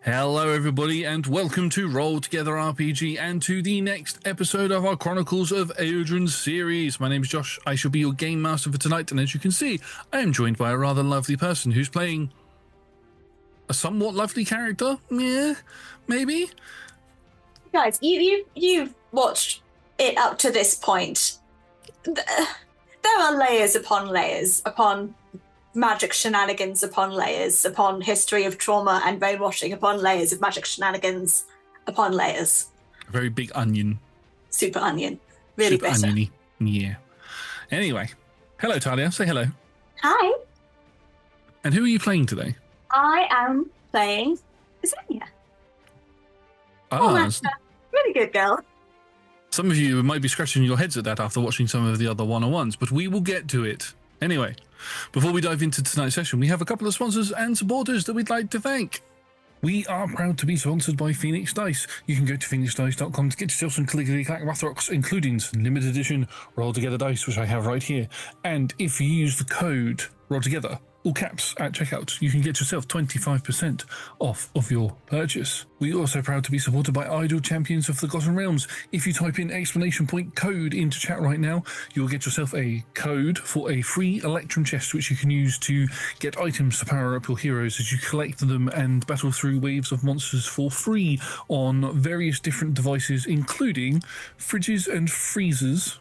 Hello everybody and welcome to Roll Together RPG and to the next episode of our Chronicles of Aeodrun series. My name is Josh, I shall be your game master for tonight, and as you can see, I am joined by a rather lovely person who's playing a somewhat lovely character. Yeah, maybe? Guys, you've watched it up to this point. There are layers upon magic shenanigans upon layers, upon history of trauma and brainwashing upon layers of magic shenanigans upon layers. A very big onion. Super onion. Really Super bitter. oniony. Yeah. Anyway, hello Talia, say hello. Hi, And who are you playing today? I am playing Xenia. Ah, Really good girl. some of you might be scratching your heads at that after watching some of the other one-on-ones, but we will get to it. Anyway, before we dive into tonight's session, we have a couple of sponsors and supporters that we'd like to thank. We are proud to be sponsored by Phoenix Dice. You can go to phoenixdice.com to get yourself some clickety-clack math rocks, including some limited edition Roll Together dice, which I have right here. And if you use the code Roll Together, all caps, at checkout, you can get yourself 25% off of your purchase. We are also proud to be supported by Idol Champions of Forgotten Realms. If you type in exclamation point code into chat right now, you'll get yourself a code for a free Electrum chest, which you can use to get items to power up your heroes as you collect them and battle through waves of monsters for free on various different devices, including fridges and freezers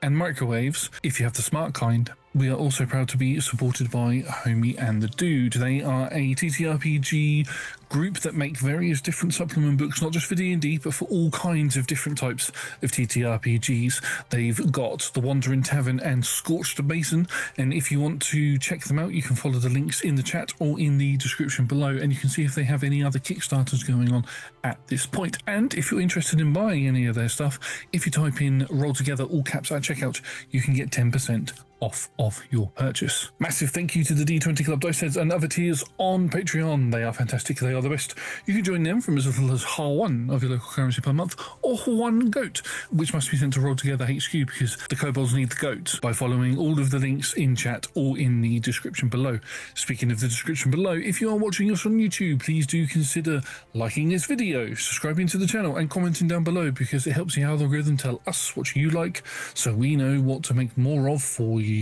and microwaves, if you have the smart kind. We are also proud to be supported by Homie and the Dude. They are a TTRPG group that make various different supplement books, not just for D&D, but for all kinds of different types of TTRPGs. They've got The Wandering Tavern and Scorched Basin, and if you want to check them out, you can follow the links in the chat or in the description below, and you can see if they have any other Kickstarters going on at this point. And if you're interested in buying any of their stuff, if you type in Roll Together, all caps at checkout, you can get 10% off of your purchase. Massive thank you to the D20 Club Dice Heads and other tiers on Patreon. They are fantastic, they are the best. You can join them from as little as one of your local currency per month, or one goat, which must be sent to Roll Together HQ because the kobolds need the goat, by following all of the links in chat or in the description below. Speaking of the description below, if you are watching us on YouTube, please do consider liking this video, subscribing to the channel and commenting down below, because it helps the algorithm tell us what you like so we know what to make more of for you.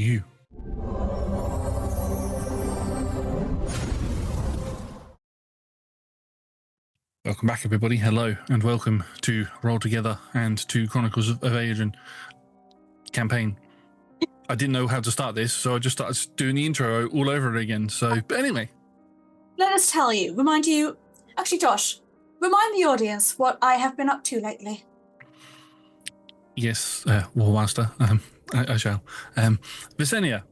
Welcome back everybody, hello and welcome to Roll Together and to Chronicles of Aeodrun campaign. I didn't know how to start this, so I just started doing the intro all over again, but anyway. Let us remind you, actually Josh, remind the audience what I have been up to lately. Yes, War Master, I shall. Visenia.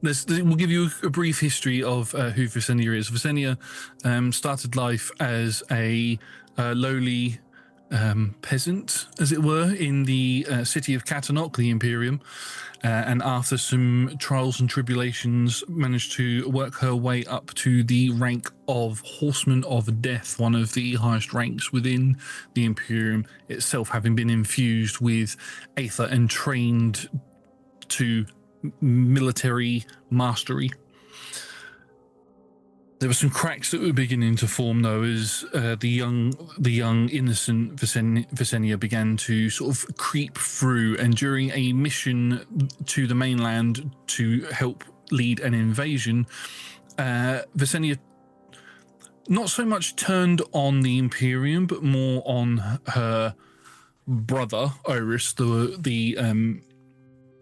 We'll give you a brief history of who Visenia is. Visenia started life as a lowly peasant, as it were, in the city of Catanok, the Imperium, and after some trials and tribulations managed to work her way up to the rank of Horseman of Death, one of the highest ranks within the Imperium itself, having been infused with Aether and trained to military mastery. There were some cracks that were beginning to form, though, as the young innocent Visenia began to sort of creep through, and during a mission to the mainland to help lead an invasion, Visenia not so much turned on the Imperium, but more on her brother, Iris, the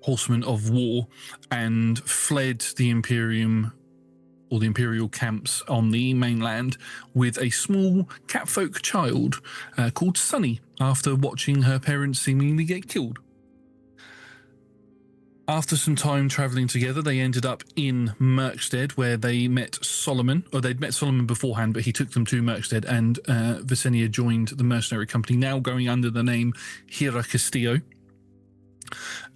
Horseman of War, and fled the Imperium, or the Imperial camps on the mainland, with a small catfolk child called Sunny, after watching her parents seemingly get killed. After some time travelling together, they ended up in Merkstead, where they met Solomon, or they'd met Solomon beforehand, but he took them to Merkstead, and Visenia joined the mercenary company, now going under the name Hira Castillo,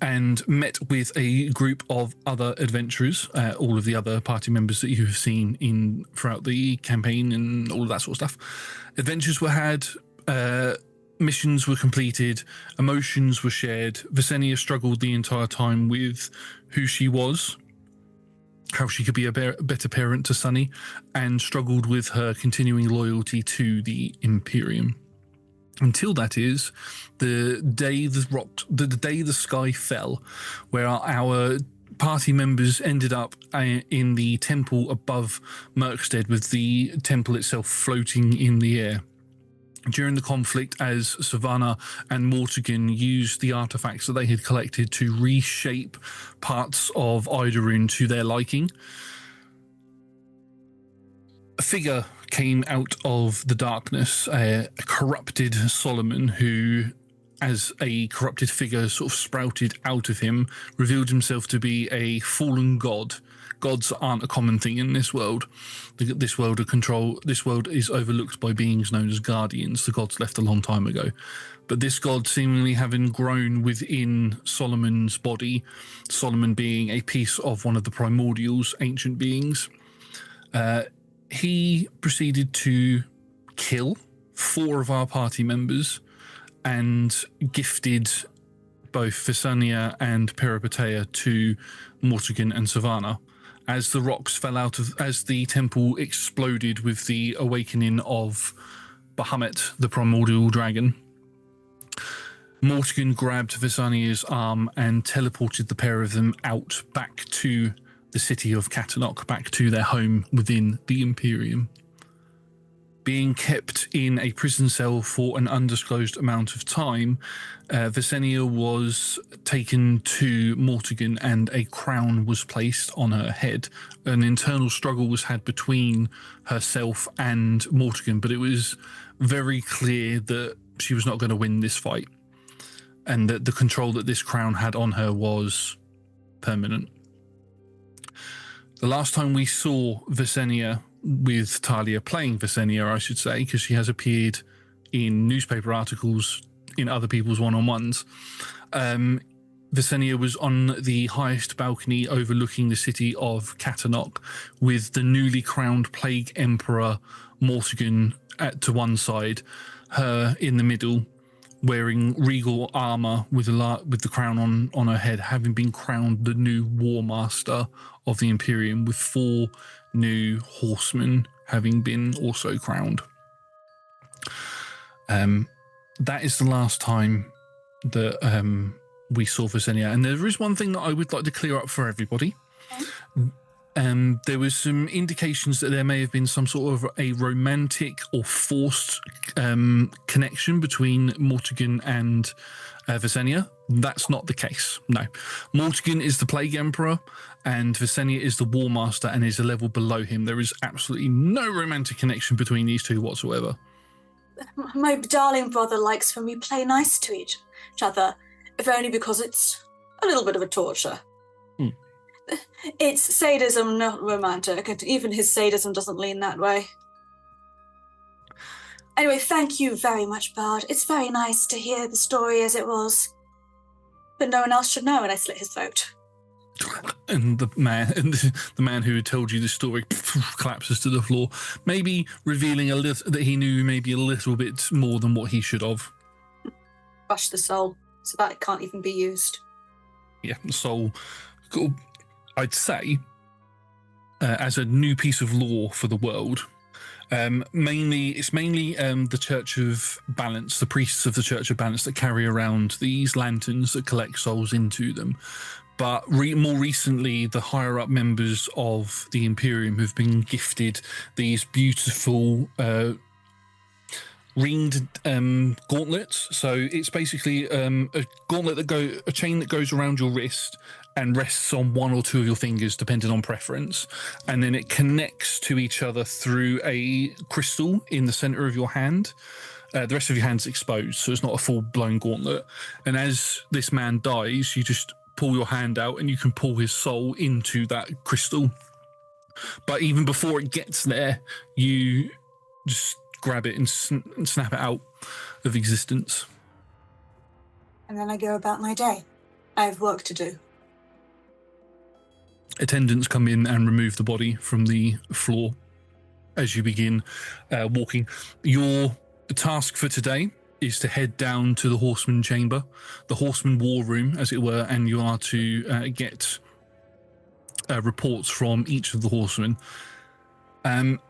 and met with a group of other adventurers, all of the other party members that you have seen throughout the campaign and all of that sort of stuff. Adventures were had, missions were completed, emotions were shared. Visenia struggled the entire time with who she was, how she could be a better parent to Sunny, and struggled with her continuing loyalty to the Imperium. Until that is the day the sky fell, where our party members ended up in the temple above Merkstead, with the temple itself floating in the air. During the conflict, as Savannah and Mortigan used the artifacts that they had collected to reshape parts of Idorune to their liking, a figure came out of the darkness, a corrupted Solomon, who, as a corrupted figure sort of sprouted out of him, revealed himself to be a fallen god. Gods aren't a common thing in this world. This world is overlooked by beings known as guardians. The gods left a long time ago. But this god, seemingly having grown within Solomon's body, Solomon being a piece of one of the primordials, ancient beings, he proceeded to kill 4 of our party members and gifted both Visania and Peripatea to Mortigan and Savannah. As the rocks fell out of, as the temple exploded with the awakening of Bahamut, the primordial dragon, Mortigan grabbed Visania's arm and teleported the pair of them out back to the city of Catanok, back to their home within the Imperium. Being kept in a prison cell for an undisclosed amount of time, Visania was taken to Mortigan and a crown was placed on her head. An internal struggle was had between herself and Mortigan, but it was very clear that she was not going to win this fight, and that the control that this crown had on her was permanent. The last time we saw Visania, with Talia playing Visania, I should say, because she has appeared in newspaper articles in other people's one-on-ones, Visania was on the highest balcony overlooking the city of Catanok, with the newly crowned Plague Emperor Mortigan to one side, her in the middle, wearing regal armor with the crown on her head, having been crowned the new War Master of the Imperium, with 4 new horsemen having been also crowned. That is the last time that we saw Visania. And there is one thing that I would like to clear up for everybody. There was some indications that there may have been some sort of a romantic or forced connection between Mortigan and Visania. That's not the case, no. Mortigan is the Plague Emperor and Visania is the War Master and is a level below him. There is absolutely no romantic connection between these two whatsoever. My darling brother likes when we play nice to each other, if only because it's a little bit of a torture. It's sadism, not romantic, and even his sadism doesn't lean that way. Anyway, thank you very much, Bard. It's very nice to hear the story as it was. But no one else should know, and I slit his throat. And the man who had told you the story collapses to the floor, maybe revealing that he knew maybe a little bit more than what he should have. Crush the soul, so that it can't even be used. Yeah, the soul, I'd say, as a new piece of lore for the world. It's mainly the Church of Balance, the priests of the Church of Balance that carry around these lanterns that collect souls into them. But more recently, the higher-up members of the Imperium have been gifted these beautiful ringed gauntlets. So it's basically a gauntlet a chain that goes around your wrist and rests on 1 or 2 of your fingers, depending on preference. And then it connects to each other through a crystal in the center of your hand. The rest of your hand's exposed, so it's not a full-blown gauntlet. And as this man dies, you just pull your hand out and you can pull his soul into that crystal. But even before it gets there, you just grab it and snap it out of existence. And then I go about my day. I have work to do. Attendants come in and remove the body from the floor as you begin walking. Your task for today is to head down to the Horseman Chamber, the Horseman War Room, as it were, and you are to get reports from each of the horsemen.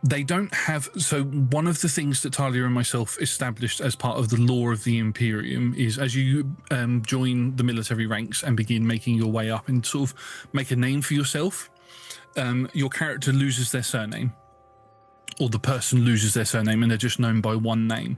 They don't have... So one of the things that Talia and myself established as part of the law of the Imperium is as you join the military ranks and begin making your way up and sort of make a name for yourself, your character loses their surname, or the person loses their surname, and they're just known by one name.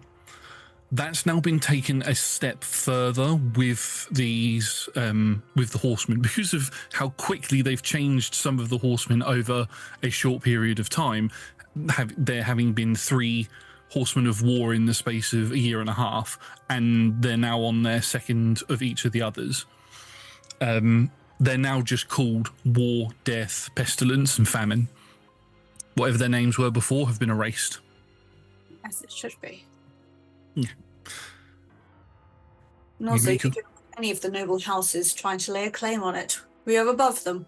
That's now been taken a step further with these, with the horsemen, because of how quickly they've changed some of the horsemen over a short period of time. There having been 3 horsemen of war in the space of a year and a half, and they're now on their second of each of the others. They're now just called War, Death, Pestilence, and Famine. Whatever their names were before have been erased. As it should be. Yeah. And also, you don't have any of the noble houses trying to lay a claim on it. We are above them.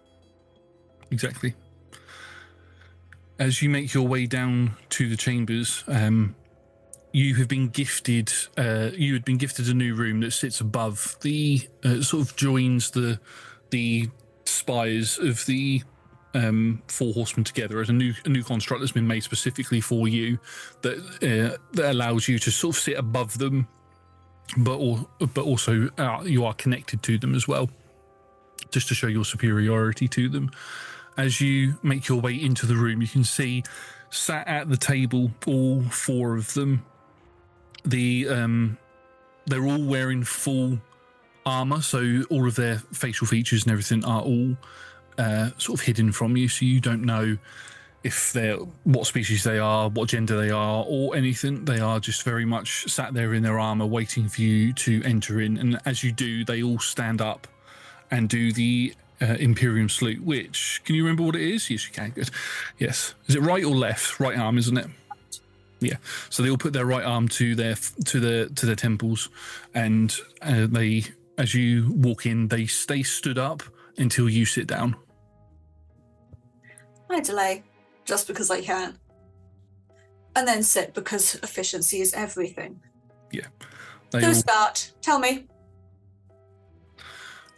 Exactly. As you make your way down to the chambers, you have been gifted. You had been gifted a new room that sits above the sort of joins the spires of the 4 horsemen together as a new construct that's been made specifically for you that allows you to sort of sit above them, but also you are connected to them as well, just to show your superiority to them. As you make your way into the room, you can see sat at the table, all 4 of them. They're all wearing full armor, so all of their facial features and everything are all sort of hidden from you, so you don't know if they're what species they are, what gender they are, or anything. They are just very much sat there in their armor, waiting for you to enter in. And as you do, they all stand up and do the Imperium salute. Which, can you remember what it is? Yes, you can. Good. Yes. Is it right or left? Right arm, isn't it? Yeah. So they all put their right arm to their temples, and they, as you walk in, they stay stood up until you sit down. I delay just because I can. And then sit because efficiency is everything. Yeah. So start. Tell me.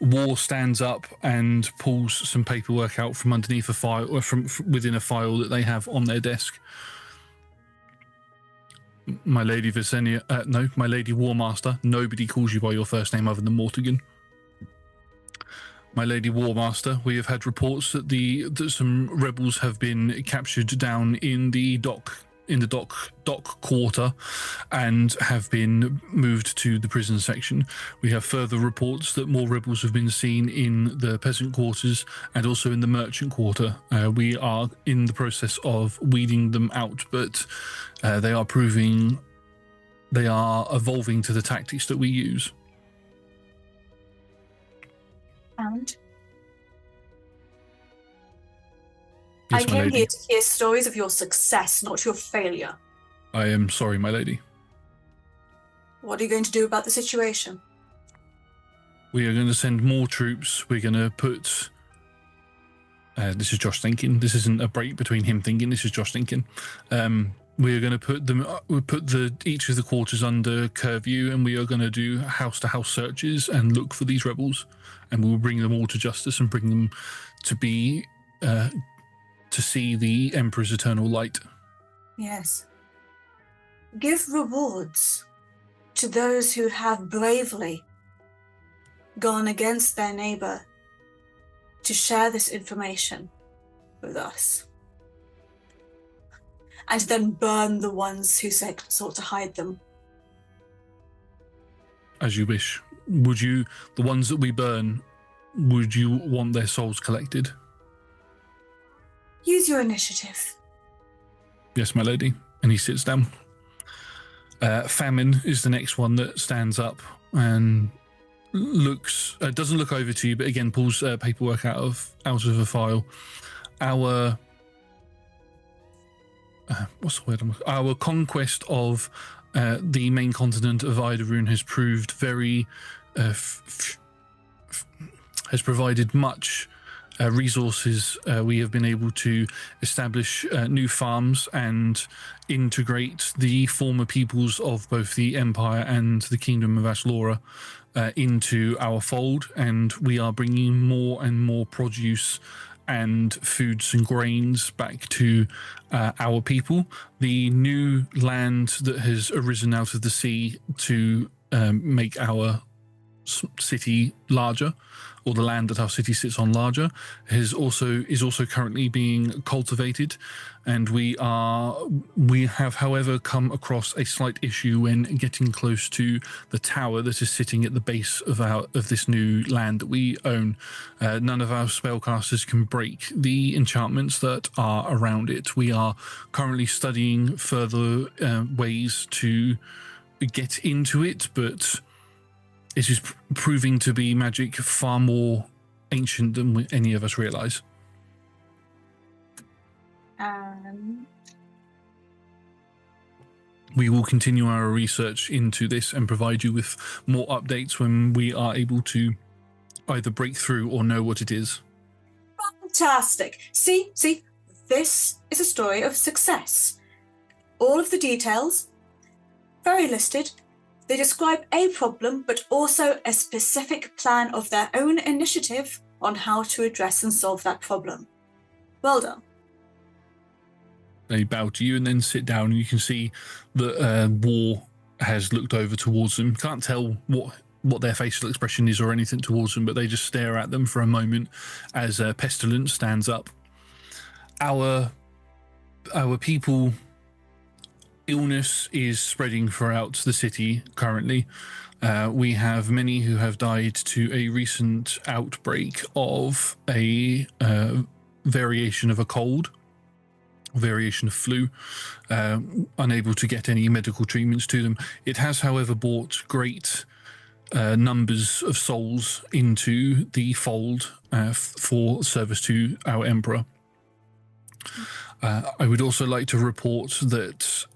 War stands up and pulls some paperwork out from underneath a file, or from within a file that they have on their desk. My Lady Visenia, my Lady Warmaster, nobody calls you by your first name other than Mortigan. My Lady Warmaster, we have had reports that some rebels have been captured down in the dock quarter and have been moved to the prison section. We have further reports that more rebels have been seen in the peasant quarters and also in the merchant quarter. We are in the process of weeding them out, but they are evolving to the tactics that we use. And Yes, I came here to hear stories of your success, not your failure. I am sorry, my lady. What are you going to do about the situation? We are going to send more troops. We're going to put... this is Josh thinking. This isn't a break between him thinking. This is Josh thinking. We are going to put them. We'll put each of the quarters under curfew, and we are going to do house-to-house searches and look for these rebels, and we'll bring them all to justice and bring them to be to see the Emperor's eternal light. Yes. Give rewards to those who have bravely gone against their neighbor to share this information with us. And then burn the ones who sought to hide them. As you wish. Would you, the ones that we burn, would you want their souls collected? Use your initiative. Yes, my lady. And he sits down. Famine is the next one that stands up and looks, doesn't look over to you, but again pulls paperwork out of a file. Our what's the word? Our conquest of the main continent of Idorune has proved very has provided much resources. We have been able to establish new farms and integrate the former peoples of both the Empire and the Kingdom of Aslora into our fold, and we are bringing more and more produce and foods and grains back to our people. The new land that has arisen out of the sea to make our city larger, or the land that our city sits on larger, is also currently being cultivated, and we have, however, come across a slight issue when getting close to the tower that is sitting at the base of this new land that we own. None of our spellcasters can break the enchantments that are around it. We are currently studying further ways to get into it, but it is proving to be magic far more ancient than any of us realize. We will continue our research into this and provide you with more updates when we are able to either break through or know what it is. Fantastic. See, this is a story of success. All of the details, very listed. They describe a problem, but also a specific plan of their own initiative on how to address and solve that problem. Well done. They bow to you and then sit down, and you can see that War has looked over towards them. Can't tell what their facial expression is or anything towards them, but they just stare at them for a moment as Pestilence stands up. Our people... illness is spreading throughout the city currently. We have many who have died to a recent outbreak of a variation of a cold, variation of flu, unable to get any medical treatments to them. It has, however, brought great numbers of souls into the fold for service to our Emperor. I would also like to report that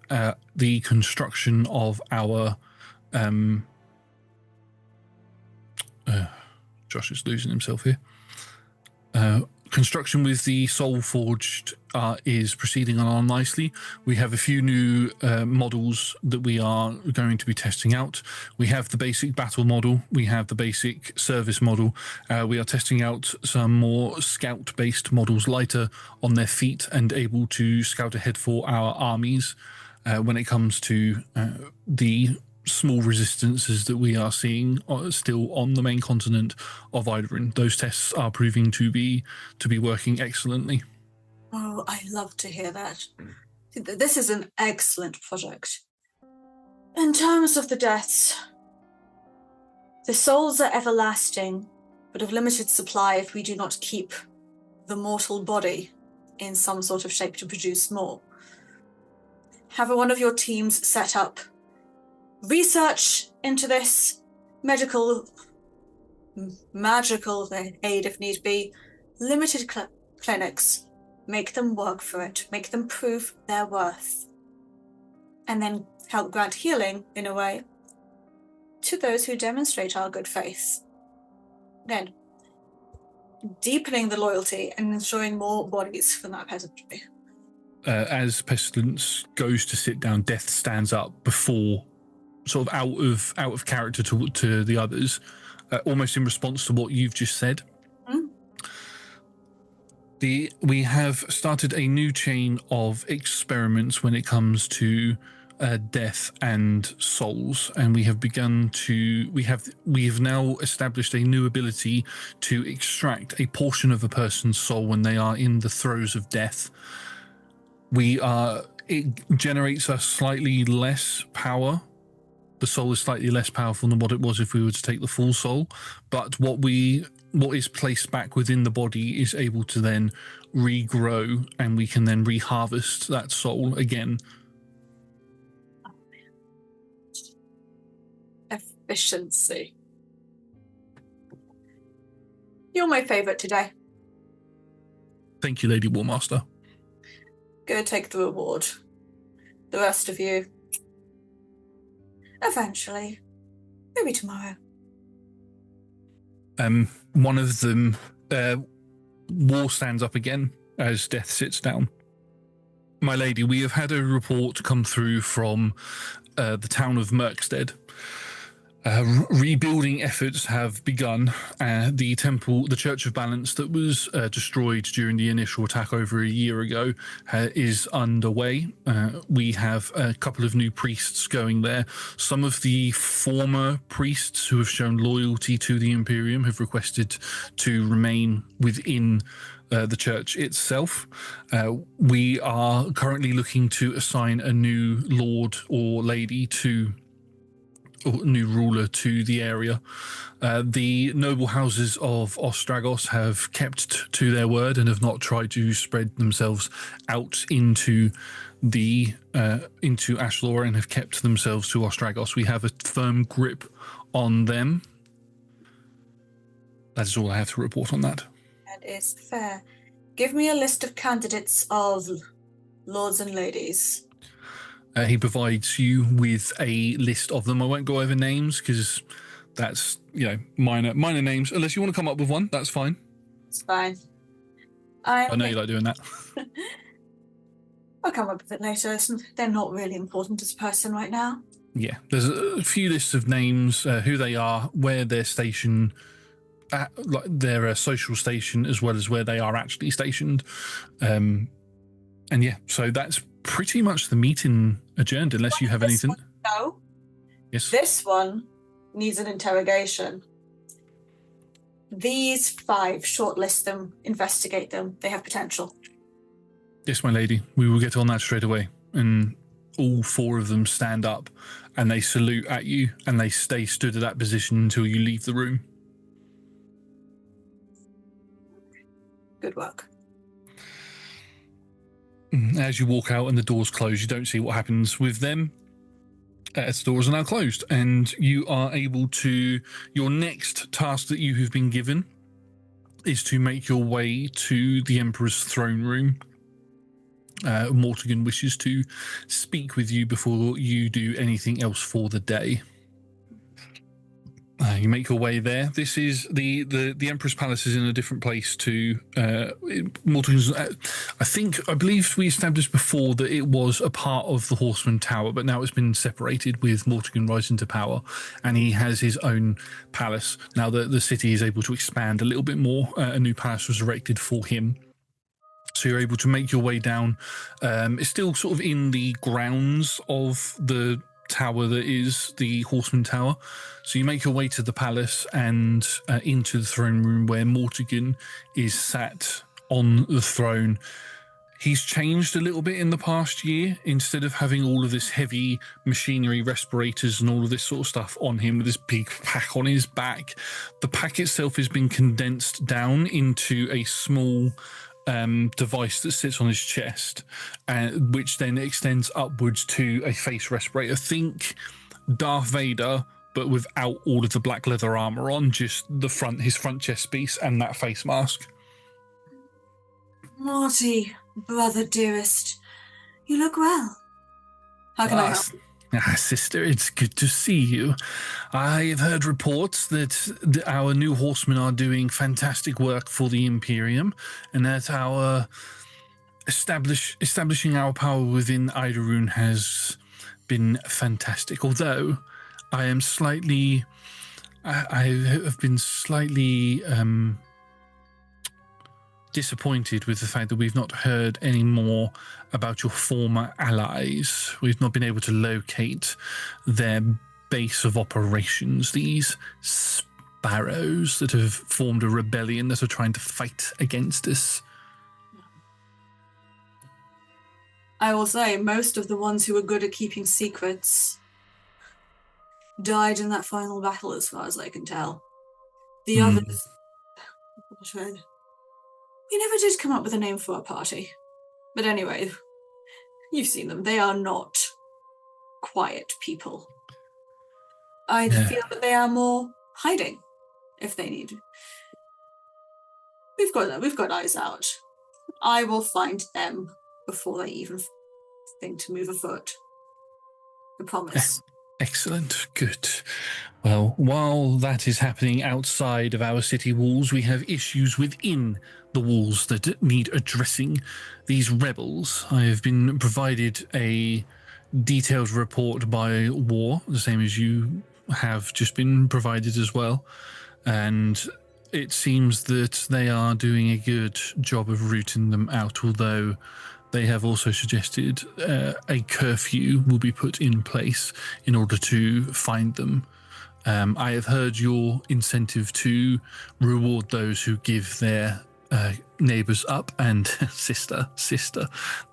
the construction of our... Josh is losing himself here. Construction with the Soul Forged is proceeding along nicely. We have a few new models that we are going to be testing out. We have the basic battle model. We have the basic service model. We are testing out some more scout-based models, lighter on their feet and able to scout ahead for our armies when it comes to the small resistances that we are seeing still on the main continent of Idorune. Those tests are proving to be working excellently. Oh, I love to hear that. This is an excellent project. In terms of the deaths, the souls are everlasting, but of limited supply if we do not keep the mortal body in some sort of shape to produce more. Have one of your teams set up research into this, magical aid if need be, limited clinics, make them work for it, make them prove their worth, and then help grant healing, in a way, to those who demonstrate our good faith. Then, deepening the loyalty and ensuring more bodies for that peasantry. As Pestilence goes to sit down, Death stands up before, sort of out of character to the others, almost in response to what you've just said. We have started a new chain of experiments when it comes to death and souls, and we have now established a new ability to extract a portion of a person's soul when they are in the throes of death. It generates a slightly less power. The soul is slightly less powerful than what it was if we were to take the full soul, but what is placed back within the body is able to then regrow, and we can then reharvest that soul again. Efficiency. You're my favourite today. Thank you, Lady Warmaster. Go take the reward. The rest of you, eventually. Maybe tomorrow. One of them, War stands up again as Death sits down. My lady, we have had a report come through from the town of Merkstead. Rebuilding efforts have begun. The Church of Balance that was destroyed during the initial attack over a year ago is underway. We have a couple of new priests going there. Some of the former priests who have shown loyalty to the Imperium have requested to remain within the church itself. We are currently looking to assign a new lord or lady new ruler to the area. The noble houses of Ostragos have kept to their word and have not tried to spread themselves out into Ashlor and have kept themselves to Ostragos. We have a firm grip on them. That is all I have to report on that. That is fair. Give me a list of candidates of lords and ladies. He provides you with a list of them. I won't go over names because that's, minor names. Unless you want to come up with one, that's fine. It's fine. I know you like doing that. I'll come up with it later. They're not really important as a person right now. Yeah, there's a few lists of names, who they are, where they're stationed, their social station, as well as where they are actually stationed. And yeah, so that's pretty much the meeting adjourned, unless you have anything. No. Yes. This one needs an interrogation. These 5, shortlist them, investigate them. They have potential. Yes, my lady. We will get on that straight away. And all 4 of them stand up and they salute at you and they stay stood at that position until you leave the room. Good work. As you walk out and the doors close, you don't see what happens with them as the doors are now closed, and you are able to. Your next task that you have been given is to make your way to the Emperor's throne room. Mortigan wishes to speak with you before you do anything else for the day. You make your way there. This is the Emperor's Palace is in a different place to Mortigan's. I believe we established before that it was a part of the Horseman Tower, but now it's been separated with Mortigan rising to power, and he has his own palace. Now that the city is able to expand a little bit more, a new palace was erected for him. So you're able to make your way down. It's still sort of in the grounds of the tower that is the Horseman Tower. So you make your way to the palace and into the throne room where Mortigan is sat on the throne. He's changed a little bit in the past year. Instead of having all of this heavy machinery, respirators and all of this sort of stuff on him with this big pack on his back, the pack itself has been condensed down into a small device that sits on his chest, which then extends upwards to a face respirator. Think Darth Vader, but without all of the black leather armor on, just his front chest piece and that face mask. Morty, brother dearest, you look well. How can I help? Sister, it's good to see you. I've heard reports that our new horsemen are doing fantastic work for the Imperium, and that our establishing our power within Idorune has been fantastic. Although I have been slightly disappointed with the fact that we've not heard any more about your former allies. We've not been able to locate their base of operations, these sparrows that have formed a rebellion that are trying to fight against us. I will say most of the ones who were good at keeping secrets died in that final battle, as far as I can tell. The others... We never did come up with a name for our party. But anyway, you've seen them. They are not quiet people. I feel that they are more hiding, if they need. We've got eyes out. I will find them before they even think to move a foot. I promise. Excellent. Good. Well, while that is happening outside of our city walls, we have issues within the walls that need addressing. These rebels. I have been provided a detailed report by War, the same as you have just been provided as well, and it seems that they are doing a good job of rooting them out, although they have also suggested a curfew will be put in place in order to find them. I have heard your incentive to reward those who give their neighbours up, and sister,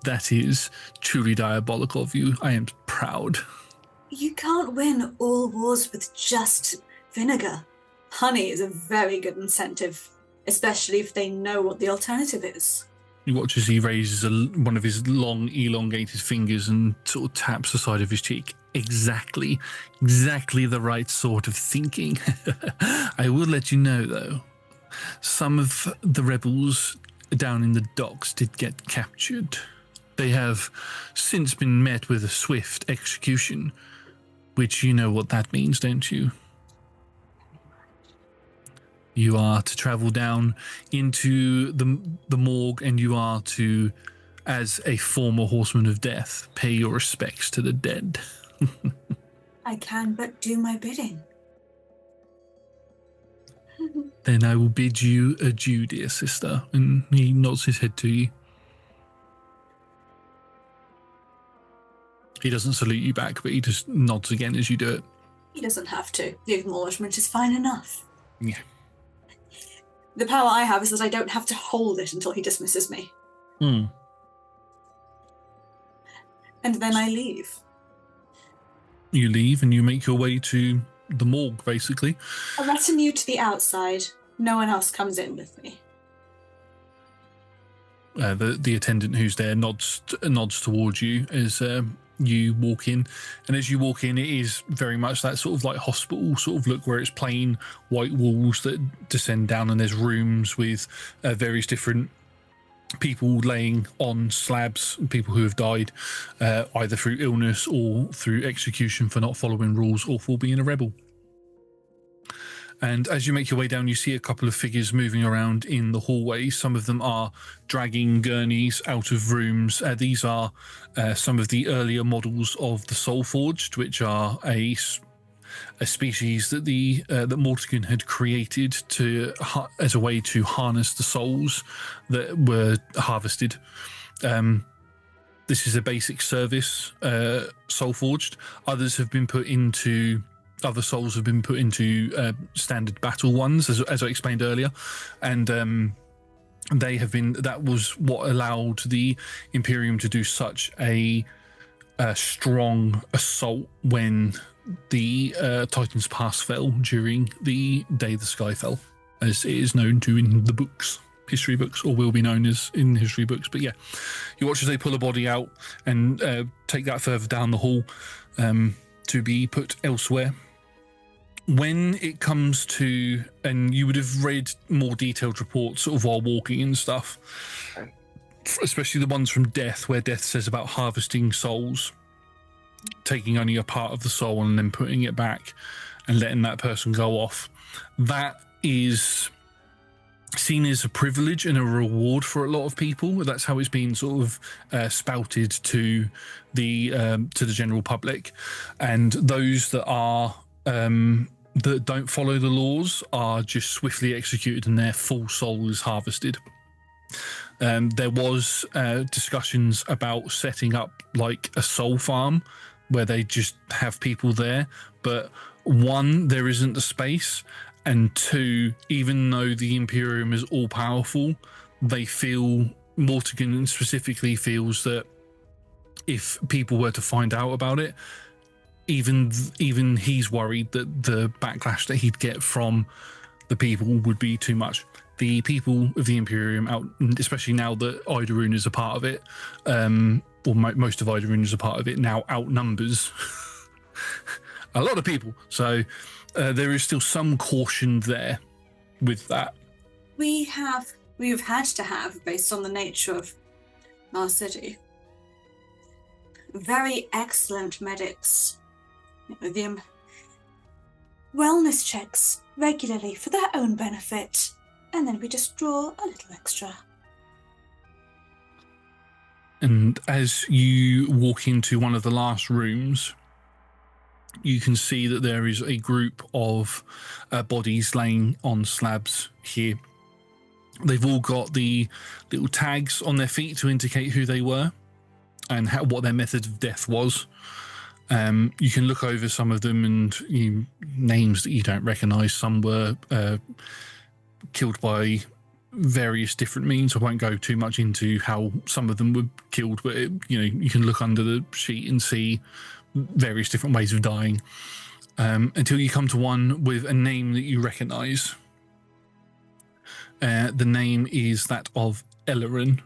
that is truly diabolical of you. I am proud. You can't win all wars with just vinegar. Honey is a very good incentive, especially if they know what the alternative is. You watch as he raises one of his long, elongated fingers and sort of taps the side of his cheek. Exactly the right sort of thinking. I will let you know, though, some of the rebels down in the docks did get captured. They have since been met with a swift execution, which you know what that means, don't you? You are to travel down into the morgue, and you are to, as a former horseman of death, pay your respects to the dead. I can but do my bidding. Then I will bid you adieu, dear sister. And he nods his head to you. He doesn't salute you back, but he just nods again as you do it. He doesn't have to. The acknowledgement is fine enough. Yeah. The power I have is that I don't have to hold it until he dismisses me. Hmm. And then I leave. You leave and you make your way to the morgue, basically. A retinue to the outside. No one else comes in with me. The attendant who's there nods towards you as you walk in, and as you walk in, it is very much that sort of like hospital sort of look, where it's plain white walls that descend down, and there's rooms with various different people laying on slabs, people who have died either through illness or through execution for not following rules or for being a rebel. And as you make your way down, you see a couple of figures moving around in the hallway. Some of them are dragging gurneys out of rooms. These are some of the earlier models of the Soul Forged, which are a species that that Mortigan had created as a way to harness the souls that were harvested. This is a basic service, Soul Forged. Other souls have been put into standard battle ones, as I explained earlier, and that was what allowed the Imperium to do such a strong assault when the Titan's Pass fell during the day the sky fell, as it is known to in the books, history books, or will be known as in history books. But yeah, you watch as they pull a body out and take that further down the hall to be put elsewhere. When it comes to, and you would have read more detailed reports sort of while walking and stuff, especially the ones from Death, where Death says about harvesting souls, taking only a part of the soul and then putting it back and letting that person go off. That is seen as a privilege and a reward for a lot of people. That's how it's been sort of spouted to the general public, and those that are that don't follow the laws are just swiftly executed and their full soul is harvested. There was discussions about setting up like a soul farm where they just have people there, but one, there isn't the space, and two, even though the Imperium is all powerful, they feel, Mortigan specifically feels that if people were to find out about it, even he's worried that the backlash that he'd get from the people would be too much. The people of the Imperium, especially now that Idorune is a part of it, or most of Idorune is a part of it now, outnumbers a lot of people. So there is still some caution there with that. We've had to have, based on the nature of our city, very excellent medics. The wellness checks regularly for their own benefit, and then we just draw a little extra. And as you walk into one of the last rooms, you can see that there is a group of bodies laying on slabs here. They've all got the little tags on their feet to indicate who they were and what their method of death was. You can look over some of them and names that you don't recognise. Some were killed by various different means. I won't go too much into how some of them were killed, but you can look under the sheet and see various different ways of dying until you come to one with a name that you recognise. The name is that of Elodie,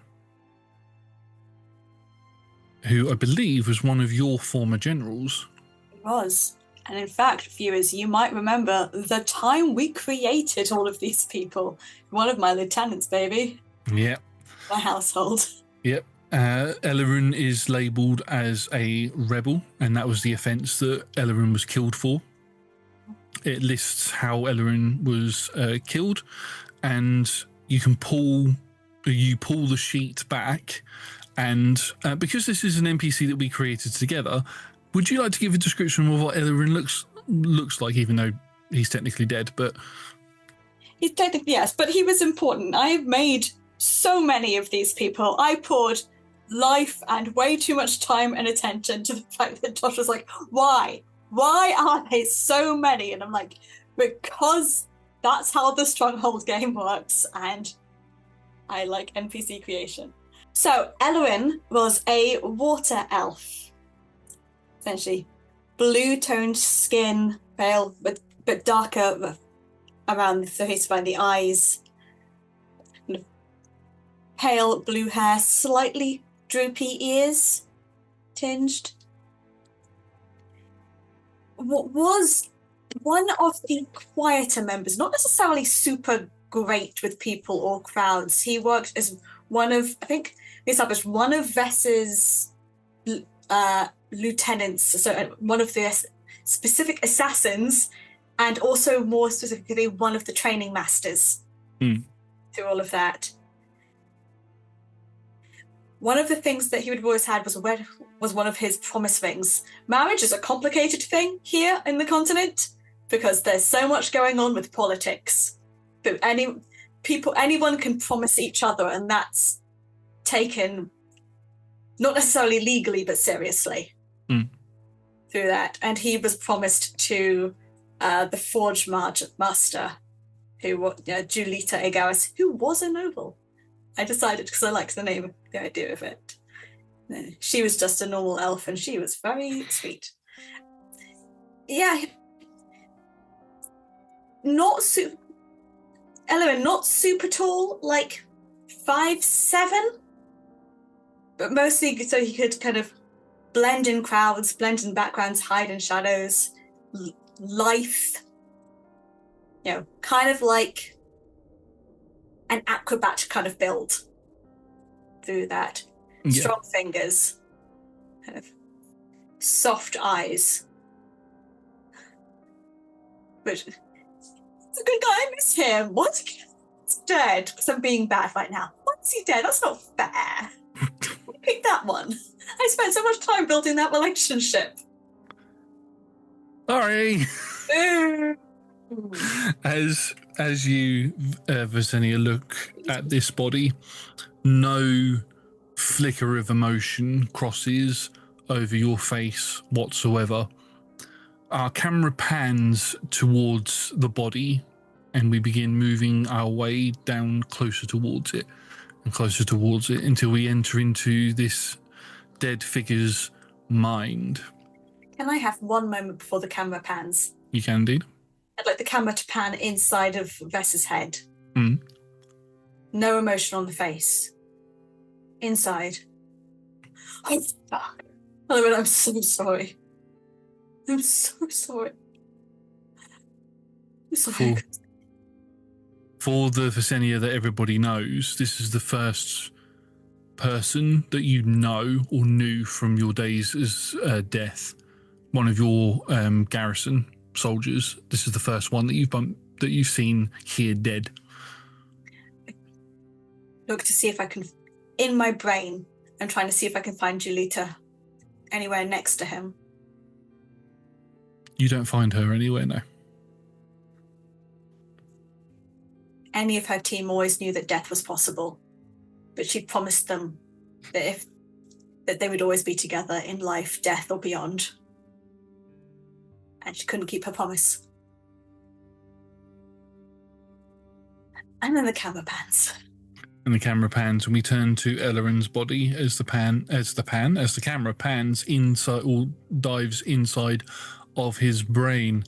who I believe was one of your former generals. It was. And in fact, viewers, you might remember the time we created all of these people. One of my lieutenants, baby. Yep. My household. Yep. Elodie is labelled as a rebel, and that was the offence that Elodie was killed for. It lists how Elodie was killed, and you can pull the sheet back, and because this is an NPC that we created together, would you like to give a description of what Elodie looks like, even though he's technically dead? But He's technically, yes, but he was important. I have made so many of these people. I poured life and way too much time and attention to the fact that Josh was like, why are there so many? And I'm like, because that's how the Stronghold game works, and I like NPC creation. So Elodie was a water elf, essentially blue-toned skin, pale but darker around the face, around the eyes, kind of pale blue hair, slightly droopy ears, tinged. What was one of the quieter members, not necessarily super great with people or crowds. He worked as one of, I think we established, one of Vess's lieutenants, so one of the specific assassins, and also more specifically one of the training masters through all of that. One of the things that he would have always had was one of his promise rings. Marriage is a complicated thing here in the continent because there's so much going on with politics. But anyone can promise each other, and that's taken not necessarily legally, but seriously through that. And he was promised to the Forge Master, who was Julita Egaris, who was a noble. I decided because I liked the idea of it. She was just a normal elf, and she was very sweet. Yeah, Elodie, not super tall, like 5'7", but mostly so he could kind of blend in crowds, blend in backgrounds, hide in shadows, lithe, kind of like an acrobat kind of build through that. Yeah. Strong fingers, kind of soft eyes. But he's a good guy, I miss him. What's he's dead? Because I'm being bad right now. Why is he dead? That's not fair. Pick that one. I spent so much time building that relationship. Sorry. As you, Visenia, look at this body, no flicker of emotion crosses over your face whatsoever. Our camera pans towards the body, and we begin moving our way down closer towards it and closer towards it until we enter into this dead figure's mind. Can I have one moment before the camera pans? You can indeed. I'd like the camera to pan inside of Vess's head. No emotion on the face. Inside. Oh, fuck. Elodie, I'm so sorry. I'm so sorry. I'm sorry. For the Visenia that everybody knows, this is the first person that you know or knew from your days as death. One of your garrison soldiers. This is the first one that you've seen here dead. Look to see if I can, in my brain, I'm trying to see if I can find Julita anywhere next to him. You don't find her anywhere now. Any of her team always knew that death was possible, but she promised them that they would always be together in life, death, or beyond. And she couldn't keep her promise. And then the camera pans. And the camera pans, and we turn to Ellorin's body as the camera pans inside, or dives inside of his brain.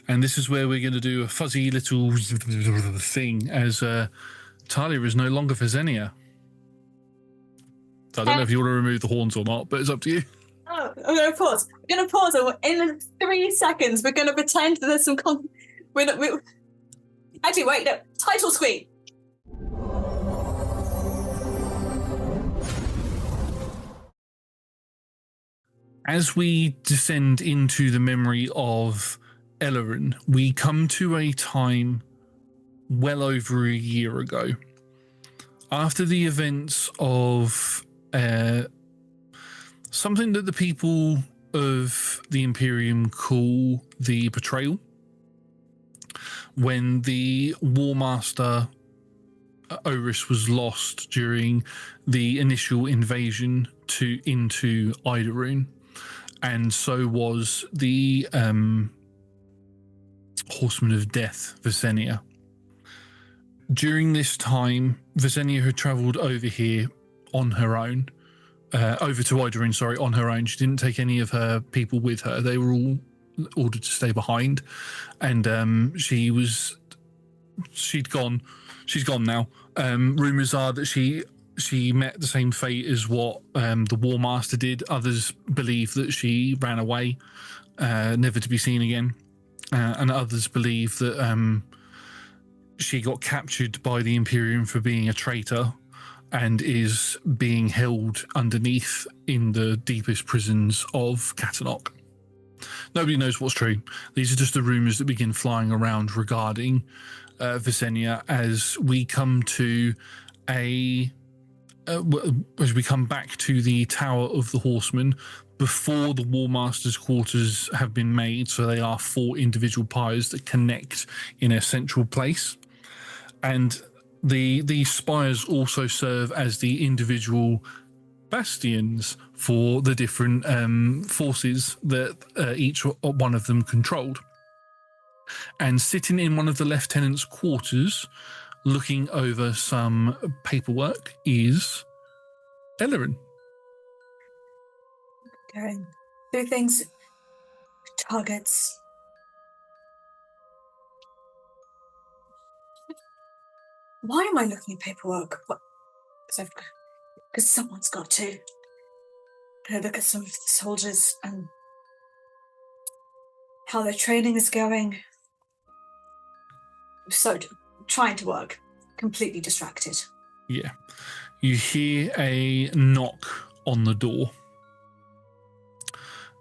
And this is where we're going to do a fuzzy little thing as Talia is no longer Visenya. So I don't know if you want to remove the horns or not, but it's up to you. Oh, I'm going to pause. We're going to pause, and in 3 seconds, we're going to pretend that there's some Actually, wait, no. Title screen. As we descend into the memory of Ellorin, we come to a time well over a year ago. After the events of something that the people of the Imperium call the Betrayal, when the War Master Oris was lost during the initial invasion into Idorune, and so was the Horseman of Death, Visenya. During this time, Visenya had travelled over here on her own, over to Idorune, sorry, on her own. She didn't take any of her people with her. They were all ordered to stay behind, and she's gone. She's gone now. Rumours are that she met the same fate as what the War Master did. Others believe that she ran away, never to be seen again, and others believe that she got captured by the Imperium for being a traitor and is being held underneath in the deepest prisons of Catanok. Nobody knows what's true. These are just the rumours that begin flying around regarding Visenya as we come to as we come back to the Tower of the Horsemen before the War Master's quarters have been made. So they are 4 individual piers that connect in a central place. And these spires also serve as the individual bastions for the different forces that each one of them controlled. And sitting in one of the lieutenant's quarters, looking over some paperwork, is Ellorin. Going through things, targets. Why am I looking at paperwork? Because someone's got to. I look at some of the soldiers and how their training is going. So, trying to work, completely distracted. Yeah. You hear a knock on the door.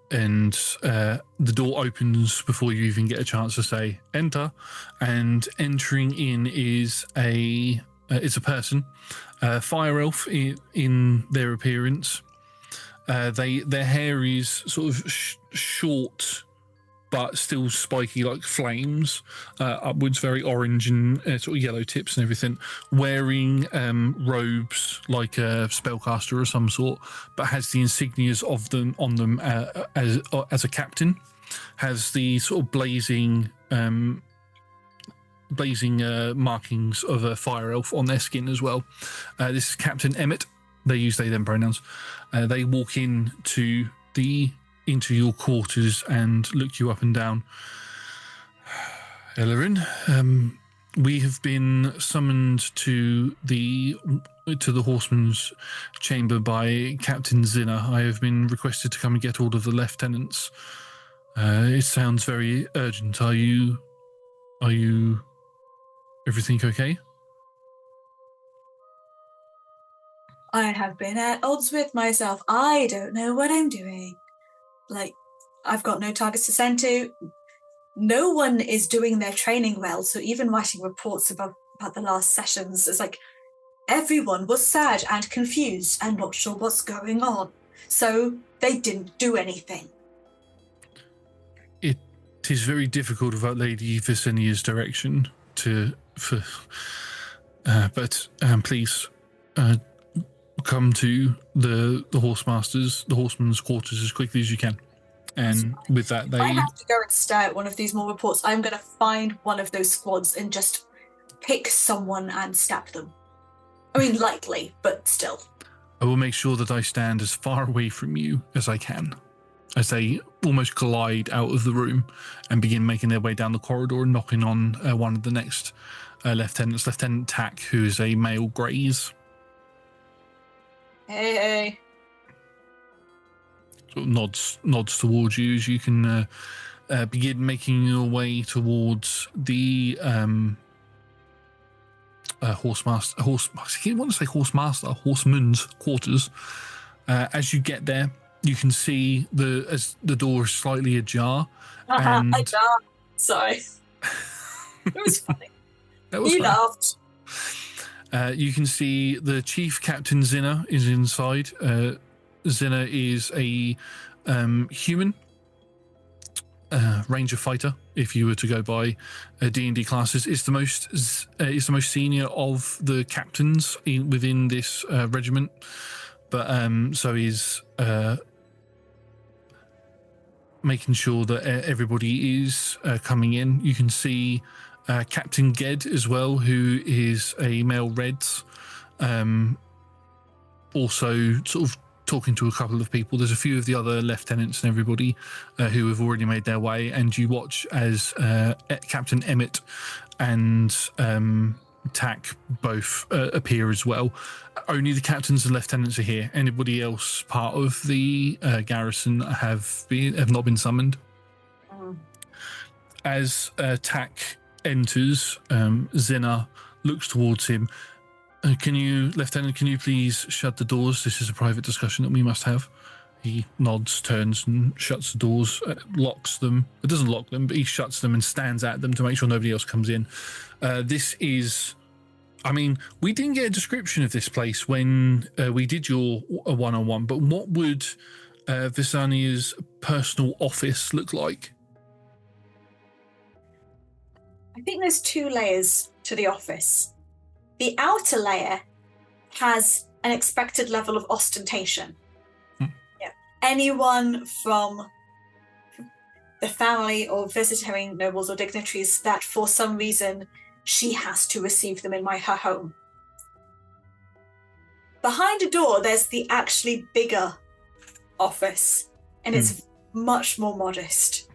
And the door opens before you even get a chance to say enter. And entering in is it's a person, fire elf in their appearance. Their hair is sort of short, but still spiky like flames, upwards, very orange and sort of yellow tips and everything, wearing robes like a spellcaster of some sort, but has the insignias of them on them as a captain, has the sort of blazing markings of a fire elf on their skin as well. This is Captain Emmett. They use they them pronouns. They walk into your quarters and look you up and down. Ellorin, we have been summoned to the Horseman's chamber by Captain Zinner. I have been requested to come and get all of the lieutenants. It sounds very urgent. Are you everything okay? I have been at odds with myself. I don't know what I'm doing. I've got no targets to send to. No one is doing their training well, so even writing reports about the last sessions, it's like everyone was sad and confused and not sure what's going on. So they didn't do anything. It 'tis very difficult without Lady Visenia's direction but please come to the horseman's quarters as quickly as you can. And with that, I have to go and stare at one of these more reports. I'm going to find one of those squads and just pick someone and stab them. I mean, lightly, but still. I will make sure that I stand as far away from you as I can, as they almost glide out of the room and begin making their way down the corridor and knocking on one of the next lieutenants, Lieutenant Tack, who is a male Graze. Hey. Sort of nods towards you as you can begin making your way towards the horseman's quarters. As you get there, you can see as the door is slightly ajar. And Ajar. Sorry. It was funny. That was you funny. Laughed. You can see the Chief Captain Zinna is inside. Zinna is a human ranger fighter. If you were to go by D&D classes, is the most senior of the captains within this regiment. But so is making sure that everybody is coming in. You can see Captain Ged as well, who is a male Reds. Also sort of talking to a couple of people. There's a few of the other lieutenants and everybody who have already made their way, and you watch as Captain Emmett and Tack both appear as well. Only the captains and lieutenants are here. Anybody else part of the garrison have not been summoned. As Tack enters, Zinna looks towards him. Lieutenant, can you please shut the doors? This is a private discussion that we must have. He nods, turns and shuts the doors, locks them. It doesn't lock them, but he shuts them and stands at them to make sure nobody else comes in. This is, I mean, we didn't get a description of this place when we did your one-on-one, but what would Visania's personal office look like? I think there's 2 layers to the office. The outer layer has an expected level of ostentation. Yeah. Anyone from the family or visiting nobles or dignitaries that for some reason she has to receive them in her home. Behind a door, there's the actually bigger office, and it's much more modest.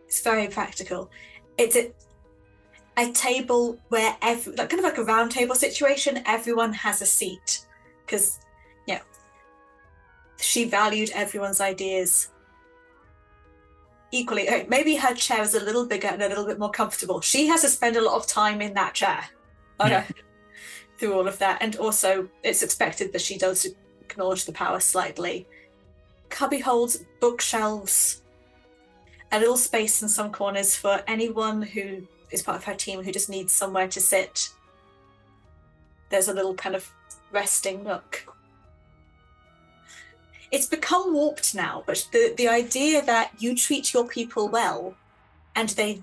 It's very practical. It's a table where kind of like a round table situation, everyone has a seat, because she valued everyone's ideas equally. Maybe her chair is a little bigger and a little bit more comfortable. She has to spend a lot of time in that chair through all of that, and also it's expected that she does acknowledge the power slightly. Cubby holds, bookshelves, a little space in some corners for anyone who is part of her team who just needs somewhere to sit. There's a little kind of resting nook. It's become warped now, but the idea that you treat your people well and they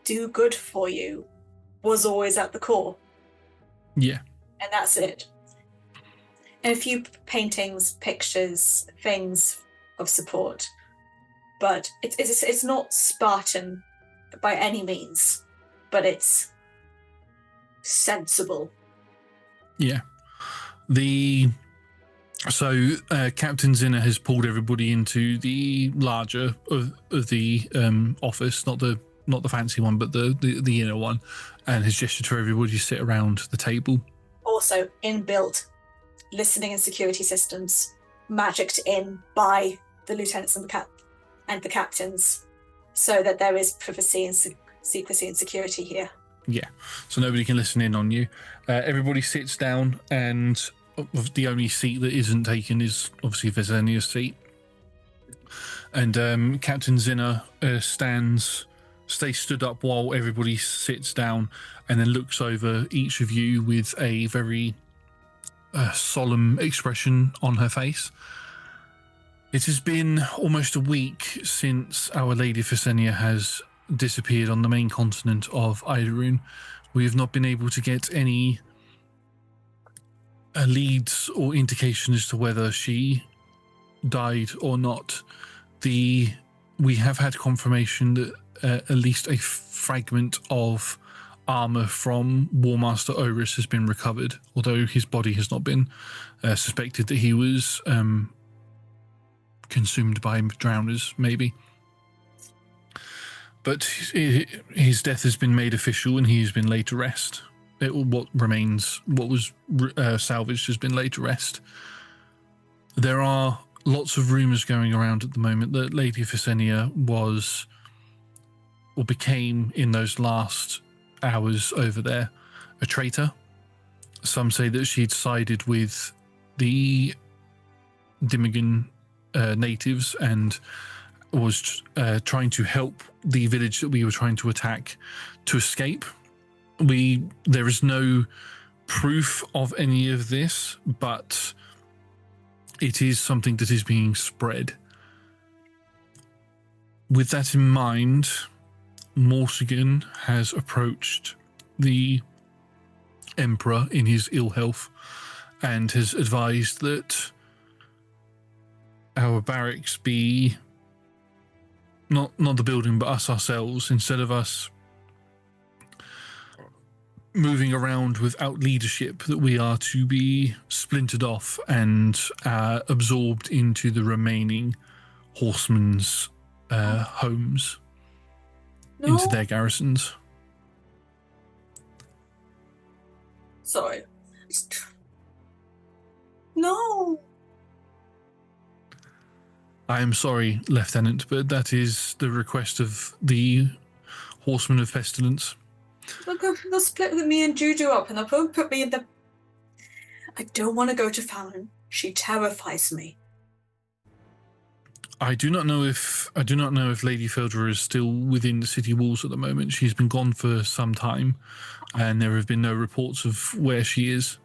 do good for you was always at the core. Yeah. And that's it. And a few paintings, pictures, things of support. But it's not Spartan by any means, but it's sensible. Yeah. So Captain Zinna has pulled everybody into the larger of the office, not the fancy one, but the inner one, and has gestured for everybody to sit around the table. Also inbuilt listening and security systems, magicked in by the lieutenants and the captains, so that there is privacy and secrecy and security here. Yeah, so nobody can listen in on you. Everybody sits down, and the only seat that isn't taken is obviously Visenia's seat. And Captain Zinna stays stood up while everybody sits down, and then looks over each of you with a very solemn expression on her face. It has been almost a week since Our Lady Visenya has disappeared on the main continent of Idorune. We have not been able to get any leads or indication as to whether she died or not. We have had confirmation that at least a fragment of armor from Warmaster Oris has been recovered, although his body has not been suspected that he was consumed by drowners, maybe. But his death has been made official and he has been laid to rest. What was salvaged has been laid to rest. There are lots of rumours going around at the moment that Lady Visenya was, or became in those last hours over there, a traitor. Some say that she'd sided with the Dimigan natives and was trying to help the village that we were trying to attack to escape. There is no proof of any of this, but it is something that is being spread. With that in mind, Morsigan has approached the Emperor in his ill health and has advised that our barracks be not the building, but us ourselves, instead of us moving around without leadership, that we are to be splintered off and absorbed into the remaining horsemen's homes, into their garrisons. Sorry. No. I am sorry, Lieutenant, but that is the request of the Horsemen of Pestilence. Look, they'll split with me and Juju up and they'll put me in the... I don't want to go to Fallon. She terrifies me. I do not know if Lady Feldra is still within the city walls at the moment. She's been gone for some time, and there have been no reports of where she is.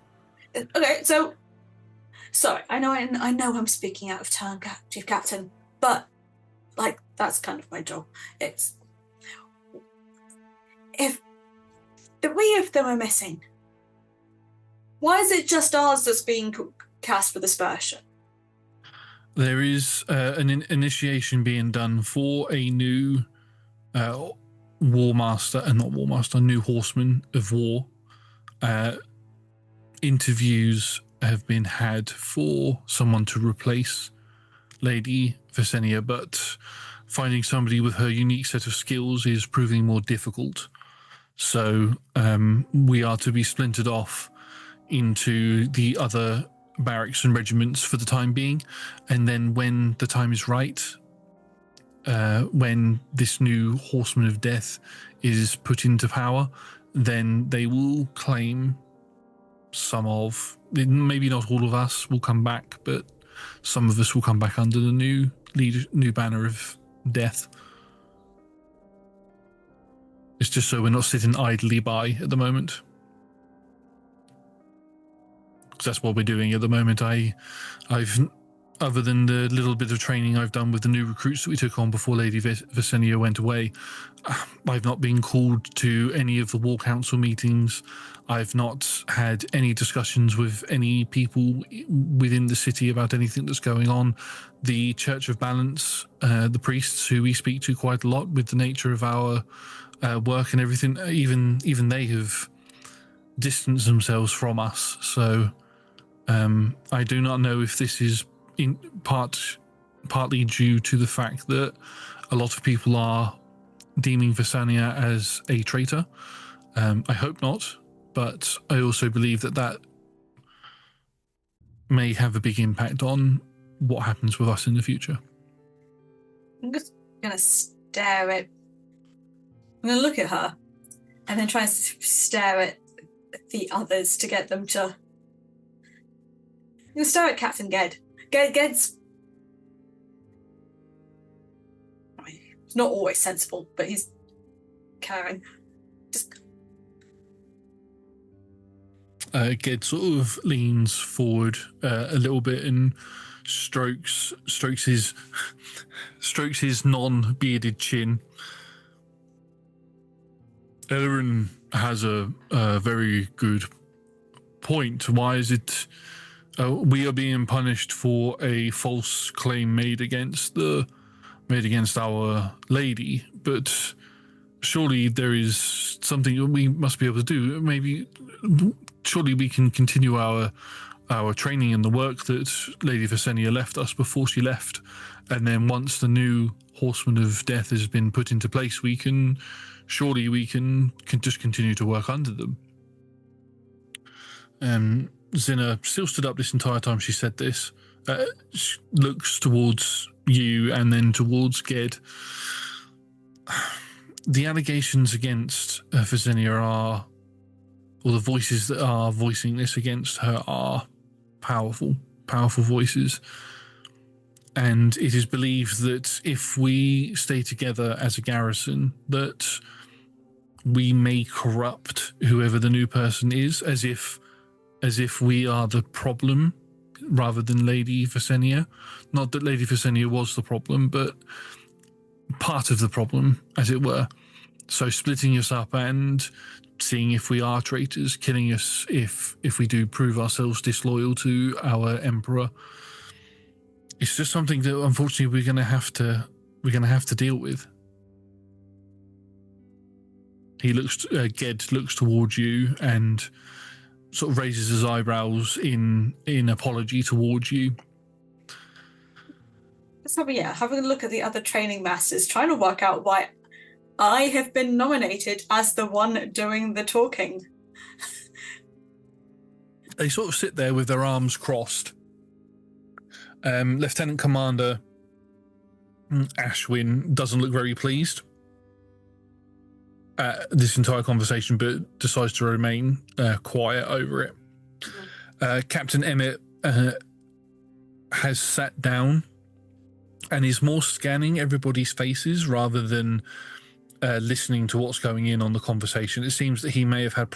Okay, so sorry, I know I'm speaking out of turn, Chief Captain, but like that's kind of my job. It's if 3 of them are missing, why is it just ours that's being cast for dispersion? There is an initiation being done for a new new horseman of war. Interviews have been had for someone to replace Lady Visenya, but finding somebody with her unique set of skills is proving more difficult. So we are to be splintered off into the other barracks and regiments for the time being, and then when the time is right, when this new Horseman of Death is put into power, then they will claim maybe not all of us will come back, but some of us will come back under the new banner of death. It's just so we're not sitting idly by at the moment. That's what we're doing at the moment. I've other than the little bit of training I've done with the new recruits that we took on before Lady Visenya went away, I've not been called to any of the War Council meetings. I've not had any discussions with any people within the city about anything that's going on. The Church of Balance, the priests who we speak to quite a lot with the nature of our work and everything, even they have distanced themselves from us. So I do not know if this is partly due to the fact that a lot of people are deeming Visenya as a traitor. I hope not, but I also believe that may have a big impact on what happens with us in the future. I'm just gonna stare at... I'm gonna look at her and then try and stare at the others to get them to... I'm gonna stare at Captain Ged. Ged's... I mean, he's not always sensible, but he's caring. Just... Ged sort of leans forward a little bit, and strokes his non-bearded chin. Elodie has a very good point. Why is it we are being punished for a false claim made against our lady? But surely there is something we must be able to do. Maybe, surely we can continue our training and the work that Lady Visenya left us before she left, and then once the new Horseman of Death has been put into place, we can just continue to work under them. Zinna still stood up this entire time she said this. She looks towards you and then towards Ged. The allegations against Visenya are, or the voices that are voicing this against her are powerful voices. And it is believed that if we stay together as a garrison, that we may corrupt whoever the new person is, as if we are the problem rather than Lady Visenya. Not that Lady Visenya was the problem, but part of the problem, as it were. So splitting us up and seeing if we are traitors, killing us if we do prove ourselves disloyal to our emperor. It's just something that unfortunately we're gonna have to deal with. Ged looks towards you and sort of raises his eyebrows in apology towards you. So yeah, having a look at the other training masters, trying to work out why I have been nominated as the one doing the talking. They sort of sit there with their arms crossed. Lieutenant Commander Ashwin doesn't look very pleased at this entire conversation, but decides to remain quiet over it. Captain Emmett has sat down and is more scanning everybody's faces rather than listening to what's going on the conversation. It seems that they may have had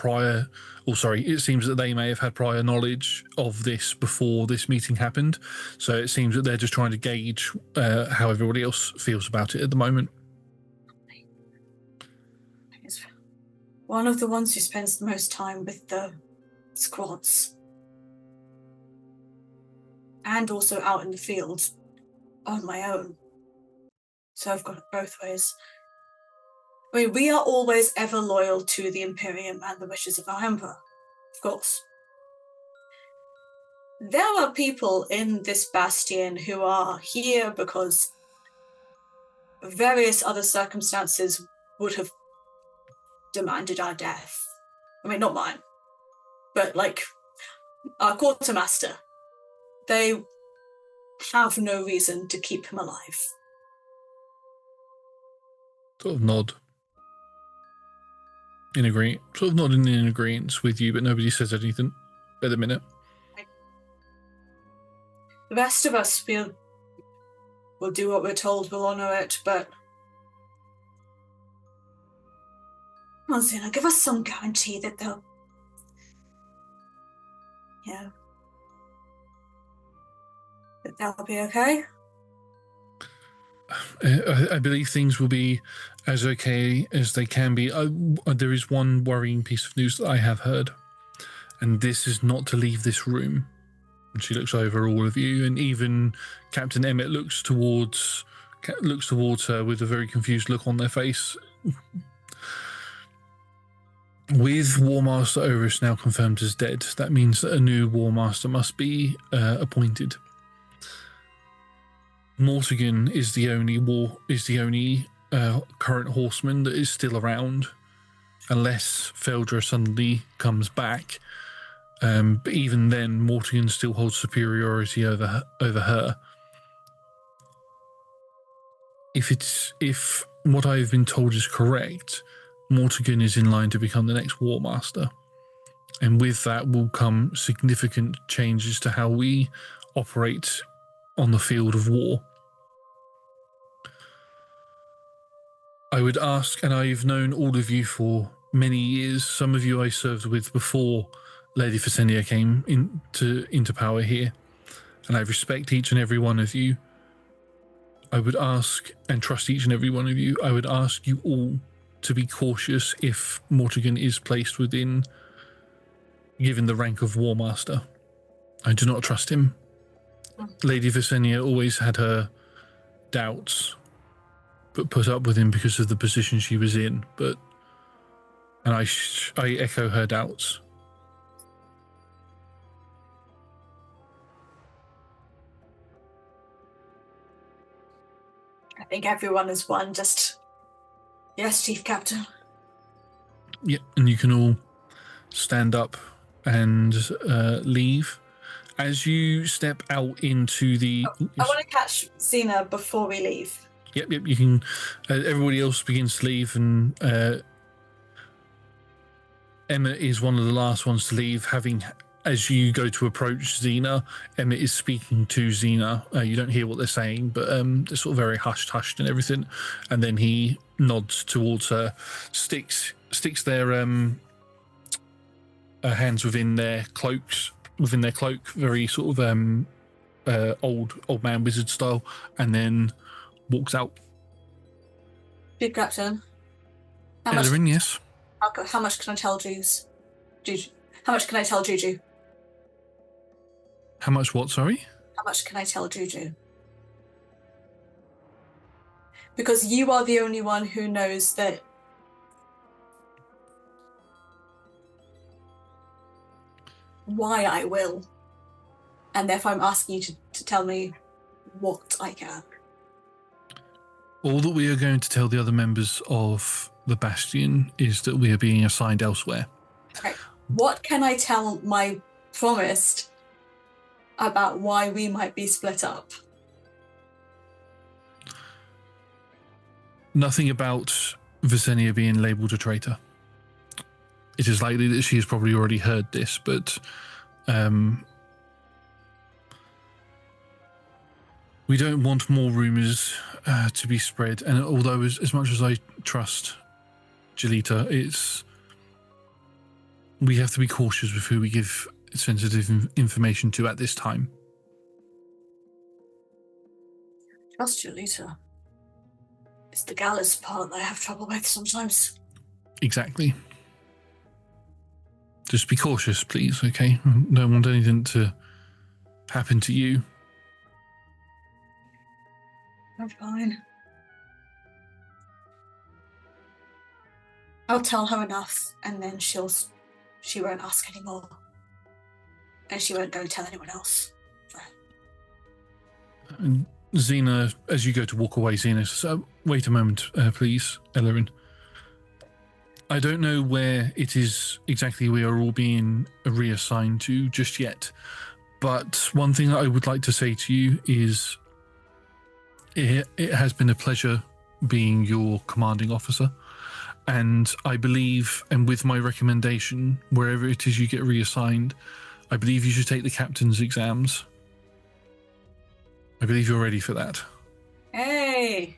prior knowledge of this before this meeting happened. So it seems that they're just trying to gauge how everybody else feels about it at the moment. One of the ones who spends the most time with the squads. And also out in the field on my own. So I've got it both ways. I mean, we are always ever loyal to the Imperium and the wishes of our Emperor, of course. There are people in this bastion who are here because various other circumstances would have demanded our death. I mean, not mine, but like our quartermaster. They have no reason to keep him alive. Sort of nod. Sort of nodding in agreement with you, but nobody says anything at the minute. The rest of us will do what we're told, we'll honour it, but Monsignor, give us some guarantee that they'll, that they'll be okay. I believe things will be as okay as they can be. There is one worrying piece of news that I have heard, and this is not to leave this room. And she looks over all of you, and even Captain Emmett looks towards her with a very confused look on their face. With War Master Oris now confirmed as dead, that means that a new War Master must be appointed. Mortigan is the only current horseman that is still around, unless Feldra suddenly comes back. But even then, Mortigan still holds superiority over her. If what I've been told is correct, Mortigan is in line to become the next War Master, and with that will come significant changes to how we operate on the field of war. I would ask, and I've known all of you for many years, some of you I served with before Lady Visenya came into power here. and I respect each and every one of you, I would ask, and trust each and every one of you, I would ask you all to be cautious if Mortigan is placed within, given the rank of War Master. I do not trust him. Lady Visenya always had her doubts, but put up with him because of the position she was in. And I echo her doubts. I think everyone is one. Just yes, Chief Captain. Yeah, and you can all stand up and leave. As you step out into the... I want to catch Xena before we leave. Yep, you can... everybody else begins to leave, and Emma is one of the last ones to leave, as you go to approach Xena, Emma is speaking to Xena. You don't hear what they're saying, but they're sort of very hushed and everything. And then he nods towards her, sticks their hands within their cloak, very sort of old man wizard style, and then walks out. Chief Captain. Elodie, yes. How much can I tell Juju? How much can I tell Juju? How much what, sorry? How much can I tell Juju? Because you are the only one who knows that why I will. And therefore I'm asking you to tell me what I can. All that we are going to tell the other members of the Bastion is that we are being assigned elsewhere. Okay. What can I tell my promised about why we might be split up? Nothing about Visenya being labelled a traitor. It is likely that she has probably already heard this, but we don't want more rumours to be spread. And although as much as I trust Jelita, we have to be cautious with who we give sensitive information to at this time. Trust Jelita. It's the Gallus part that I have trouble with sometimes. Exactly. Just be cautious, please, okay? Don't want anything to happen to you. I'm fine. I'll tell her enough, and then she won't ask anymore. And she won't go tell anyone else. And Xena, as you go to walk away, Xena says, wait a moment, please, Elodie. I don't know where it is exactly we are all being reassigned to just yet, but one thing that I would like to say to you is it has been a pleasure being your commanding officer, and I believe, and with my recommendation, wherever it is you get reassigned, I believe you should take the captain's exams. I believe you're ready for that. Hey!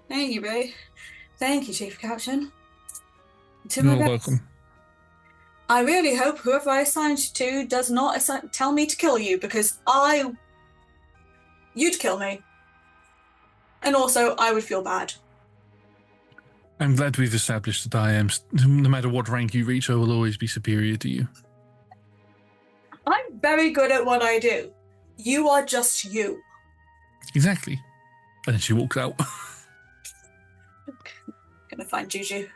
Thank you, babe. Thank you, Chief Captain. You're welcome. I really hope whoever I assigned you to does not tell me to kill you, because you'd kill me. And also, I would feel bad. I'm glad we've established that I am, no matter what rank you reach, I will always be superior to you. I'm very good at what I do. You are just you. Exactly. And then she walks out. Gonna find Juju.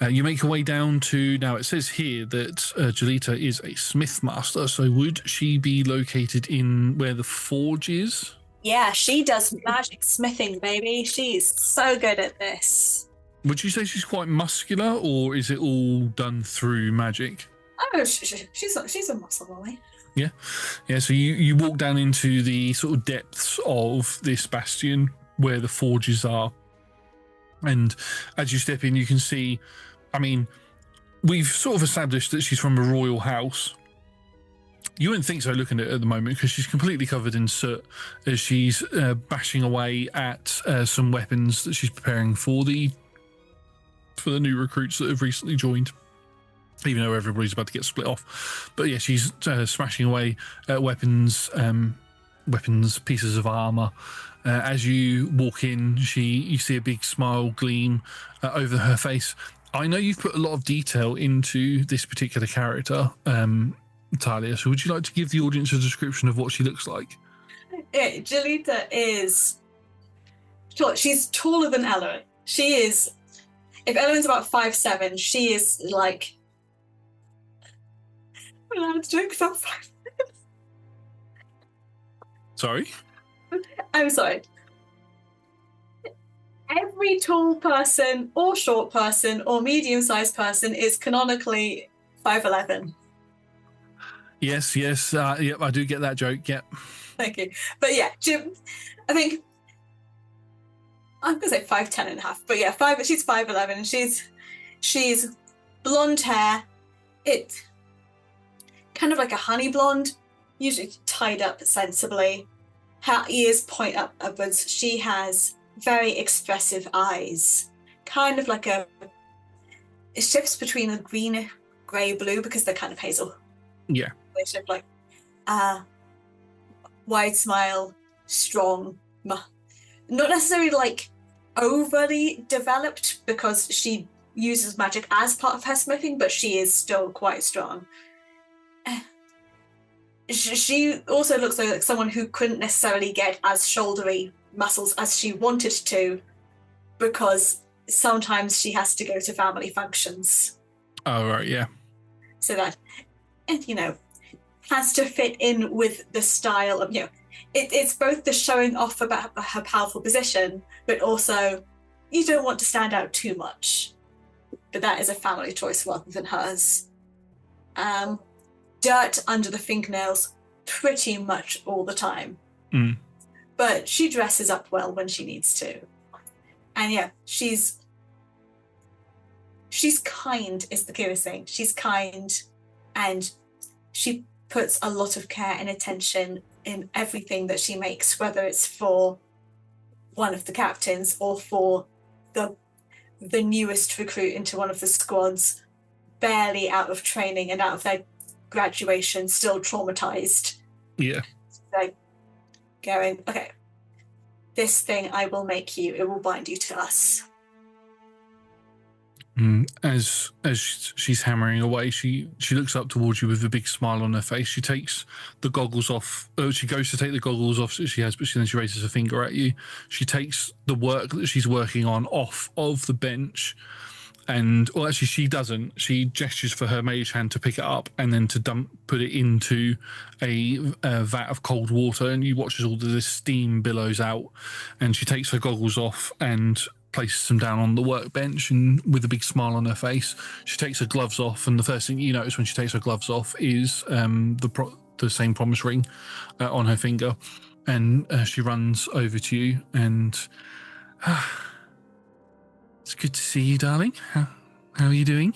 You make your way down to, now it says here that Jelita is a smith master, so would she be located in where the forge is? Yeah, she does magic smithing, baby. She's so good at this. Would you say she's quite muscular, or is it all done through magic? Oh, she's a muscle boy. Yeah. So you walk down into the sort of depths of this bastion where the forges are. And as you step in, you can see, I mean, we've sort of established that she's from a royal house. You wouldn't think so looking at it at the moment, because she's completely covered in soot as she's bashing away at some weapons that she's preparing for the new recruits that have recently joined. even though everybody's about to get split off. But yeah, she's smashing away at weapons, pieces of armor. As you walk in, you see a big smile gleam over her face. I know you've put a lot of detail into this particular character, Talia, so would you like to give the audience a description of what she looks like? Jalita is... She's taller than Ella. She is... If Ellen's about 5'7", she is like... I'm allowed to joke about 5. Sorry? I'm sorry. Every tall person or short person or medium-sized person is canonically 5'11". Yes, yep, I do get that joke, yep. Thank you. But yeah, Jim, I think I'm gonna say 5'10" and a half, but yeah, she's 5'11", and she's blonde hair. It's kind of like a honey blonde, usually tied up sensibly. Her ears point upwards. She has very expressive eyes, kind of like it shifts between a green, grey, blue, because they're kind of hazel. Yeah. They shift like wide smile, strong, not necessarily like overly developed because she uses magic as part of her smithing, but she is still quite strong. She also looks like someone who couldn't necessarily get as shouldery muscles as she wanted to, because sometimes she has to go to family functions. Oh, right, yeah. So that, and has to fit in with the style of, it's both the showing off about her powerful position, but also you don't want to stand out too much. But that is a family choice rather than hers. Dirt under the fingernails pretty much all the time. Mm. But she dresses up well when she needs to. And yeah, she's kind is the curious thing. She's kind, and she puts a lot of care and attention in everything that she makes, whether it's for one of the captains or for the newest recruit into one of the squads, barely out of training and out of their graduation, still traumatized. Yeah. Like going, okay, this thing I will make you, it will bind you to us. As she's hammering away, she looks up towards you with a big smile on her face. She takes the goggles off. She goes to take the goggles off that she has, but then she raises a finger at you. She takes the work that she's working on off of the bench, and well, actually, she doesn't. She gestures for her mage hand to pick it up and then to put it into a vat of cold water. And you watch as all of this steam billows out. And she takes her goggles off and places them down on the workbench, and with a big smile on her face, she takes her gloves off. And the first thing you notice when she takes her gloves off is the same promise ring on her finger. And she runs over to you and. It's good to see you, darling. How are you doing?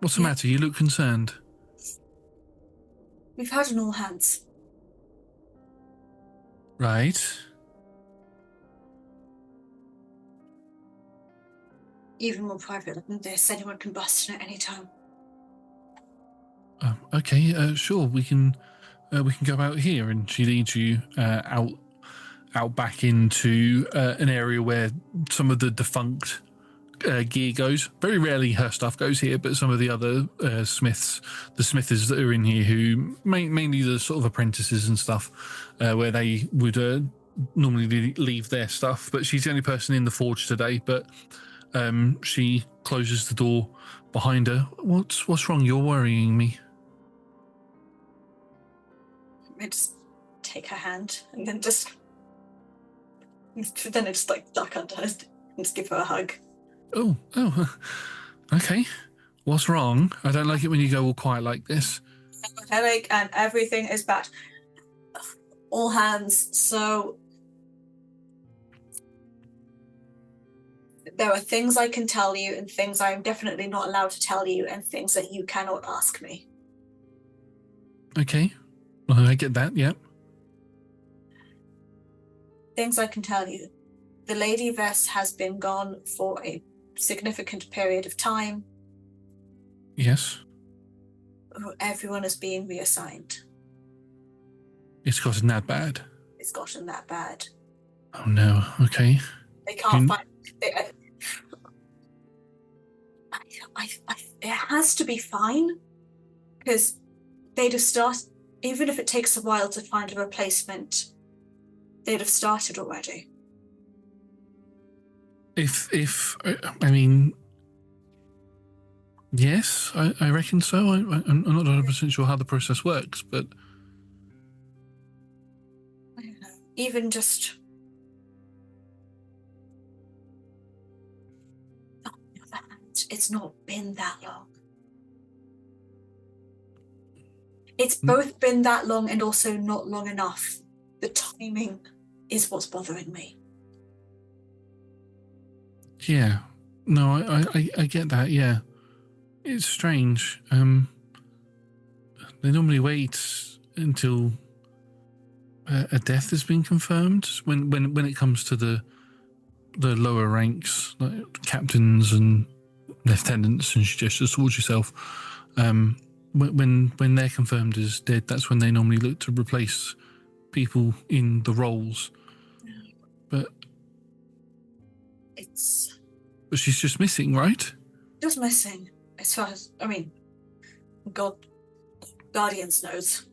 What's the matter? You look concerned. We've had an all hands. Right. Even more private than this. Anyone can bust in at any time. Okay. Sure. We can go out here, and she leads you out back into an area where some of the defunct gear goes. Very rarely her stuff goes here, but some of the other smiths that are in here, who mainly the sort of apprentices and stuff, where they would normally leave their stuff. But she's the only person in the forge today. But she closes the door behind her. What's wrong? You're worrying me. I just take her hand and then I just like duck under her and just give her a hug. Oh, okay. What's wrong? I don't like it when you go all quiet like this. Headache and everything is bad. All hands. So there are things I can tell you and things I am definitely not allowed to tell you, and things that you cannot ask me. Okay. Well, I get that, yeah. Things I can tell you. The Lady Vess has been gone for a significant period of time. Yes. Everyone is being reassigned. It's gotten that bad. It's gotten that bad. Oh no. Okay. They can't find. It has to be fine, because they'd have started. Even if it takes a while to find a replacement, they'd have started already. If I mean, yes, I reckon so. I'm not 100% sure how the process works, but I don't know. Even just. On the other hand, it's not been that long. It's both been that long and also not long enough. The timing is what's bothering me. yeah, no, I get that. Yeah, it's strange. They normally wait until a death has been confirmed when it comes to the lower ranks, like captains and lieutenants, and she gestures towards yourself. When they're confirmed as dead, that's when they normally look to replace people in the roles. But she's just missing, right? Just missing, as far as Guardians knows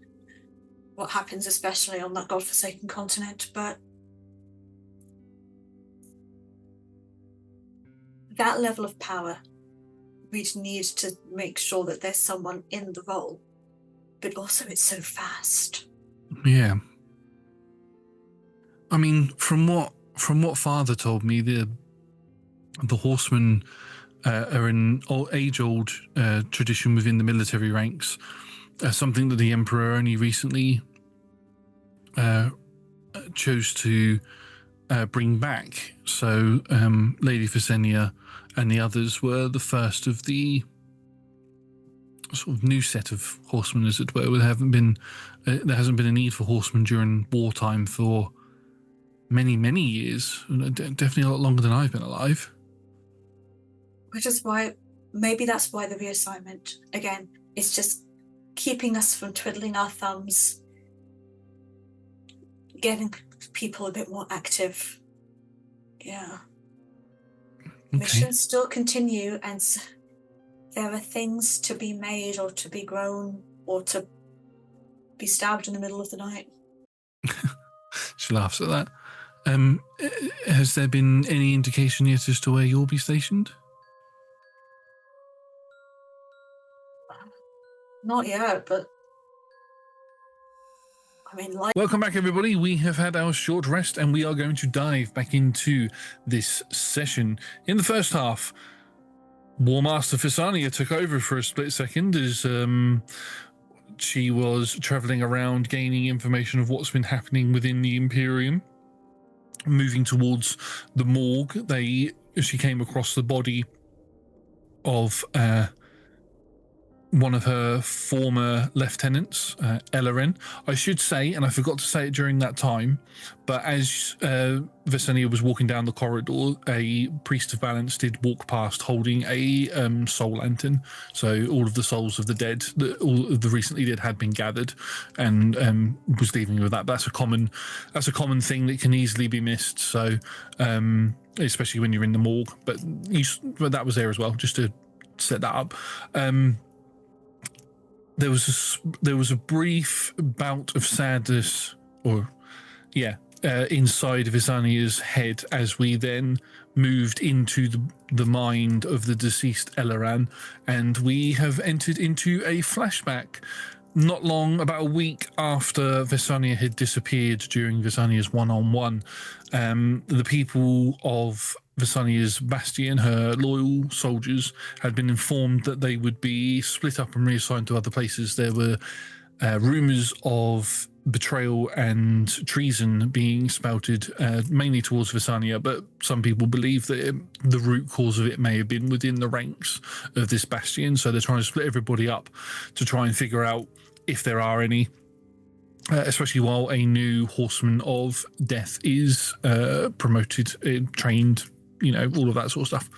what happens, especially on that godforsaken continent. But that level of power, we'd need to make sure that there's someone in the role. But also, it's so fast. Yeah. I mean, from what Father told me, the horsemen are an age-old tradition within the military ranks. Something that the Emperor only recently chose to bring back. So Lady Visenya and the others were the first of the sort of new set of horsemen, as it were. There hasn't been a need for horsemen during wartime for many years. Definitely a lot longer than I've been alive. Which is why, maybe that's why the reassignment, again, is just keeping us from twiddling our thumbs, getting people a bit more active. Yeah. Okay. Missions still continue, and there are things to be made or to be grown or to be stabbed in the middle of the night. She laughs at that. Has there been any indication yet as to where you'll be stationed? Not yet, but Welcome back, everybody. We have had our short rest, and we are going to dive back into this session. In the first half, War Master Visenya took over for a split second as she was traveling around gaining information of what's been happening within the Imperium. Moving towards the morgue, she came across the body of one of her former lieutenants, Elodie. I should say, and I forgot to say it during that time, but as Visenya was walking down the corridor, a priest of balance did walk past holding a soul lantern. So all of the souls of the dead, all of the recently dead, had been gathered, and was leaving with that. That's a common thing that can easily be missed. So especially when you're in the morgue, but that was there as well, just to set that up. There was a brief bout of sadness, inside Visenya's head as we then moved into the mind of the deceased Elodie, and we have entered into a flashback. Not long, about a week after Visenya had disappeared during Visenya's one-on-one, the people of Visenya's bastion, her loyal soldiers, had been informed that they would be split up and reassigned to other places. There were rumours of betrayal and treason being spouted, mainly towards Visenya, but some people believe that the root cause of it may have been within the ranks of this bastion. So they're trying to split everybody up to try and figure out if there are any, especially while a new horseman of death is promoted, trained, all of that sort of stuff.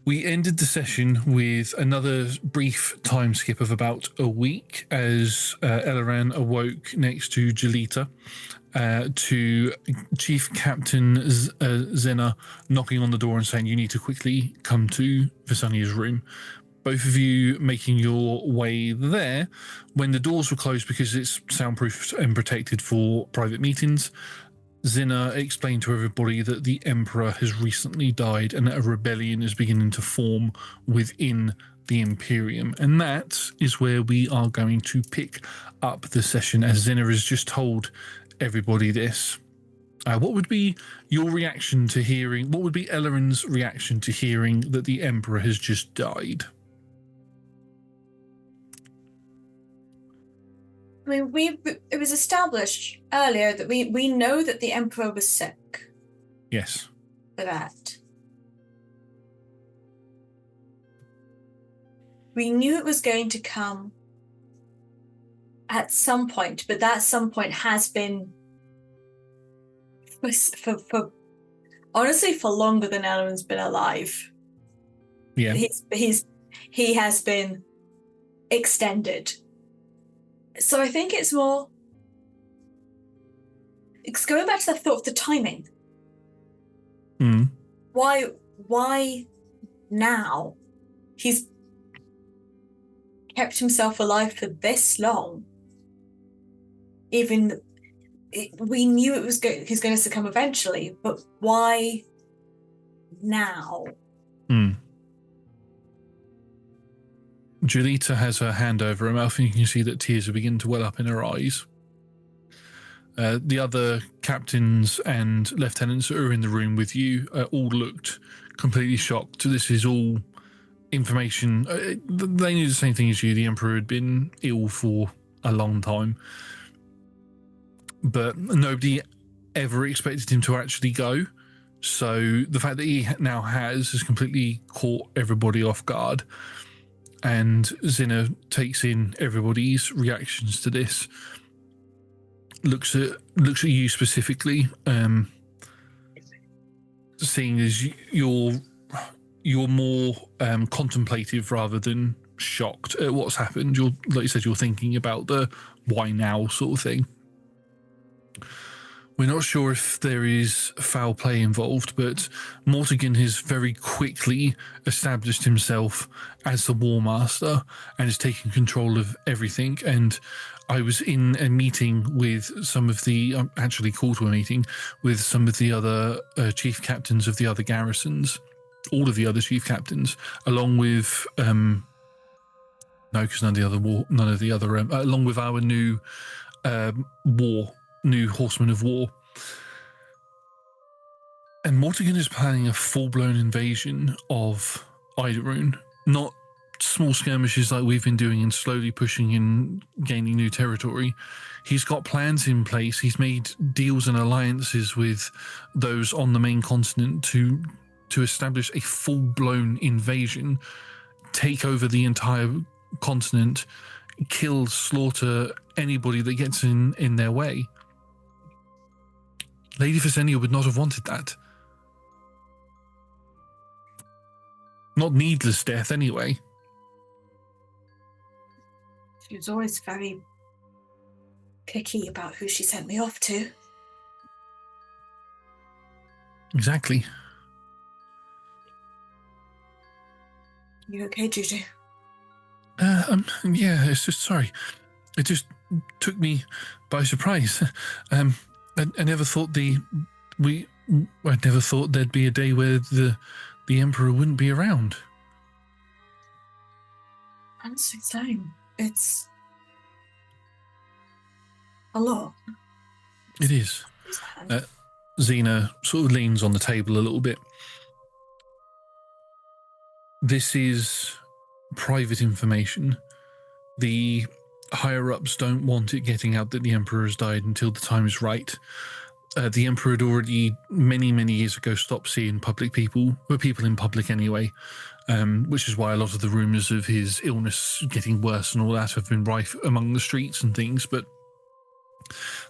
We ended the session with another brief time skip of about a week as Eleran awoke next to Jalita to Chief Captain Zena knocking on the door and saying, you need to quickly come to Visania's room. Both of you making your way there when the doors were closed because it's soundproof and protected for private meetings. Zena explained to everybody that the Emperor has recently died and that a rebellion is beginning to form within the Imperium. And that is where we are going to pick up the session, as Zena has just told everybody this. What would be your reaction to hearing, what would be Eleren's reaction to hearing that the Emperor has just died? I mean, it was established earlier that we know that the Emperor was sick. Yes. For that. We knew it was going to come at some point, but that some point has been for honestly for longer than Eleren's been alive. Yeah. He has been extended. So I think it's going back to the thought of the timing. Mm. Why now? He's kept himself alive for this long. Even we knew he's going to succumb eventually, but why now? Mm. Julita has her hand over her mouth, and you can see that tears are beginning to well up in her eyes. The other captains and lieutenants that are in the room with you all looked completely shocked. This is all information. They knew the same thing as you. The Emperor had been ill for a long time, but nobody ever expected him to actually go. So the fact that he now has completely caught everybody off guard. And Zena takes in everybody's reactions to this. Looks at you specifically, seeing as you're more contemplative rather than shocked at what's happened. You're, like you said, you're thinking about the why now sort of thing. We're not sure if there is foul play involved, but Mortigan has very quickly established himself as the War Master and is taking control of everything. And I was in a meeting with some of the, actually called to a meeting with some of the other chief captains of the other garrisons, all of the other chief captains, along with, no, because along with our new new Horsemen of War. And Mortigan is planning a full-blown invasion of Idorune, not small skirmishes like we've been doing and slowly pushing and gaining new territory. He's got plans in place. He's made deals and alliances with those on the main continent to establish a full-blown invasion, take over the entire continent, kill, slaughter anybody that gets in their way. Lady Visenia would not have wanted that. Not needless death, anyway. She was always very picky about who she sent me off to. Exactly. You okay, Juju? Yeah, it's just, sorry. It just took me by surprise. I never thought I never thought there'd be a day where the Emperor wouldn't be around. Honestly, same. It's a lot. It is. Xena sort of leans on the table a little bit. This is private information. The higher-ups don't want it getting out that the Emperor has died until the time is right. The Emperor had already, many, many years ago, stopped seeing people in public anyway, which is why a lot of the rumours of his illness getting worse and all that have been rife among the streets and things, but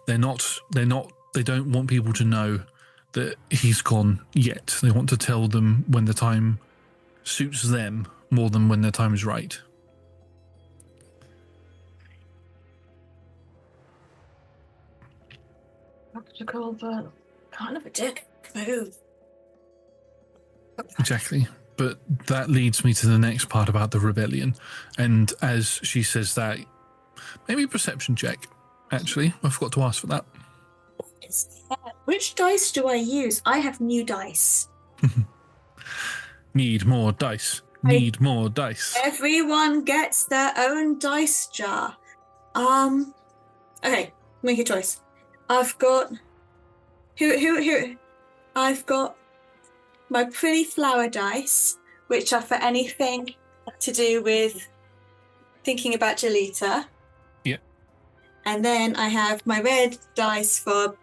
they don't want people to know that he's gone yet. They want to tell them when the time suits them more than when their time is right. Practical, but kind of a dick move. Exactly. But that leads me to the next part about the rebellion. And as she says that, maybe a perception check, actually. I forgot to ask for that. Which dice do I use? I have new dice. Need more dice. Need more dice. Everyone gets their own dice jar. Okay, make a choice. I've got who I've got my pretty flower dice, which are for anything to do with thinking about Jolita. Yeah. And then I have my red dice for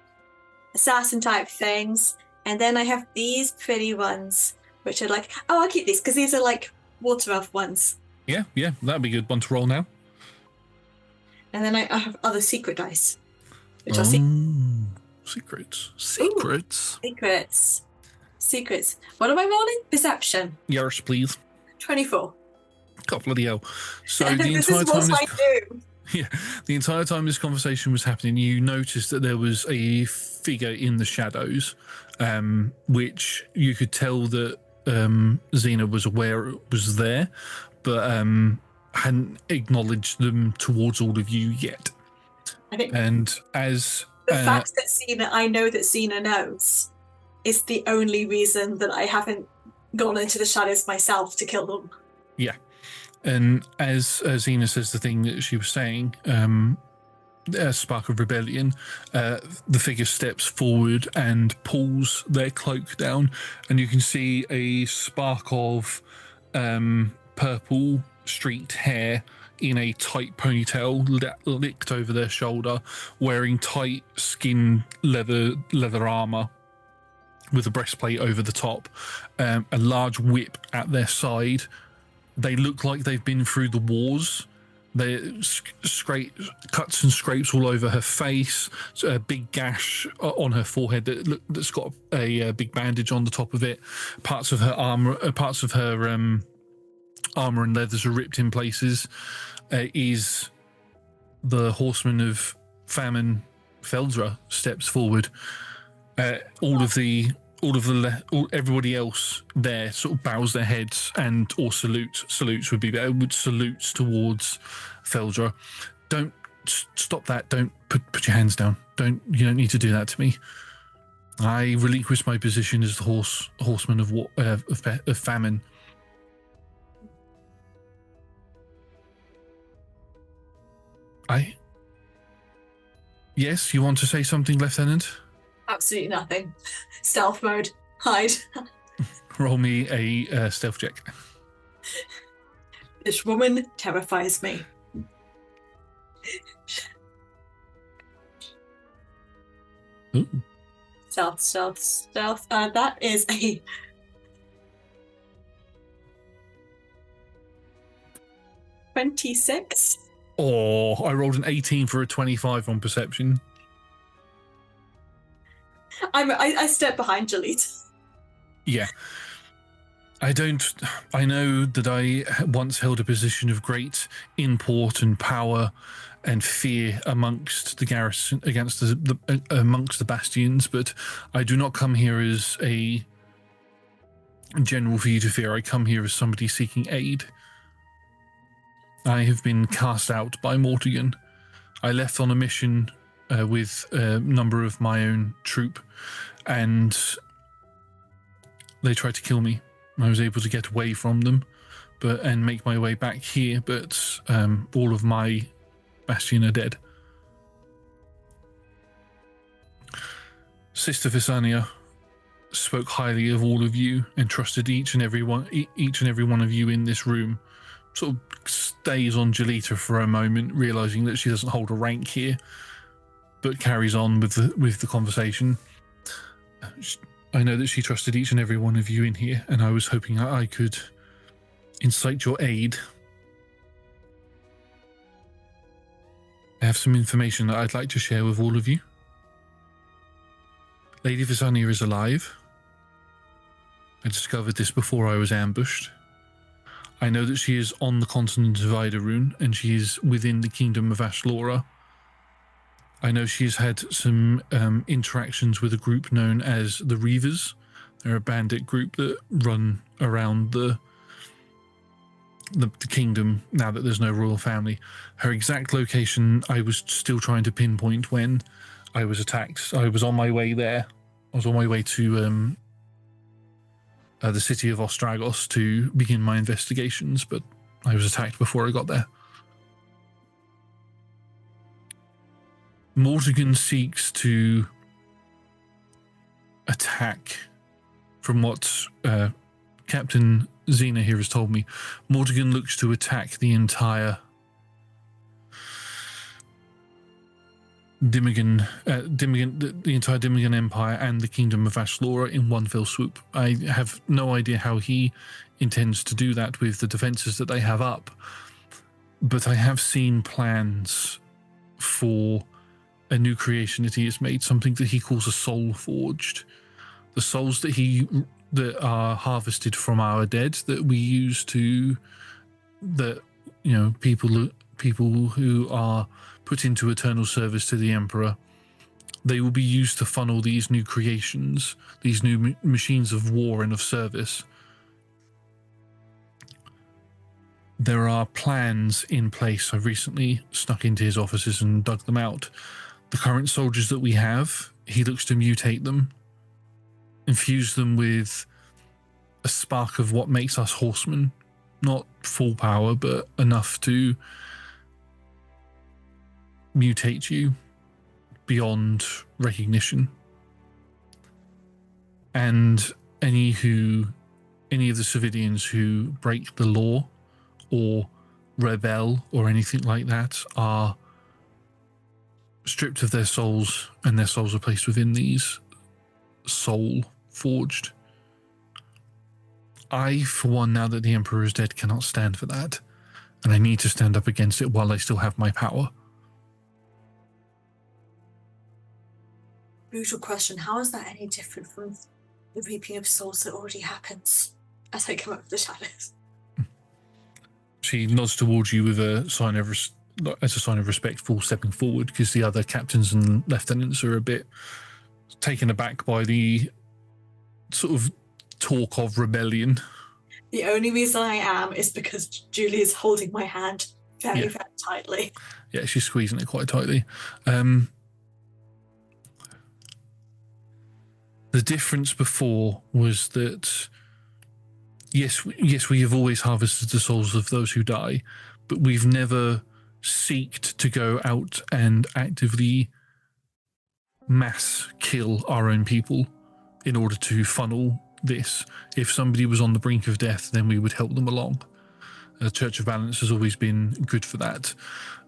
assassin type things. And then I have these pretty ones, which are like, oh, I'll keep these because these are like water elf ones. Yeah, that'd be a good one to roll now. And then I have other secret dice, which are secrets. Secrets. What am I rolling? Perception. Yes, please. 24. God bloody hell. So the This entire is what time I do. Yeah, the entire time this conversation was happening, you noticed that there was a figure in the shadows, which you could tell that Xena was aware it was there, but hadn't acknowledged them towards all of you yet. I think and as the fact that I know that Xena knows, is the only reason that I haven't gone into the shadows myself to kill them. Yeah. And as Xena says the thing that she was saying, a spark of rebellion, the figure steps forward and pulls their cloak down, and you can see a spark of purple streaked hair in a tight ponytail licked over their shoulder, wearing tight skin leather armor with a breastplate over the top, a large whip at their side. They look like they've been through the wars. They cuts and scrapes all over her face. A big gash on her forehead that's got a big bandage on the top of it. Parts of her armor, armor and leathers are ripped in places. Is the horseman of famine, Feldra, steps forward. Everybody else there sort of bows their heads or salutes would be better, salutes towards Feldra. Don't stop that. Don't put your hands down. You don't need to do that to me. I relinquish my position as the horseman of famine. Yes, you want to say something, Lieutenant? Absolutely nothing. Stealth mode. Hide. Roll me a stealth check. This woman terrifies me. Ooh. Stealth. That is a 26. Oh, I rolled an 18 for a 25 on perception. I step behind Jolita. Yeah. I know that I once held a position of great import and power and fear amongst the garrison, amongst the bastions, but I do not come here as a general for you to fear. I come here as somebody seeking aid. I have been cast out by Mortigan. I left on a mission with a number of my own troop, and they tried to kill me. I was able to get away from them and make my way back here, but all of my bastion are dead. Sister Visania spoke highly of all of you and trusted each and every one of you in this room. Sort of stays on Jolita for a moment, realizing that she doesn't hold a rank here, but carries on with the conversation. I know that she trusted each and every one of you in here, and I was hoping I could incite your aid. I have some information that I'd like to share with all of you. Lady Visania is alive. I discovered this before I was ambushed. I know that she is on the continent of Idorune, and she is within the kingdom of Ashlora. I know she's had some interactions with a group known as the Reavers. They're a bandit group that run around the kingdom now that there's no royal family. Her exact location, I was still trying to pinpoint when I was attacked. I was on my way there. I was on my way to the city of Ostragos to begin my investigations, but I was attacked before I got there. Mortigan seeks to attack, from what Captain Xena here has told me. Mortigan looks to attack the entire Dimigan, the entire Dimigan Empire and the Kingdom of Ashlora in one fell swoop. I have no idea how he intends to do that with the defenses that they have up, but I have seen plans for a new creation that he has made, something that he calls a soul forged. The souls that are harvested from our dead that we use to, people who are put into eternal service to the Emperor, they will be used to funnel these new creations, these new machines of war and of service. There are plans in place. I recently snuck into his offices and dug them out. The current soldiers that we have, he looks to mutate them, infuse them with a spark of what makes us horsemen. Not full power, but enough to mutate you beyond recognition. And any of the civilians who break the law or rebel or anything like that are stripped of their souls, and their souls are placed within these soul forged. I, for one, now that the Emperor is dead, cannot stand for that, and I need to stand up against it while I still have my power. Brutal question. How is that any different from the reaping of souls that already happens as I come up with the shadows? She nods towards you with a sign of respect for stepping forward, because the other captains and lieutenants are a bit taken aback by the sort of talk of rebellion. The only reason I am is because Julie is holding my hand very, very tightly. Yeah, she's squeezing it quite tightly. The difference before was that, yes, we have always harvested the souls of those who die, but we've never seeked to go out and actively mass kill our own people in order to funnel this. If somebody was on the brink of death, then we would help them along. The Church of Balance has always been good for that.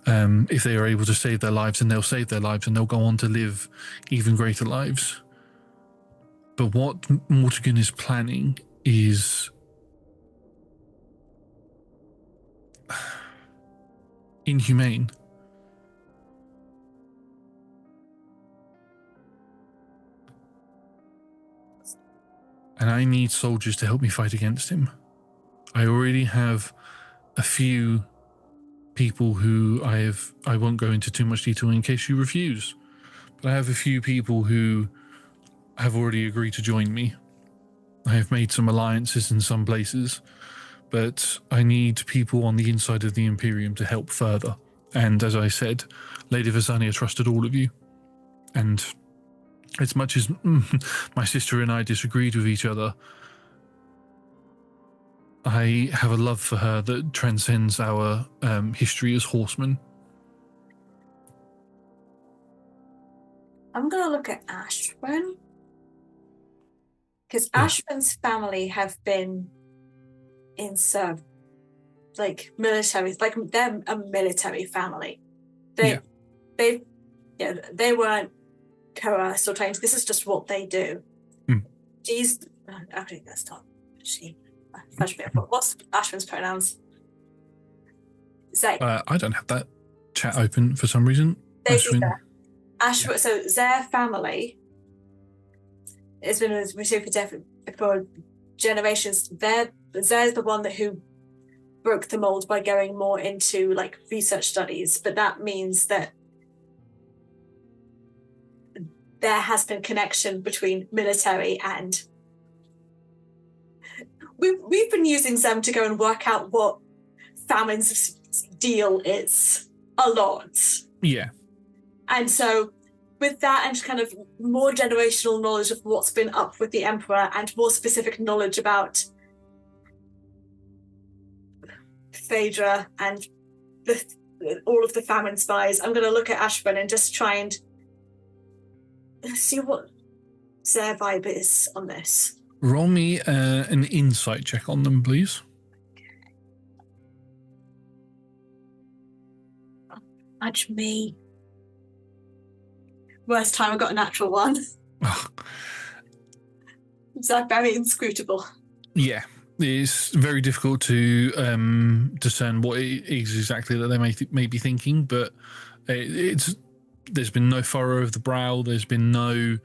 If they are able to save their lives, then they'll save their lives and they'll go on to live even greater lives. But what Mortigan is planning is inhumane. And I need soldiers to help me fight against him. I already have a few people who I won't go into too much detail in case you refuse, but I have a few people who have already agreed to join me. I have made some alliances in some places, but I need people on the inside of the Imperium to help further. And as I said, Lady Visania trusted all of you. And as much as my sister and I disagreed with each other, I have a love for her that transcends our history as horsemen. I'm going to look at Ashwin. Because Ashwin's family have been in military, they're a military family. They weren't coerced or trained. This is just what they do. She's actually that's not she. What's Ashwin's pronouns? Zay. I don't have that chat open for some reason. Ashwin. So their family has been received for generations. They're the one who broke the mold by going more into like research studies, but that means that there has been connection between military and we've been using them to go and work out what Famine's deal is a lot. Yeah. And so with that and kind of more generational knowledge of what's been up with the Emperor and more specific knowledge about Phaedra and all of the Famine spies, I'm going to look at Ashburn and just try and see what their vibe is on this. Roll me an insight check on them, please. Nudge me. Worst time I got a natural one. It's like very inscrutable. Yeah, it's very difficult to discern what it is exactly that they may be thinking, but there's been no furrow of the brow. There's been no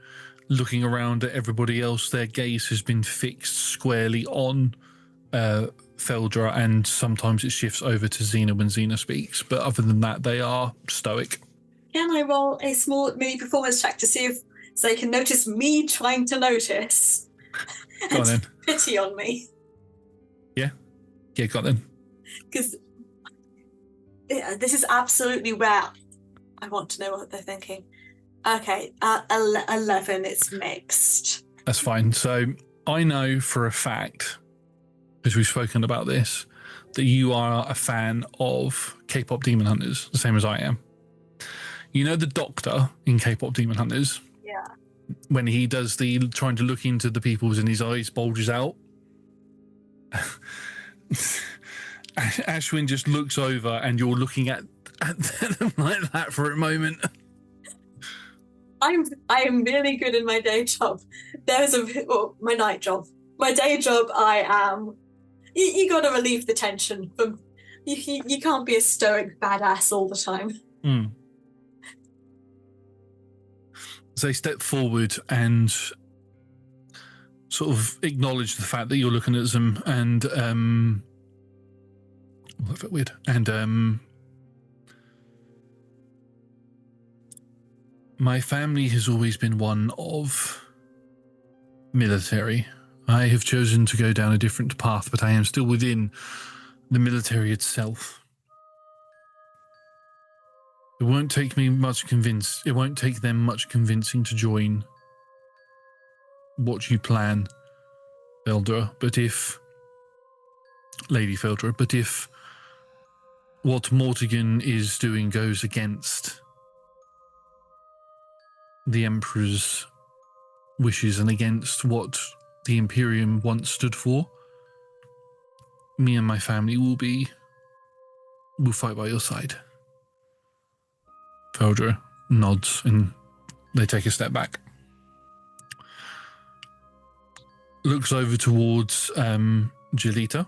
looking around at everybody else. Their gaze has been fixed squarely on Phaedra, and sometimes it shifts over to Xena when Xena speaks. But other than that, they are stoic. Can I roll a small mini performance check to see if they can notice me trying to notice? Go on then. Pity on me. Yeah, got then. Because this is absolutely where I want to know what they're thinking. Okay, 11, it's mixed. That's fine. So I know for a fact, because we've spoken about this, that you are a fan of K-pop Demon Hunters, the same as I am. You know the doctor in K-pop Demon Hunters? Yeah. When he does the trying to look into the people's and his eyes bulges out? Ashwin just looks over and you're looking at them like that for a moment. I am really good in my day job. My night job. My day job, I am. You got to relieve the tension. You can't be a stoic badass all the time. Mm. So they step forward and sort of acknowledge the fact that you're looking at them, and a bit weird. And my family has always been one of military. I have chosen to go down a different path, but I am still within the military itself. It won't take them much convincing to join what you plan, Phaedra, Lady Phaedra, but if what Mortigan is doing goes against the Emperor's wishes and against what the Imperium once stood for, me and my family will fight by your side. Phaedra nods and they take a step back. Looks over towards Jalita.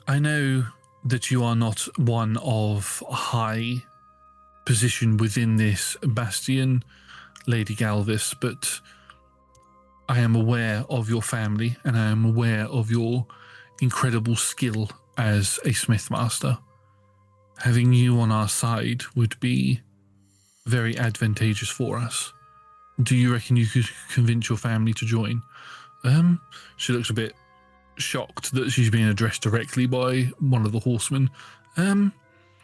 I know that you are not one of high position within this bastion, Lady Galvis, but I am aware of your family and I am aware of your incredible skill as a Smith Master. Having you on our side would be very advantageous for us. Do you reckon you could convince your family to join? She looks a bit shocked that she's being addressed directly by one of the horsemen.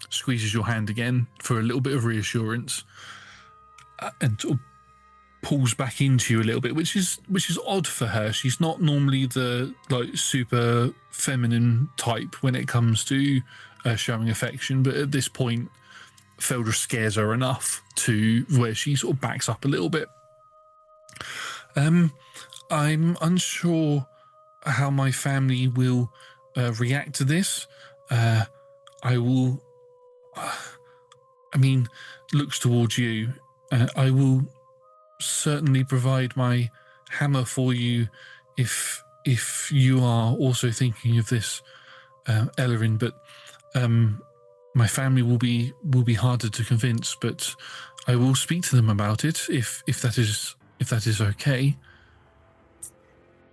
Squeezes your hand again for a little bit of reassurance, and sort of pulls back into you a little bit, which is odd for her. She's not normally the super feminine type when it comes to showing affection, but at this point, Phaedra scares her enough to where she sort of backs up a little bit. I'm unsure how my family will react to this. Looks towards you. I will certainly provide my hammer for you if you are also thinking of this, Ellerin, but my family will be harder to convince, but I will speak to them about it if that is okay.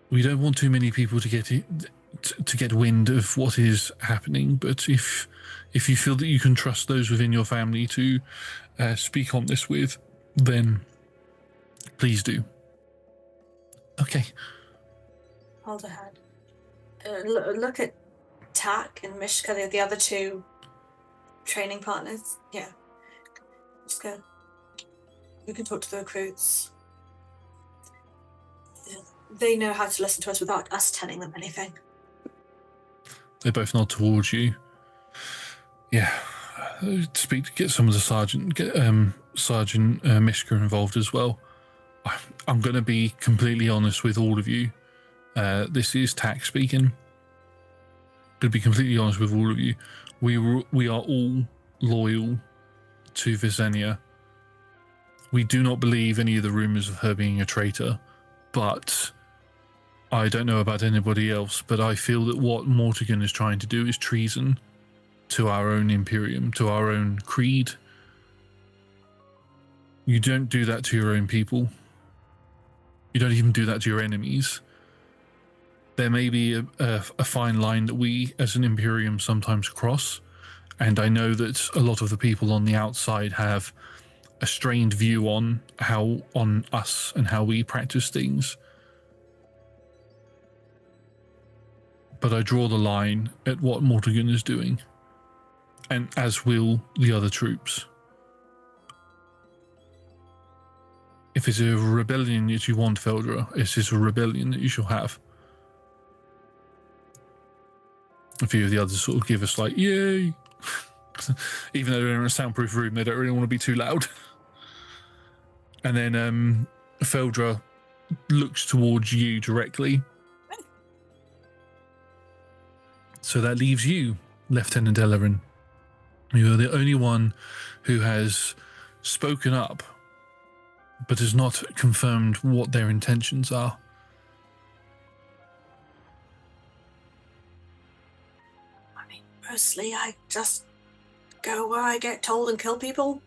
We don't want too many people to get to get wind of what is happening. But if you feel that you can trust those within your family to speak on this with, then please do. Okay. Hold her hand. Look at Tak and Mishka, the other two training partners. Yeah. Just go. We can talk to the recruits. They know how to listen to us without us telling them anything. They both nod towards you. Yeah. Get some of the sergeant, Sergeant Mishka involved as well. I'm going to be completely honest with all of you. This is Tak speaking. To be completely honest with all of you, we are all loyal to Visenya. We do not believe any of the rumors of her being a traitor, but I don't know about anybody else, but I feel that what Mortigan is trying to do is treason to our own Imperium, to our own creed. You don't do that to your own people. You don't even do that to your enemies. There may be a fine line that we as an Imperium sometimes cross, and I know that a lot of the people on the outside have a strained view on us and how we practice things. But I draw the line at what Mortigan is doing, and as will the other troops. If it's a rebellion that you want, Feldra, it is a rebellion that you shall have. A few of the others sort of give us like, yay. Even though they're in a soundproof room, they don't really want to be too loud. And then Feldra looks towards you directly. So that leaves you, Lieutenant Ellerin. You are the only one who has spoken up, but has not confirmed what their intentions are. I mean, mostly I just go where I get told and kill people.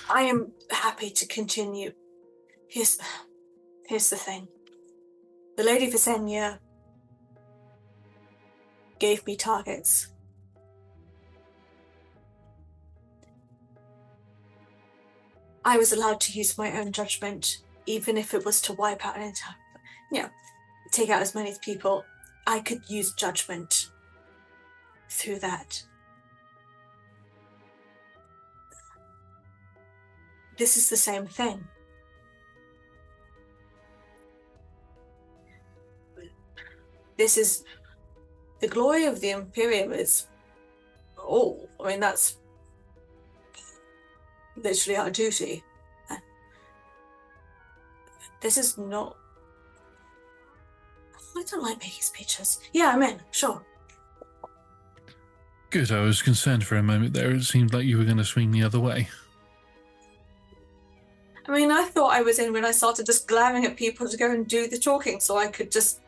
I am happy to continue. Here's the thing. The Lady Visenya gave me targets. I was allowed to use my own judgment, even if it was to wipe out an entire, take out as many people. I could use judgment through that. This is the same thing. This is the glory of the Imperium is that's literally our duty. This is not. I don't like making speeches. Yeah, I'm in, sure. Good, I was concerned for a moment there. It seemed like you were going to swing the other way. I mean, I thought I was in when I started just glaring at people to go and do the talking so I could just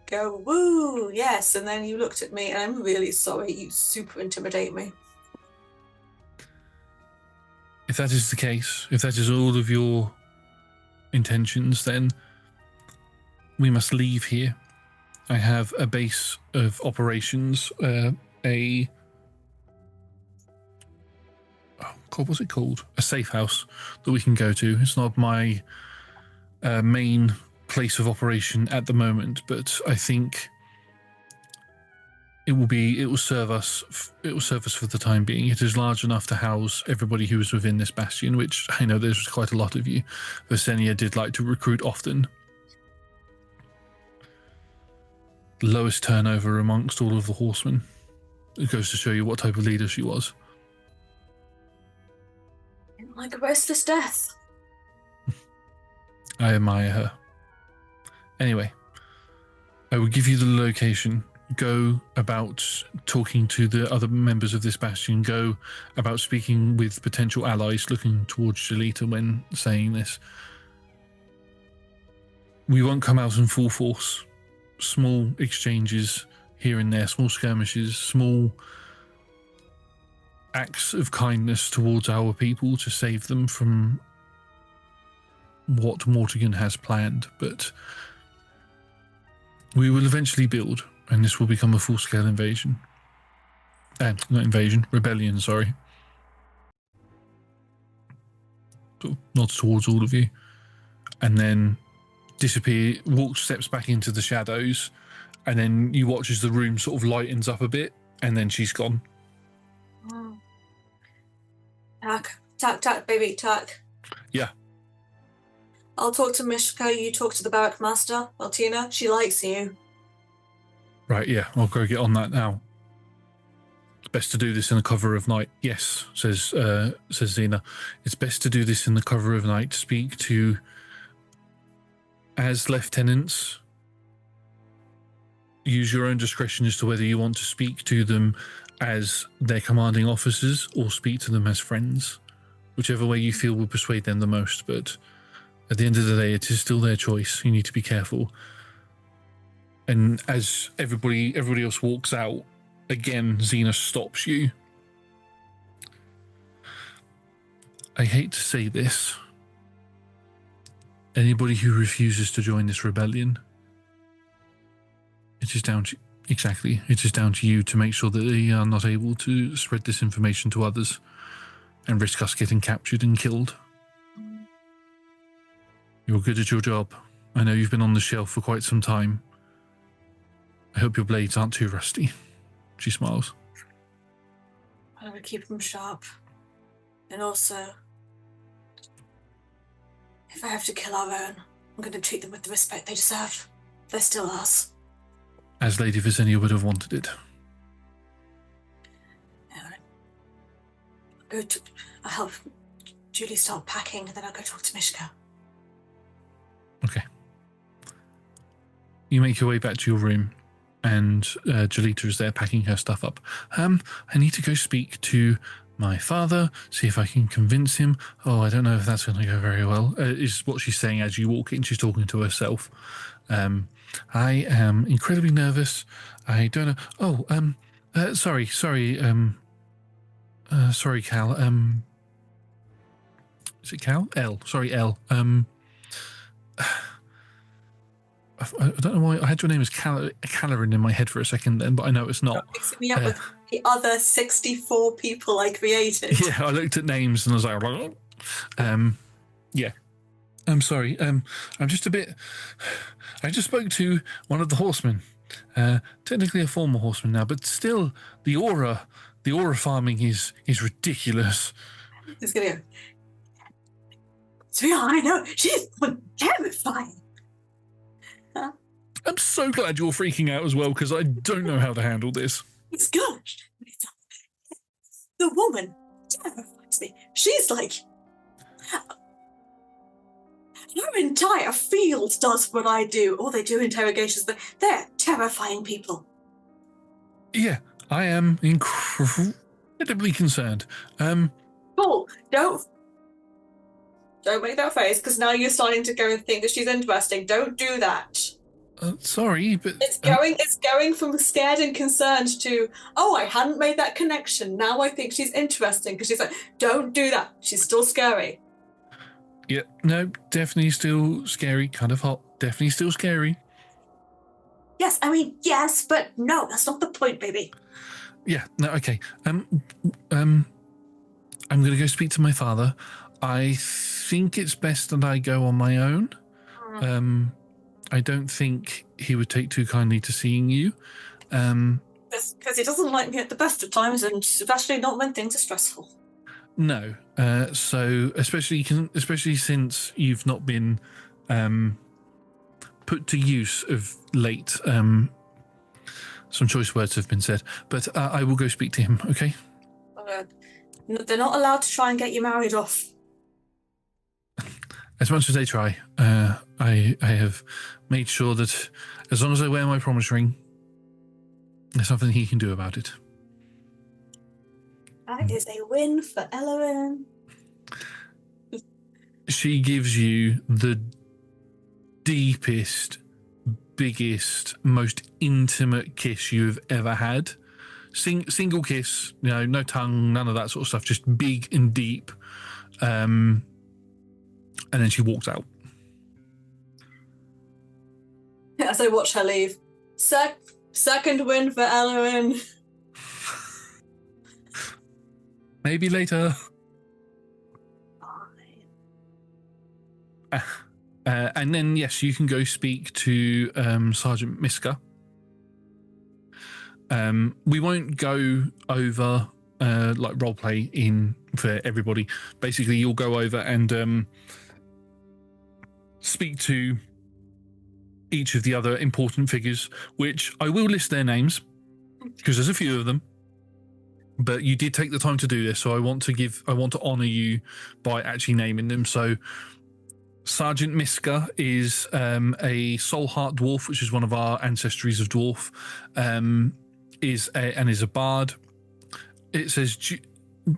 go, woo, yes. And then you looked at me and I'm really sorry, you super intimidate me. If that is the case, if that is all of your intentions, then we must leave here. I have a base of operations, what was it called? A safe house that we can go to. It's not my main place of operation at the moment, but I think it will serve us for the time being. It is large enough to house everybody who is within this bastion, which I know there's quite a lot of you. Visenya did like to recruit often. The lowest turnover amongst all of the horsemen. It goes to show you what type of leader she was. Like a restless death. I admire her. Anyway, I will give you the location. Go about talking to the other members of this bastion. Go about speaking with potential allies, looking towards Shalita when saying this. We won't come out in full force. Small exchanges here and there, small skirmishes, small acts of kindness towards our people to save them from what Mortigan has planned. But We will eventually build, and this will become a full-scale invasion. Not invasion, rebellion, sorry. Sort of nods towards all of you. And then steps back into the shadows, and then you watch as the room sort of lightens up a bit, and then she's gone. Oh. Tack, baby, tack. Yeah. I'll talk to Mishka, you talk to the barrack master. Martina, she likes you. Right, yeah, I'll go get on that now. It's best to do this in the cover of night. Yes, says Xena. It's best to do this in the cover of night. Speak to as lieutenants. Use your own discretion as to whether you want to speak to them as their commanding officers or speak to them as friends. Whichever way you feel will persuade them the most, but at the end of the day, it is still their choice. You need to be careful. And as everybody else walks out, again, Xena stops you. I hate to say this. Anybody who refuses to join this rebellion, it is down to it is down to you to make sure that they are not able to spread this information to others and risk us getting captured and killed. You're good at your job. I know you've been on the shelf for quite some time. I hope your blades aren't too rusty. She smiles. I'm going to keep them sharp. And also, if I have to kill our own, I'm going to treat them with the respect they deserve. They're still ours. As Lady Visenia would have wanted it. I'll help Julie start packing, and then I'll go talk to Mishka. Okay. You make your way back to your room, and Jolita is there packing her stuff up. I need to go speak to my father, see if I can convince him. Oh, I don't know if that's going to go very well, is what she's saying as you walk in. She's talking to herself. I am incredibly nervous. I don't know. Oh, sorry, Cal. Is it Cal? L. Sorry, L. I don't know why I had your name as Calorin in my head for a second then, but I know it's not. Mixing me up with the other 64 people I created. Yeah, I looked at names and I was like, yeah. I'm sorry. I'm just a bit. I just spoke to one of the horsemen. Technically a former horseman now, but still, the aura farming is ridiculous. It's gonna go. So yeah, I know she's terrifying. Huh? I'm so glad you're freaking out as well, because I don't know how to handle this. It's good. The woman terrifies me. She's like. Her entire field does what I do. Or they do interrogations, but they're terrifying people. Yeah, I am incredibly concerned. Paul, don't make that face, because now you're starting to go and think that she's interesting. Don't do that. Sorry, but it's going from scared and concerned to, oh, I hadn't made that connection. Now I think she's interesting, because she's like, don't do that. She's still scary. Yeah, no, definitely still scary, kind of hot. Definitely still scary. Yes, I mean, yes, but no, that's not the point, baby. Yeah, no, okay. I'm going to go speak to my father. I think it's best that I go on my own. I don't think he would take too kindly to seeing you. Because he doesn't like me at the best of times, and especially not when things are stressful. No. So especially since you've not been put to use of late. Some choice words have been said, but I will go speak to him. Okay. They're not allowed to try and get you married off. As much as they try, I have made sure that as long as I wear my promise ring, there's nothing he can do about it. That is a win for Elodie. She gives you the deepest, biggest, most intimate kiss you've ever had. Single kiss, no tongue, none of that sort of stuff, just big and deep. And then she walks out. As I watch her leave, Second win for Elodie. Maybe later. And then, yes, you can go speak to Sergeant Miska. We won't go over like roleplay in for everybody. Basically, you'll go over and speak to each of the other important figures, which I will list their names because there's a few of them. But you did take the time to do this, so I want to honour you by actually naming them. So Sergeant Miska is a Soul Heart dwarf, which is one of our ancestries of dwarf, is a bard. It says,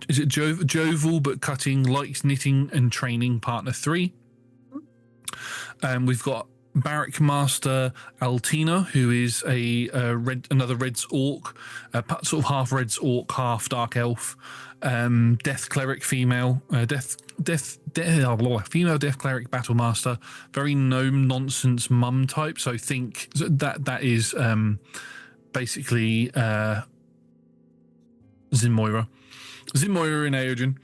is it jovial but cutting, likes knitting and training, partner 3. We've got Barrack Master Altina, who is another Red's Orc, sort of half Red's Orc, half Dark Elf. Death Cleric female, female Death Cleric Battle Master, very gnome nonsense mum type. So think that is basically Zinmoira in Aeodrun.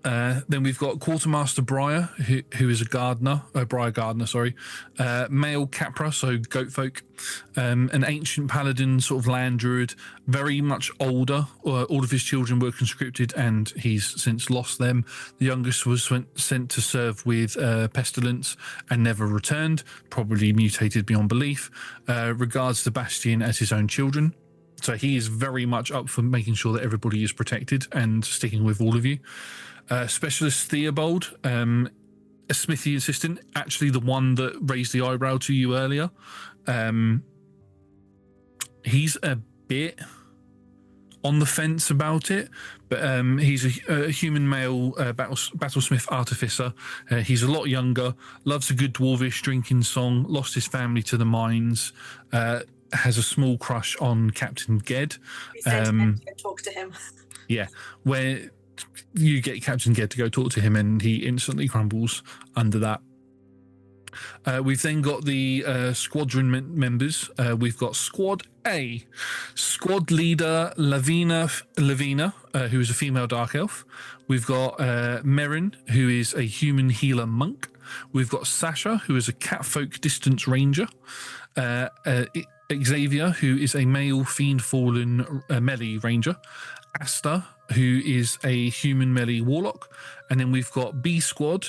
Then we've got Quartermaster Briar, who is a gardener, Briar Gardener, sorry. Male Capra, so goat folk. An ancient paladin, sort of land druid, very much older. All of his children were conscripted and he's since lost them. The youngest was sent to serve with Pestilence and never returned, probably mutated beyond belief. Regards the Bastion as his own children. So he is very much up for making sure that everybody is protected and sticking with all of you. Specialist Theobald, a smithy assistant, actually the one that raised the eyebrow to you earlier. He's a bit on the fence about it, but he's a human male battlesmith artificer. He's a lot younger, loves a good dwarvish drinking song, lost his family to the mines, has a small crush on Captain Ged. We sent him to talk to him. Yeah, where you get Captain Ged to go talk to him and he instantly crumbles under that. We've then got the squadron members. We've got Squad A, squad leader Lavina, who is a female dark elf. We've got Merrin, who is a human healer monk. We've got Sasha, who is a catfolk distance ranger. Xavier, who is a male fiend fallen melee ranger. Asta, who is a human melee warlock. And then we've got B Squad,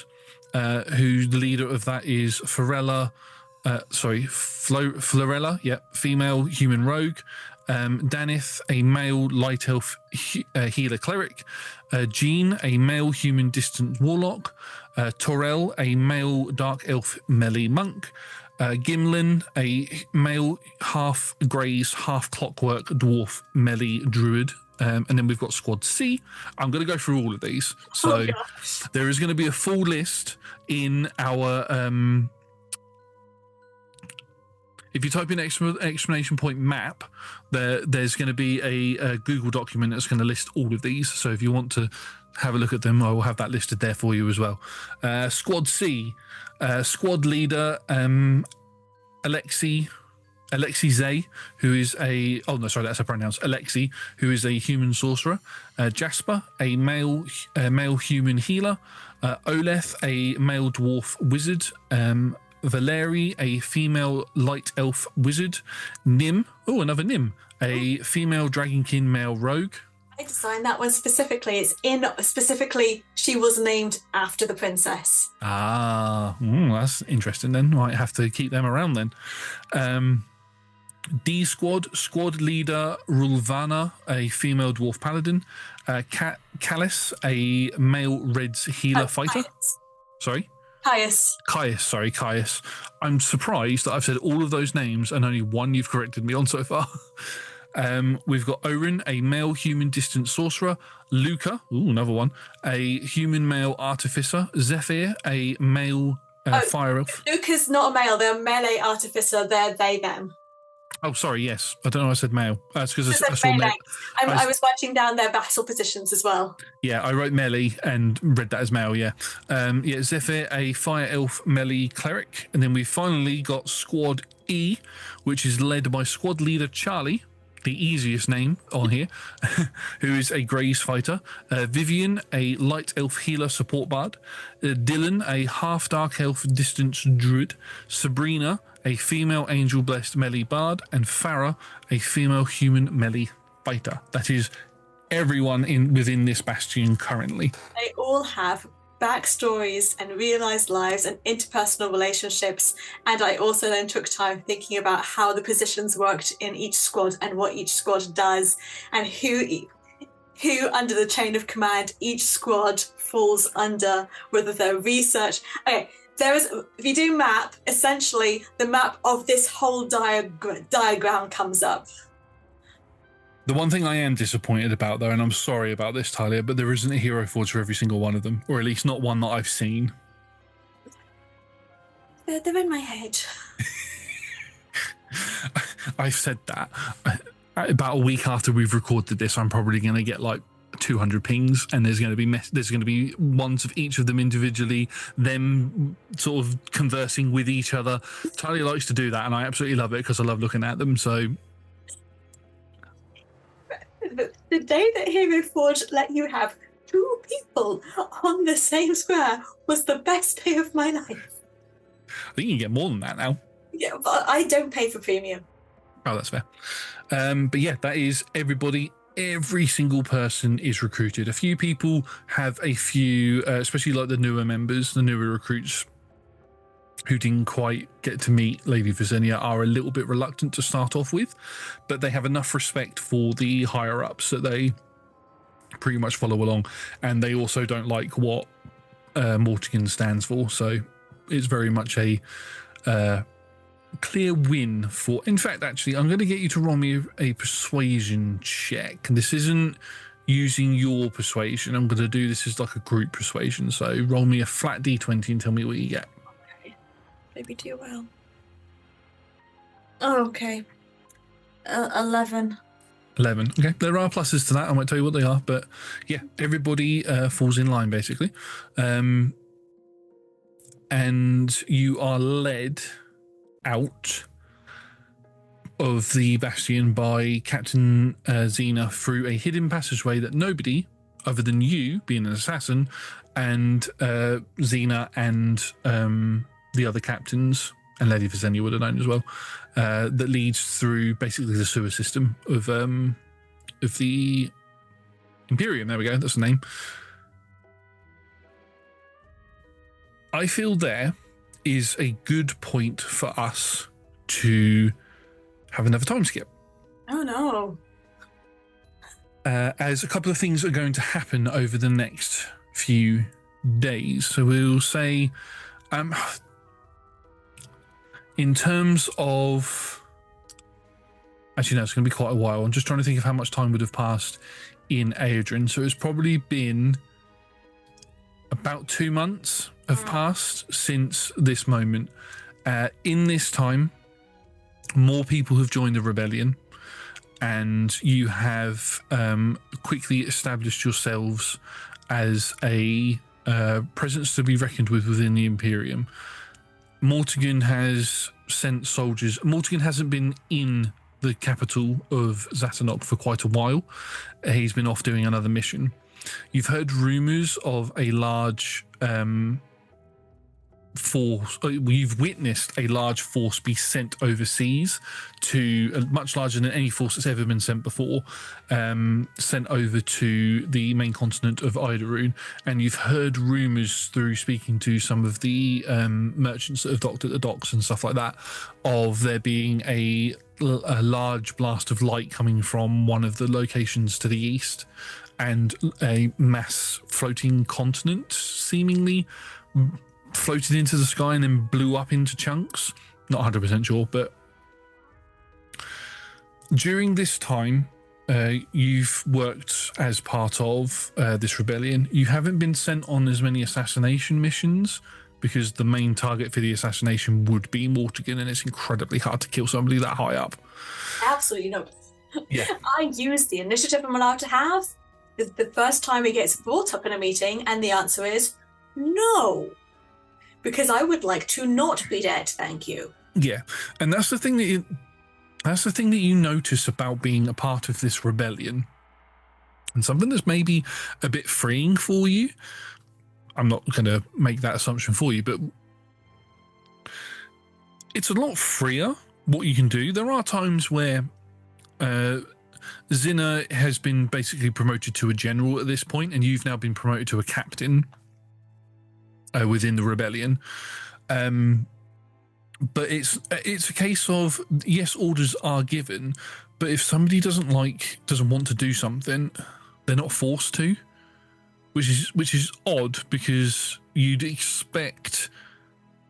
who the leader of that is Florella, female human rogue. Danith, a male light elf healer cleric. Jean, a male human distant warlock. Torel, a male dark elf melee monk. Gimlin, a male half greys, half clockwork dwarf melee druid. And then we've got Squad C. I'm going to go through all of these. So there is going to be a full list in our... if you type in exclamation point map, there's going to be a Google document that's going to list all of these. So if you want to have a look at them, I will have that listed there for you as well. Squad C, squad leader Alexi Zay, who is a... Oh, no, sorry, that's a pronounce. Alexi, who is a human sorcerer. Jasper, a male human healer. Oleth, a male dwarf wizard. Valeri, a female light elf wizard. Nim, another Nim, a female dragonkin male rogue. I designed that one specifically. Specifically, she was named after the princess. That's interesting then. Might have to keep them around then. D Squad, squad leader Rulvana, a female dwarf paladin. Callus, a male Reds healer fighter. Caius. I'm surprised that I've said all of those names and only one you've corrected me on so far. We've got Orin, a male human distant sorcerer. Luca, another one, a human male artificer. Zephyr, a male fire elf. Luca's not a male, they're a melee artificer, they're they, them. Oh, sorry, yes. I don't know why I said male. That's because I saw melee. I was watching down their battle positions as well. Yeah, I wrote melee and read that as male, yeah. Zephyr, a fire elf melee cleric. And then we've finally got Squad E, which is led by squad leader Charlie, the easiest name on here, who is a Greys fighter. Vivian, a light elf healer support bard. Dylan, a half dark elf distance druid. Sabrina, a female angel blessed melee bard. And Farah, a female human melee fighter. That is everyone within this bastion currently. They all have backstories and realized lives and interpersonal relationships, and I also then took time thinking about how the positions worked in each squad and what each squad does, and who under the chain of command each squad falls under, whether they're research. Okay, there is, if you do map, essentially the map of this whole diagram comes up. The one thing I am disappointed about, though, and I'm sorry about this, Talia, but there isn't a hero forge for every single one of them, or at least not one that I've seen. They're in my head. I've said that. About a week after we've recorded this, I'm probably going to get like 200 pings, and there's going to be ones of each of them individually, them sort of conversing with each other. Talia likes to do that, and I absolutely love it because I love looking at them. So. The day that Hero Forge let you have 2 people on the same square was the best day of my life. I think you can get more than that now. Yeah, but I don't pay for premium. Oh, that's fair. But yeah, that is everybody. Every single person is recruited. A few people have a few, especially like the newer members, the newer recruits who didn't quite get to meet Lady Visenya, are a little bit reluctant to start off with, but they have enough respect for the higher ups that they pretty much follow along, and they also don't like what Mortigan stands for, so it's very much a clear win for. In fact, actually, I'm going to get you to roll me a persuasion check. This isn't using your persuasion. I'm going to do this as like a group persuasion, so roll me a flat d20 and tell me what you get. Maybe do well. Oh, okay. 11. 11. Okay, there are pluses to that. I won't tell you what they are, but yeah, everybody falls in line basically. And you are led out of the bastion by Captain Xena through a hidden passageway that nobody other than you, being an assassin, and Xena and the other captains, and Lady Visenya would have known as well, that leads through basically the sewer system of the Imperium. There we go, that's the name. I feel there is a good point for us to have another time skip. Oh no. As a couple of things are going to happen over the next few days. So we'll say, in terms of, actually no, it's going to be quite a while. I'm just trying to think of how much time would have passed in Aeodrun. So it's probably been about 2 months have passed since this moment. In this time, more people have joined the rebellion, and you have quickly established yourselves as a presence to be reckoned with within the Imperium. Mortigan has sent soldiers. Mortigan hasn't been in the capital of Zatanok for quite a while. He's been off doing another mission. You've heard rumours of a large force. You've witnessed a large force be sent overseas, to much larger than any force that's ever been sent before, sent over to the main continent of Idorune. And you've heard rumours through speaking to some of the merchants that have docked at the docks and stuff like that, of there being a large blast of light coming from one of the locations to the east, and a mass floating continent seemingly floated into the sky and then blew up into chunks. Not 100% sure, but during this time, you've worked as part of this rebellion. You haven't been sent on as many assassination missions, because the main target for the assassination would be Mortigan, and it's incredibly hard to kill somebody that high up. Absolutely not. Yeah. I use the initiative I'm allowed to have the first time it gets brought up in a meeting, and the answer is no. Because I would like to not be dead, thank you. Yeah, and that's the thing that you notice about being a part of this rebellion, and something that's maybe a bit freeing for you. I'm not going to make that assumption for you, but it's a lot freer what you can do. There are times where Zinna has been basically promoted to a general at this point, and you've now been promoted to a captain within the rebellion. But it's a case of, yes, orders are given, but if somebody doesn't want to do something, they're not forced to, which is odd, because you'd expect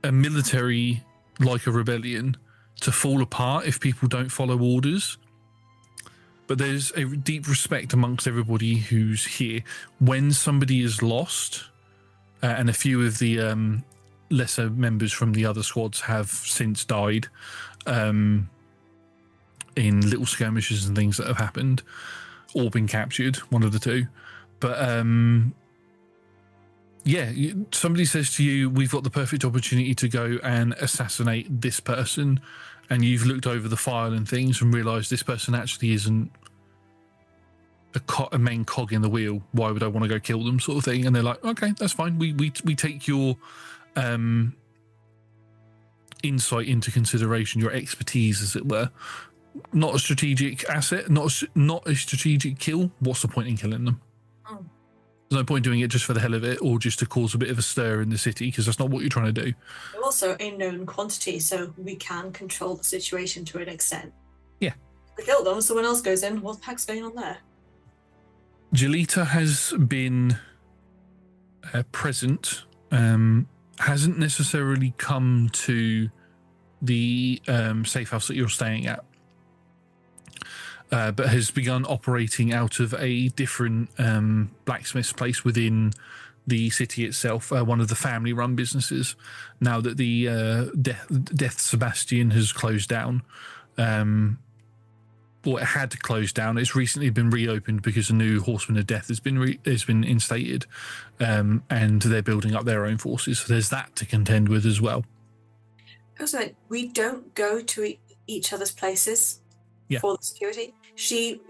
a military like a rebellion to fall apart if people don't follow orders. But there's a deep respect amongst everybody who's here. When somebody is lost, and a few of the lesser members from the other squads have since died in little skirmishes and things that have happened, or been captured, one of the two. But somebody says to you, we've got the perfect opportunity to go and assassinate this person, and you've looked over the file and things and realised this person actually isn't a main cog in the wheel. Why would I want to go kill them, sort of thing? And they're like, okay, that's fine. We take your insight into consideration, your expertise, as it were. Not a strategic asset, not a strategic kill. What's the point in killing them? Oh. There's no point doing it just for the hell of it, or just to cause a bit of a stir in the city, because that's not what you're trying to do. They're also a known quantity, so we can control the situation to an extent. Yeah. We kill them, someone else goes in. What the heck's going on there? Jalita has been present, hasn't necessarily come to the safe house that you're staying at, but has begun operating out of a different blacksmith's place within the city itself, one of the family-run businesses, now that the Death Sebastian has closed down. Or it had to close down. It's recently been reopened because a new Horseman of Death has been instated, and they're building up their own forces. So there's that to contend with as well. Also, we don't go to each other's places for the security. She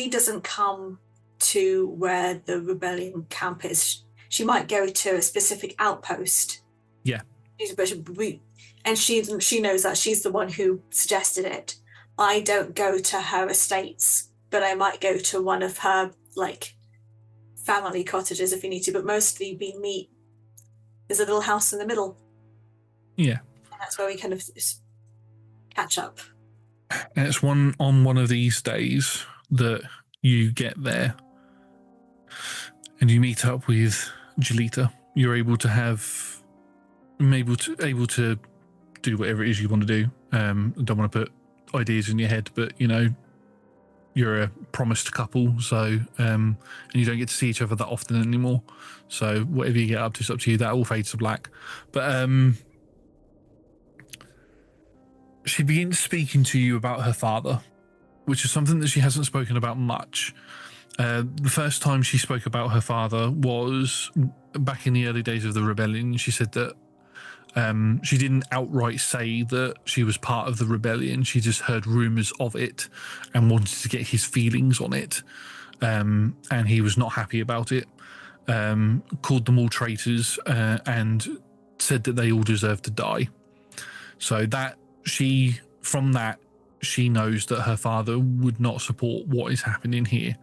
doesn't come to where the rebellion camp is. She might go to a specific outpost. Yeah. And she knows that she's the one who suggested it. I don't go to her estates, but I might go to one of her family cottages if we need to. But mostly we meet. There's a little house in the middle. Yeah, and that's where we kind of catch up. And it's on one of these days that you get there, and you meet up with Jalita. You're able to able to do whatever it is you want to do. I don't want to put ideas in your head, but you're a promised couple, so and you don't get to see each other that often anymore, so whatever you get up to is up to you. That all fades to black. But she begins speaking to you about her father, which is something that she hasn't spoken about much. The first time she spoke about her father was back in the early days of the rebellion. She said that she didn't outright say that she was part of the rebellion. She just heard rumors of it and wanted to get his feelings on it. And he was not happy about it. Called them all traitors and said that they all deserved to die. So from that, she knows that her father would not support what is happening here.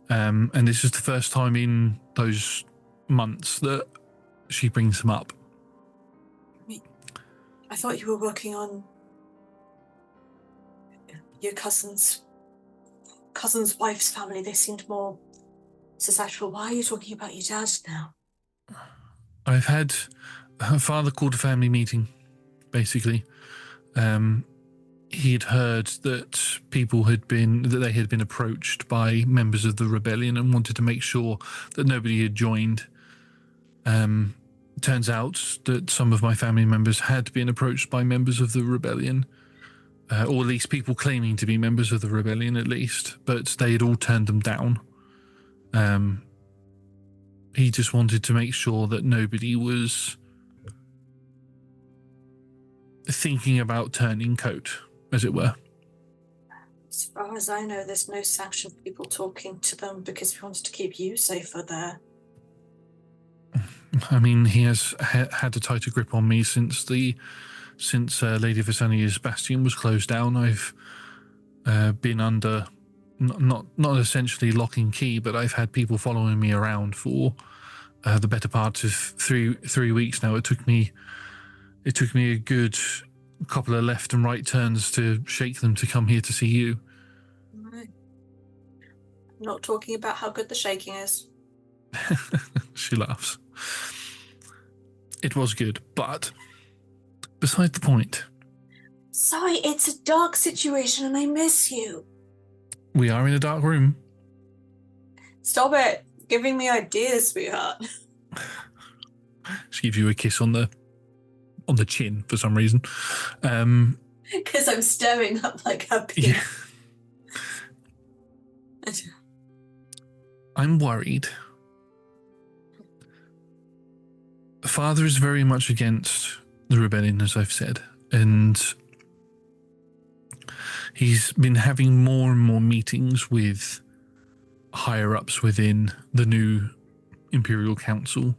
And this is the first time in those months that she brings him up. I thought you were working on your cousin's wife's family. They seemed more susceptible. Why are you talking about your dad now? I've had her father called a family meeting, basically. He had heard that they had been approached by members of the rebellion and wanted to make sure that nobody had joined. Turns out that some of my family members had been approached by members of the rebellion, or at least people claiming to be members of the rebellion at least, but they had all turned them down. He just wanted to make sure that nobody was thinking about turning coat, as it were. As far as I know, there's no sanctioned people talking to them because we wanted to keep you safer there. I mean, he has had a tighter grip on me since Lady Visania's bastion was closed down. I've been under, not essentially lock and key, but I've had people following me around for the better part of three weeks now. It took me a good couple of left and right turns to shake them to come here to see you. Right. I'm not talking about how good the shaking is. She laughs. It was good, but beside the point. Sorry, it's a dark situation and I miss you. We are in a dark room. Stop it. Giving me ideas, sweetheart. She gives you a kiss on the chin for some reason. Because I'm staring up like happy. Yeah. I'm worried. Father is very much against the rebellion, as I've said, and he's been having more and more meetings with higher-ups within the new Imperial Council.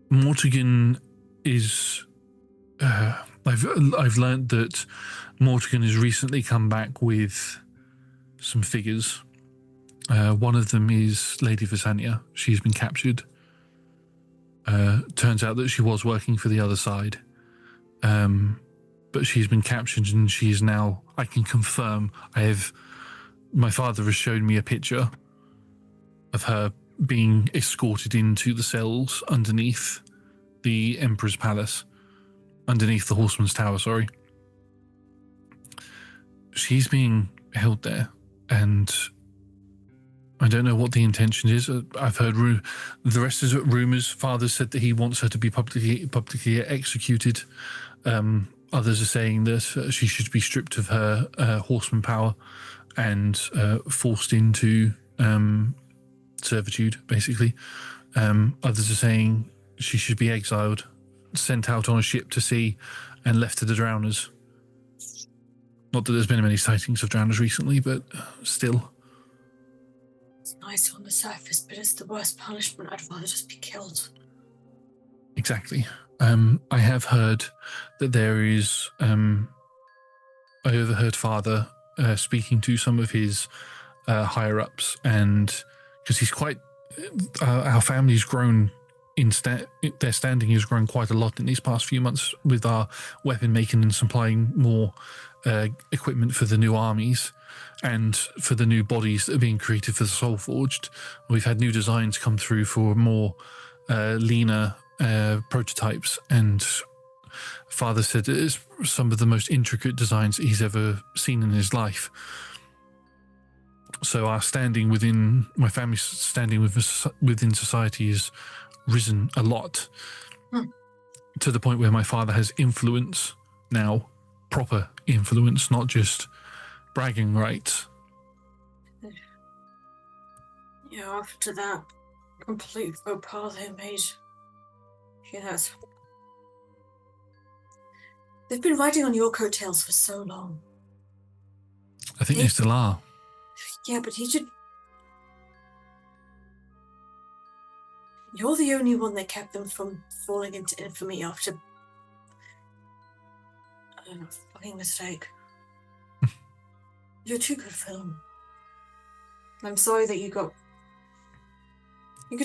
Mortigan is... I've learned that Mortigan has recently come back with some figures. One of them is Lady Visania. She's been captured. Turns out that she was working for the other side. But she's been captured and she is now, I can confirm, my father has shown me a picture of her being escorted into the cells underneath the Emperor's Palace. Underneath the Horseman's Tower, sorry. She's being held there, and I don't know what the intention is. I've heard the rest is rumours. Father said that he wants her to be publicly executed. Others are saying that she should be stripped of her horseman power and forced into servitude, basically. Others are saying she should be exiled, sent out on a ship to sea, and left to the drowners. Not that there's been many sightings of drowners recently, but still. It's nice on the surface, but it's the worst punishment. I'd rather just be killed. Exactly. I have heard that there is... I overheard Father speaking to some of his higher-ups, and because he's quite... our family's grown... their standing has grown quite a lot in these past few months with our weapon making and supplying more equipment for the new armies and for the new bodies that are being created for the Soul Forged. We've had new designs come through for more leaner prototypes, and Father said it is some of the most intricate designs that he's ever seen in his life. So our standing within, my family's standing within society is risen a lot, to the point where my father has influence now, proper influence, not just bragging rights. Yeah, after that complete faux pas they made, yes. They've been riding on your coattails for so long. I think they still are. Yeah, but he should... You're the only one that kept them from falling into infamy after... I don't know, fucking mistake. You're too good for them. I'm sorry that you could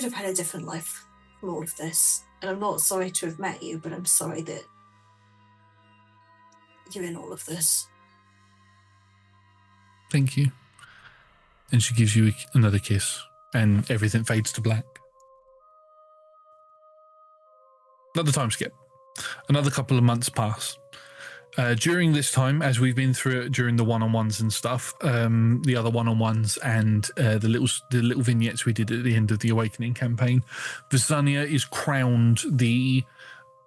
have had a different life from all of this. And I'm not sorry to have met you, but I'm sorry that you're in all of this. Thank you. And she gives you another kiss, and everything fades to black. Another time skip. Another couple of months pass. During this time, as we've been through it during the one-on-ones and stuff, the other one-on-ones and the little vignettes we did at the end of the Awakening campaign, Visania is crowned the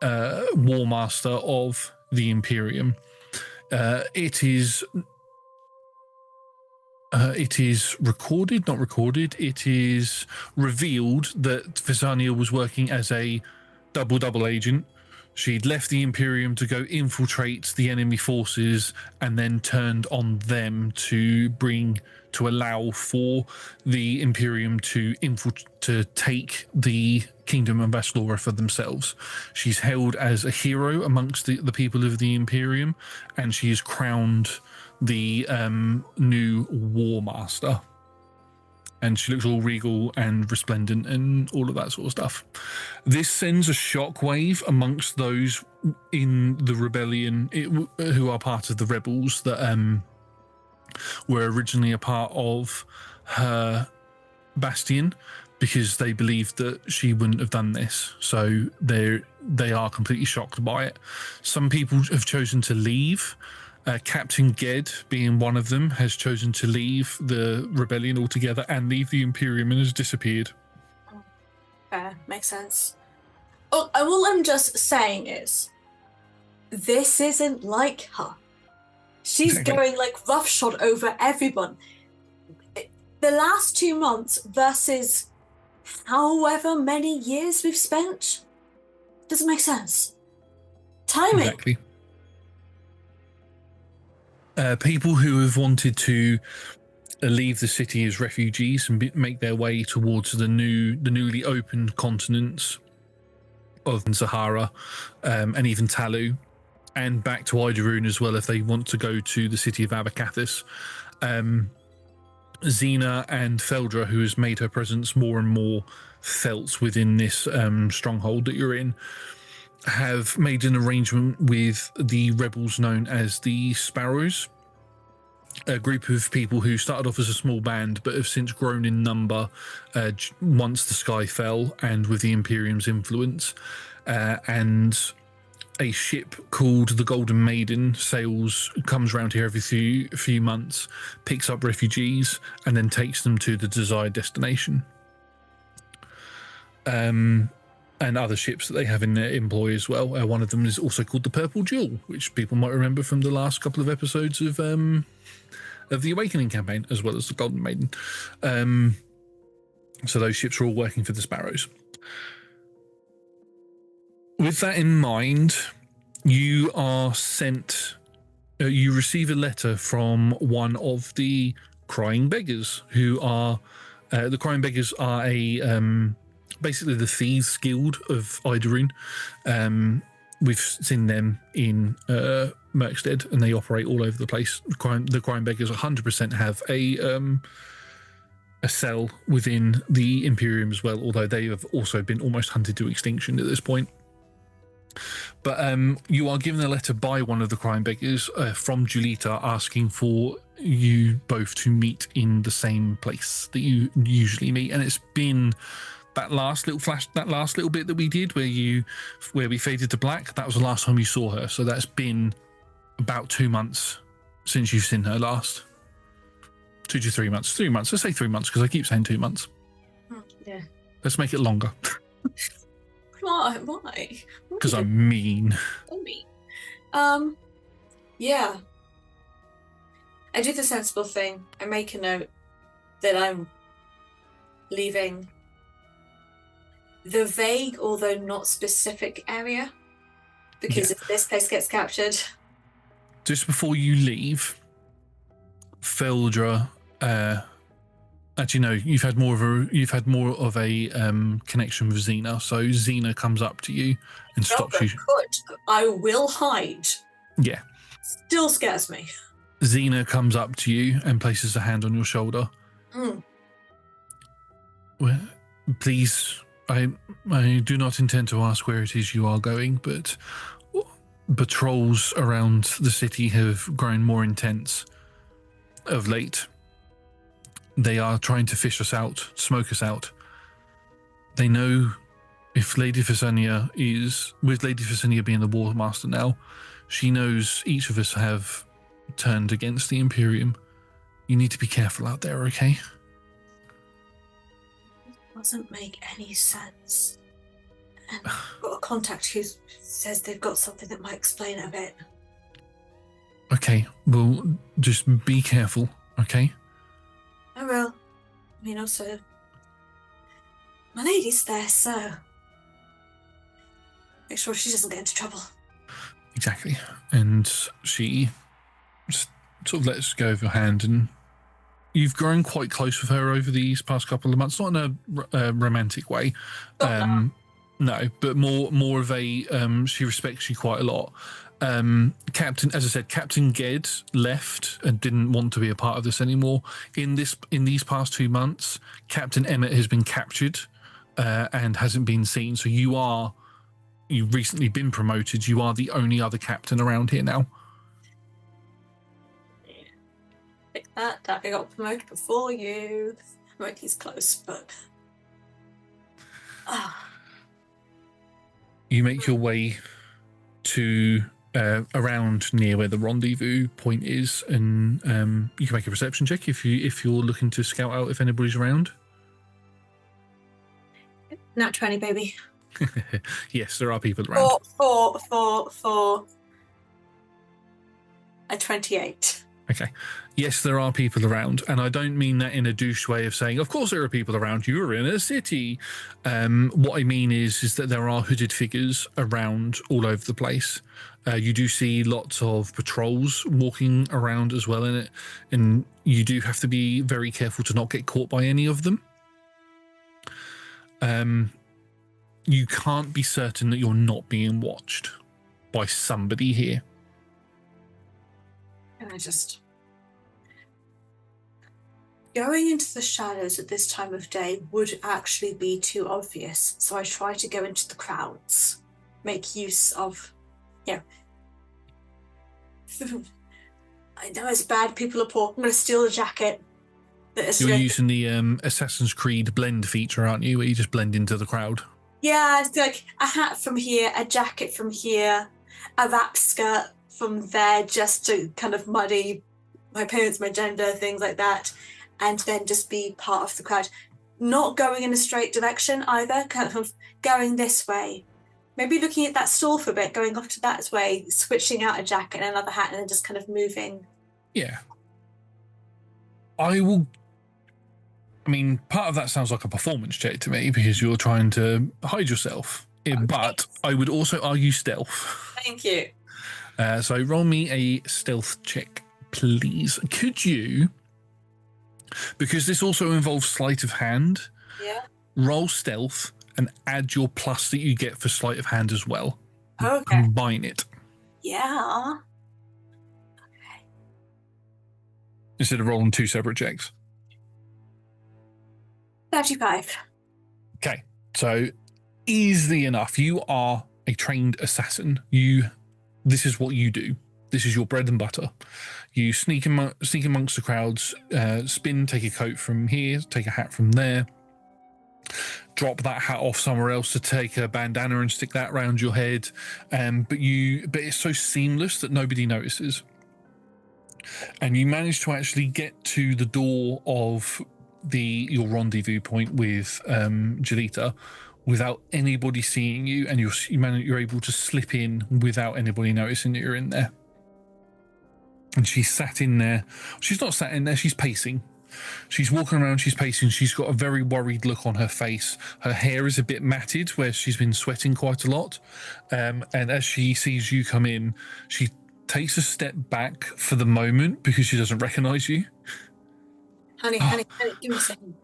War Master of the Imperium. It is recorded, not recorded. It is revealed that Visania was working as a double agent She'd left the Imperium to go infiltrate the enemy forces and then turned on them to allow for the Imperium to take the Kingdom of Aslora for themselves. She's held as a hero amongst the people of the Imperium, and she is crowned the new War Master. And she looks all regal and resplendent and all of that sort of stuff. This sends a shockwave amongst those in the rebellion who are part of the rebels that were originally a part of her bastion, because they believed that she wouldn't have done this. So they are completely shocked by it. Some people have chosen to leave. Captain Ged, being one of them, has chosen to leave the rebellion altogether and leave the Imperium and has disappeared. Fair, makes sense. Oh, and all I'm just saying is, this isn't like her. She's going like roughshod over everyone. The last 2 months versus however many years we've spent doesn't make sense. Timing. Exactly. People who have wanted to leave the city as refugees and make their way towards the newly opened continents of Sahara and even Talu, and back to Idorune as well if they want to go to the city of Abacathis. Xena and Feldra, who has made her presence more and more felt within this stronghold that you're in, have made an arrangement with the rebels known as the Sparrows, a group of people who started off as a small band but have since grown in number once the sky fell and with the Imperium's influence. And a ship called the Golden Maiden comes around here every few months, picks up refugees, and then takes them to the desired destination. And other ships that they have in their employ as well. One of them is also called the Purple Jewel, which people might remember from the last couple of episodes of the Awakening campaign, as well as the Golden Maiden. So those ships are all working for the Sparrows. With that in mind, you are sent. You receive a letter from one of the Crying Beggars, who are the Crying Beggars are basically the Thieves Guild of Idorune. We've seen them in Merkstead, and they operate all over the place. The Crime Beggars 100% have a cell within the Imperium as well, although they have also been almost hunted to extinction at this point. But you are given a letter by one of the Crime Beggars from Julita asking for you both to meet in the same place that you usually meet, and it's been that last little bit that we did where we faded to black. That was the last time you saw her, so that's been about 2 months since you've seen her last. 2 to 3 months. 3 months. Let's say 3 months, because I keep saying 2 months. Yeah. Let's make it longer. Why? Because I'm mean. I'm mean. Yeah. I do the sensible thing. I make a note that I'm leaving the vague, although not specific area, because if this place gets captured. Just before you leave, Feldra, actually no, you've had more of a connection with Xena. So Xena comes up to you and stops you. Good. I will hide. Yeah. Still scares me. Xena comes up to you and places a hand on your shoulder. Well, please, I do not intend to ask where it is you are going, but patrols around the city have grown more intense of late. They are trying to fish us out, smoke us out. They know if Lady Visania with Lady Visania being the War Master now, she knows each of us have turned against the Imperium. You need to be careful out there, okay? Doesn't make any sense. And I've got a contact who says they've got something that might explain it a bit. Okay, well, just be careful, okay? I will. I mean, also, my lady's there, so Make sure she doesn't get into trouble. Exactly. And she just sort of lets go of your hand, and you've grown quite close with her over these past couple of months, not in a romantic way. No, but more of a she respects you quite a lot. Captain, as I said, Captain Ged left and didn't want to be a part of this anymore. In these past 2 months, Captain Emmett has been captured and hasn't been seen. So you've recently been promoted. You are the only other captain around here now. Take that. I got promoted before you. He's close, but You make your way to around near where the rendezvous point is, and you can make a perception check if you're looking to scout out if anybody's around. Nat 20, baby. Yes, there are people around. For a 28. Okay. Yes, there are people around, and I don't mean that in a douche way of saying, of course there are people around, you're in a city. What I mean is that there are hooded figures around all over the place. You do see lots of patrols walking around as well in it, and you do have to be very careful to not get caught by any of them. You can't be certain that you're not being watched by somebody here. And I just... Going into the shadows at this time of day would actually be too obvious, so I try to go into the crowds, make use of, I know it's bad, people are poor, I'm going to steal the jacket. You're using the Assassin's Creed blend feature, aren't you, where you just blend into the crowd? Yeah, it's like a hat from here, a jacket from here, a wrap skirt from there, just to kind of muddy my appearance, my gender, things like that, and then just be part of the crowd. Not going in a straight direction either, kind of going this way. Maybe looking at that stall for a bit, going off to that way, switching out a jacket and another hat, and then just kind of moving. Yeah. I mean, part of that sounds like a performance check to me because you're trying to hide yourself. Okay. But I would also argue stealth. Thank you. So roll me a stealth check, please. Could you, because this also involves sleight of hand, roll stealth and add your plus that you get for sleight of hand as well. Okay. Combine it. Yeah. Okay. Instead of rolling 2 separate checks. 35. Okay, so easily enough, you are a trained assassin. This is what you do. This is your bread and butter. You sneak amongst the crowds, spin, take a coat from here, take a hat from there, drop that hat off somewhere else to take a bandana and stick that around your head. But it's so seamless that nobody notices. And you manage to actually get to the door of your rendezvous point with Jalita without anybody seeing you, and you're able to slip in without anybody noticing that you're in there. And she's sat in there. She's not sat in there, she's pacing. She's walking around, she's pacing. She's got a very worried look on her face. Her hair is a bit matted where she's been sweating quite a lot. And as she sees you come in, she takes a step back for the moment because she doesn't recognize you. Honey, give me a second.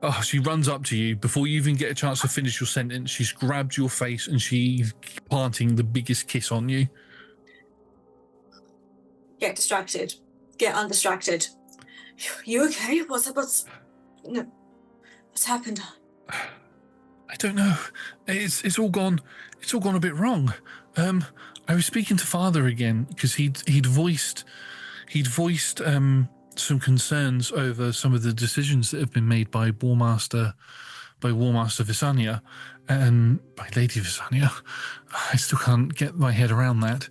Oh, she runs up to you. Before you even get a chance to finish your sentence, she's grabbed your face and she's planting the biggest kiss on you. Get distracted. Get undistracted. You okay? What's happened? I don't know. It's all gone a bit wrong. I was speaking to Father again because he'd voiced some concerns over some of the decisions that have been made by War Master Visanya and by Lady Visanya. I still can't get my head around that.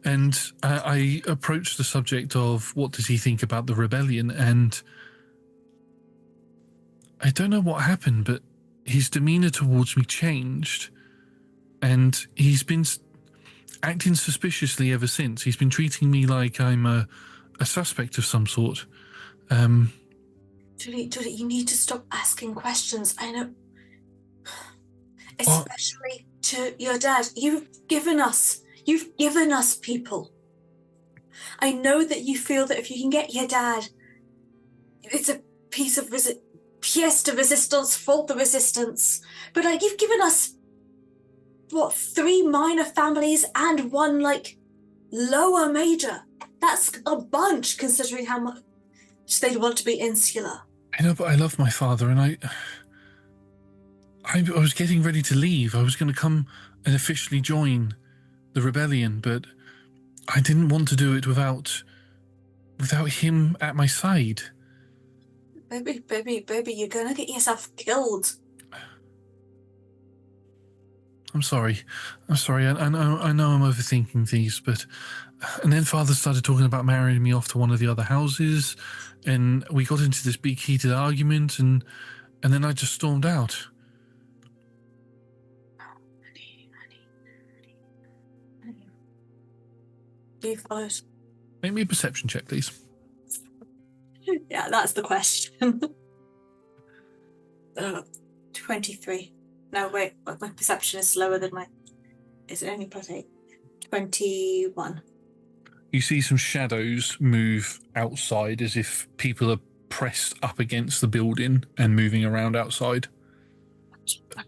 And I approached the subject of what does he think about the rebellion, and I don't know what happened, but his demeanor towards me changed, and he's been acting suspiciously ever since. He's been treating me like I'm a suspect of some sort. Julie, you need to stop asking questions. I know. Especially to your dad. You've given us people. I know that you feel that if you can get your dad, it's a piece of pièce de resistance for the resistance. But like, you've given us, 3 minor families and 1 like lower major. That's a bunch considering how much they'd want to be insular. I know, but I love my father, and I was getting ready to leave. I was going to come and officially join the rebellion, but I didn't want to do it without him at my side. Baby, you're gonna get yourself killed. I'm sorry. I know I'm overthinking things, but... And then Father started talking about marrying me off to one of the other houses, and we got into this big heated argument, and then I just stormed out. Honey. Do you follow us? Make me a perception check, please. Yeah, that's the question. 23. No, wait, my perception is slower than is it only +8? 21. You see some shadows move outside as if people are pressed up against the building and moving around outside.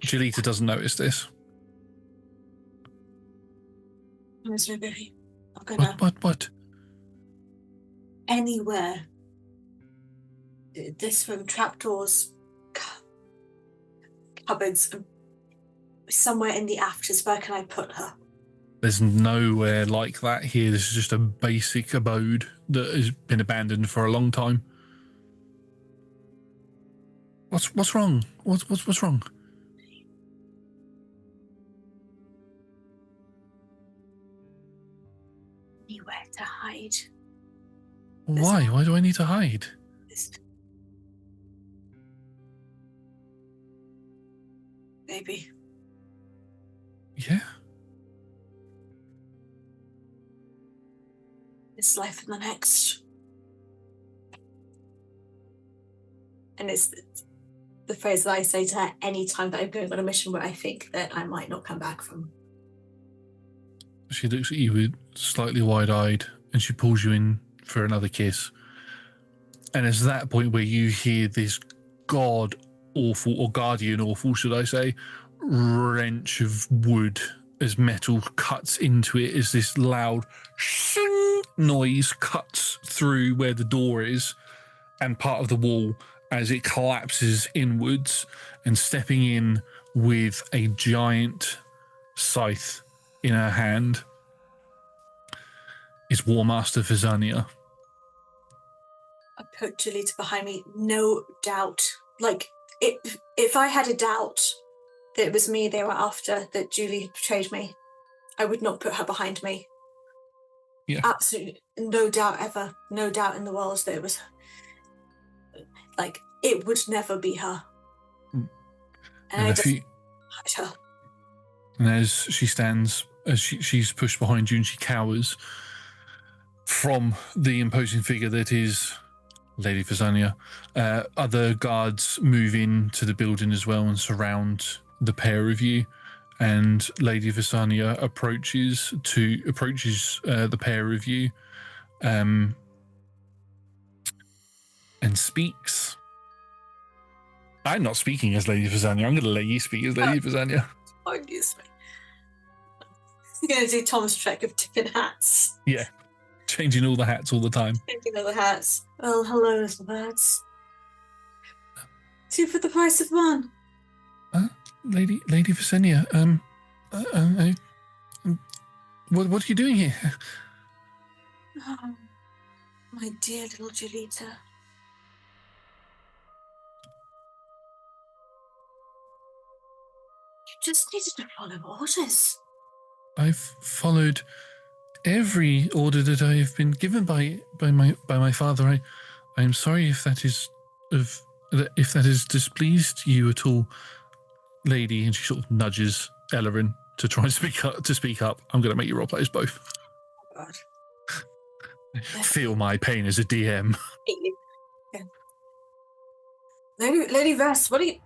Julita doesn't notice this. I'm gonna... What? Anywhere. This room, trapdoors, cupboards, somewhere in the afters. Where can I put her? There's nowhere like that here. This is just a basic abode that has been abandoned for a long time. What's wrong? What's wrong? Anywhere to hide. Why? Why do I need to hide? Baby. Yeah? This life and the next. And it's the phrase that I say to her any time that I'm going on a mission where I think that I might not come back from. She looks at you with slightly wide-eyed, and she pulls you in for another kiss. And it's that point where you hear this god-awful, or guardian-awful, should I say, wrench of wood as metal cuts into it, as this loud shing noise cuts through where the door is and part of the wall as it collapses inwards, and stepping in with a giant scythe in her hand is War Master Vizania. I put Julita behind me, no doubt. Like, if I had a doubt that it was me they were after, that Julie had betrayed me, I would not put her behind me. Yeah. Absolutely no doubt ever. No doubt in the world that it was her. Like, it would never be her. Mm. And I just hide her. And as she stands, as she's pushed behind you and she cowers from the imposing figure that is Lady Vizania, other guards move into the building as well and surround the pair of you. And Lady Vizania approaches the pair of you and speaks. I'm not speaking as Lady Vizania. I'm going to let you speak as Lady Vizania. Obviously. You're going to do Tom's trick of tipping hats. Yeah. Changing all the hats all the time. Changing all the hats. Well, hello, little birds. 2 for the price of 1. Lady Vizania, what are you doing here? Oh, my dear little Julita. You just needed to follow orders. I've followed every order that I have been given by my father. I am sorry if that has displeased you at all, lady. And she sort of nudges Elodie to try and speak up. I'm going to make you roleplay as both. Oh, God. Feel my pain as a DM. Yeah. Lady Vess, what are you...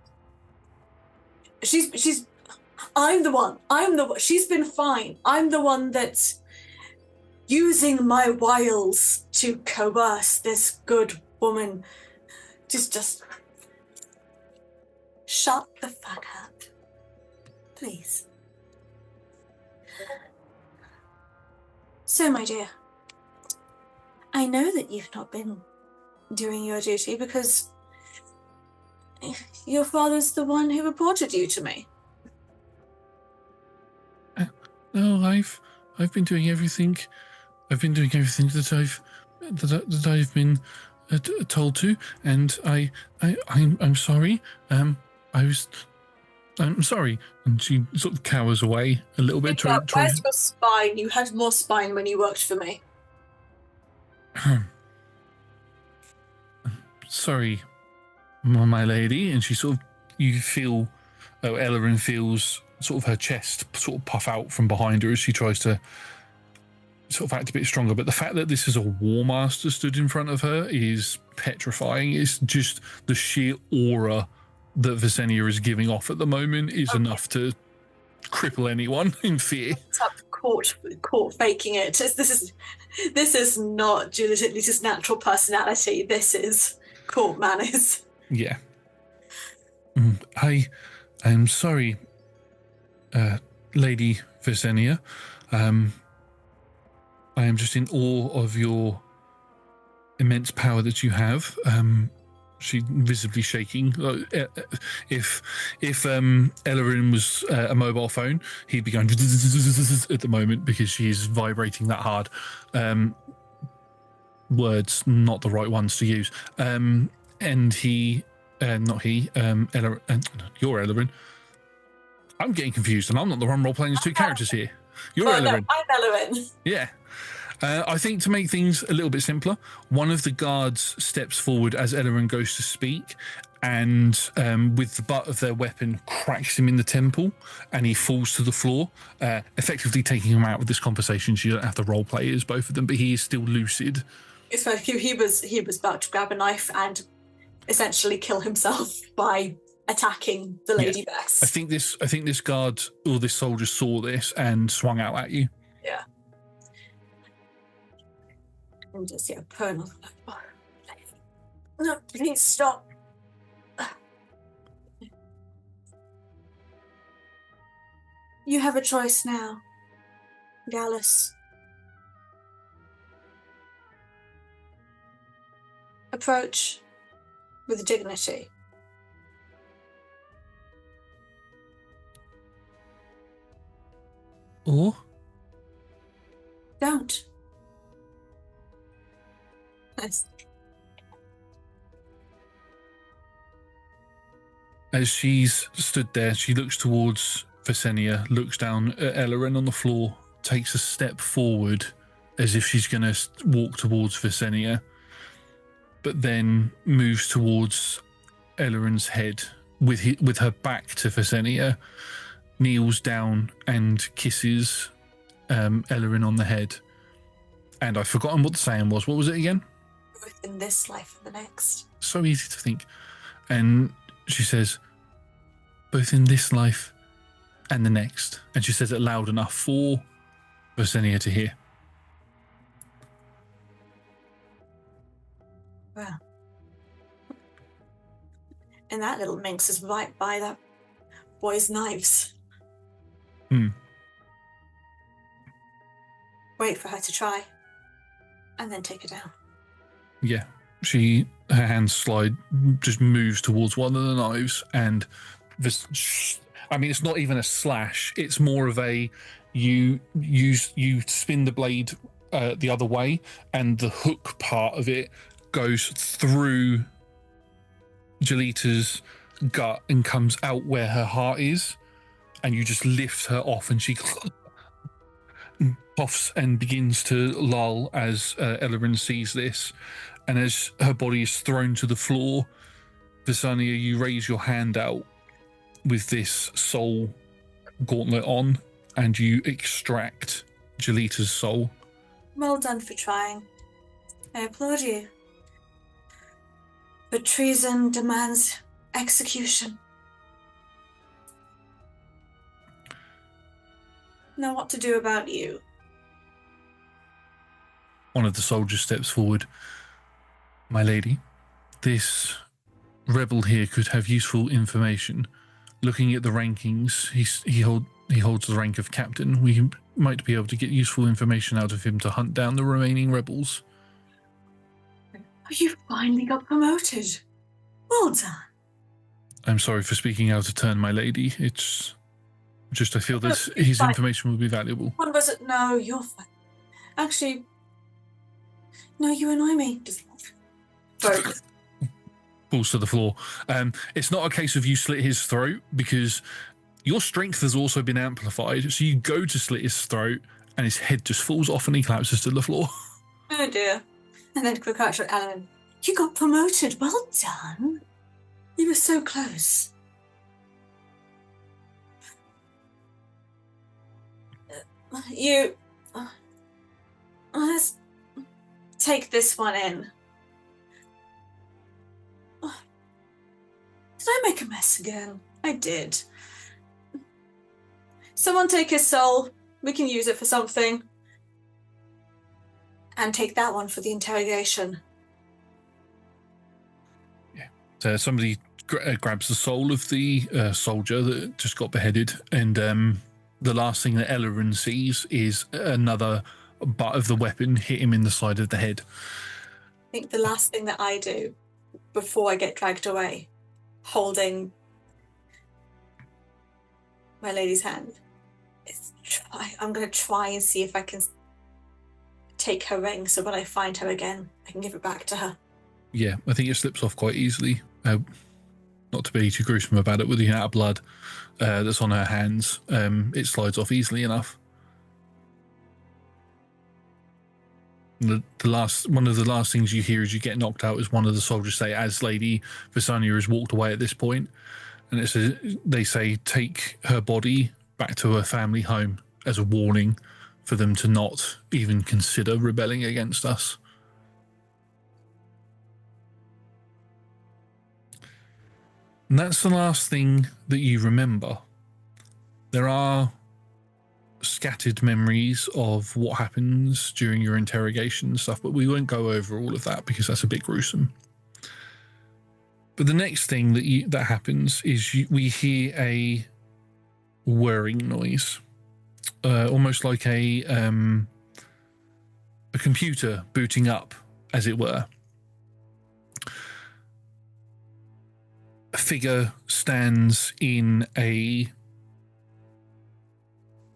She's I'm the one. She's been fine. I'm the one that's using my wiles to coerce this good woman. Just shut the fuck up. Please. So, my dear, I know that you've not been doing your duty because your father's the one who reported you to me. No, I've been doing everything. I've been doing everything that I've been told to, and I'm sorry. I'm sorry. And she sort of cowers away a little bit. Where's your spine? You had more spine when you worked for me. Sorry, my lady. And she you feel, Elodie feels sort of her chest sort of puff out from behind her as she tries to sort of act a bit stronger. But the fact that this is a war master stood in front of her is petrifying. It's just the sheer aura that Visenya is giving off at the moment is enough to cripple anyone in fear. Stop court faking it. This is not Julie's natural personality. This is court manners. Yeah. I'm sorry, Lady Visenya. I am just in awe of your immense power that you have. She visibly shaking. If Elodie was a mobile phone, he'd be going at the moment because she's vibrating that hard. Words not the right ones to use. And he, not he, you're Elodie. I'm getting confused, and I'm not the one role playing as two characters here. You're Elodie. No, I'm Elodie. Yeah. I think to make things a little bit simpler, one of the guards steps forward as Elodie goes to speak, and with the butt of their weapon cracks him in the temple, and he falls to the floor, effectively taking him out of this conversation. So you don't have to role play as both of them, but he is still lucid. It's like he was about to grab a knife and essentially kill himself by attacking the Lady Bess. I think this guard or this soldier saw this and swung out at you. Yeah. And just purring on. No, please stop. You have a choice now, Gallus. Approach with dignity. Or don't. Nice. As she's stood there, she looks towards Visenya, looks down at Elodie on the floor, takes a step forward as if she's going to walk towards Visenya, but then moves towards Elodie's head with her back to Visenya, kneels down and kisses Elodie on the head. And I've forgotten what the saying was. What was it again? Both in this life and the next. So easy to think. And she says, both in this life and the next. And she says it loud enough for Visenya to hear. Well. And that little minx is right by that boy's knives. Wait for her to try. And then take her down. Yeah. Her hands slide, just moves towards one of the knives, and this, I mean, it's not even a slash. It's more of a, you spin the blade the other way, and the hook part of it goes through Jolita's gut and comes out where her heart is, and you just lift her off, and she coughs and begins to lull as Elodie sees this. And as her body is thrown to the floor, Visenya, you raise your hand out with this soul gauntlet on, and you extract Jolita's soul. Well done for trying. I applaud you. But treason demands execution. know what to do about you. One of the soldiers steps forward. My lady, this rebel here could have useful information. Looking at the rankings, he holds the rank of captain. We might be able to get useful information out of him to hunt down the remaining rebels. Oh, you finally got promoted. Well done. I'm sorry for speaking out of turn, my lady. It's just I feel that his information will be valuable. What was it? No, you're fine. Actually, no, you annoy me. Both. Falls to the floor. It's not a case of you slit his throat, because your strength has also been amplified. So you go to slit his throat and his head just falls off and he collapses to the floor. Oh dear. And then quick catch at Alan. You got promoted. Well done. You were so close. Let's take this one in. Did I make a mess again? I did. Someone take his soul. We can use it for something. And take that one for the interrogation. Yeah. So somebody grabs the soul of the soldier that just got beheaded, and the last thing that Elodie sees is another butt of the weapon hit him in the side of the head. I think the last thing that I do before I get dragged away, holding my lady's hand, is I'm going to try and see if I can take her ring, so when I find her again, I can give it back to her. Yeah, I think it slips off quite easily. Not to be too gruesome about it, with the amount of blood that's on her hands, it slides off easily enough. One of the last things you hear as you get knocked out is one of the soldiers say, as Lady Visanya has walked away at this point, and it says, they say, take her body back to her family home as a warning for them to not even consider rebelling against us. And that's the last thing that you remember. There are scattered memories of what happens during your interrogation and stuff, but we won't go over all of that because that's a bit gruesome. But the next thing that happens is we hear a whirring noise, almost like a computer booting up, as it were. A figure stands in a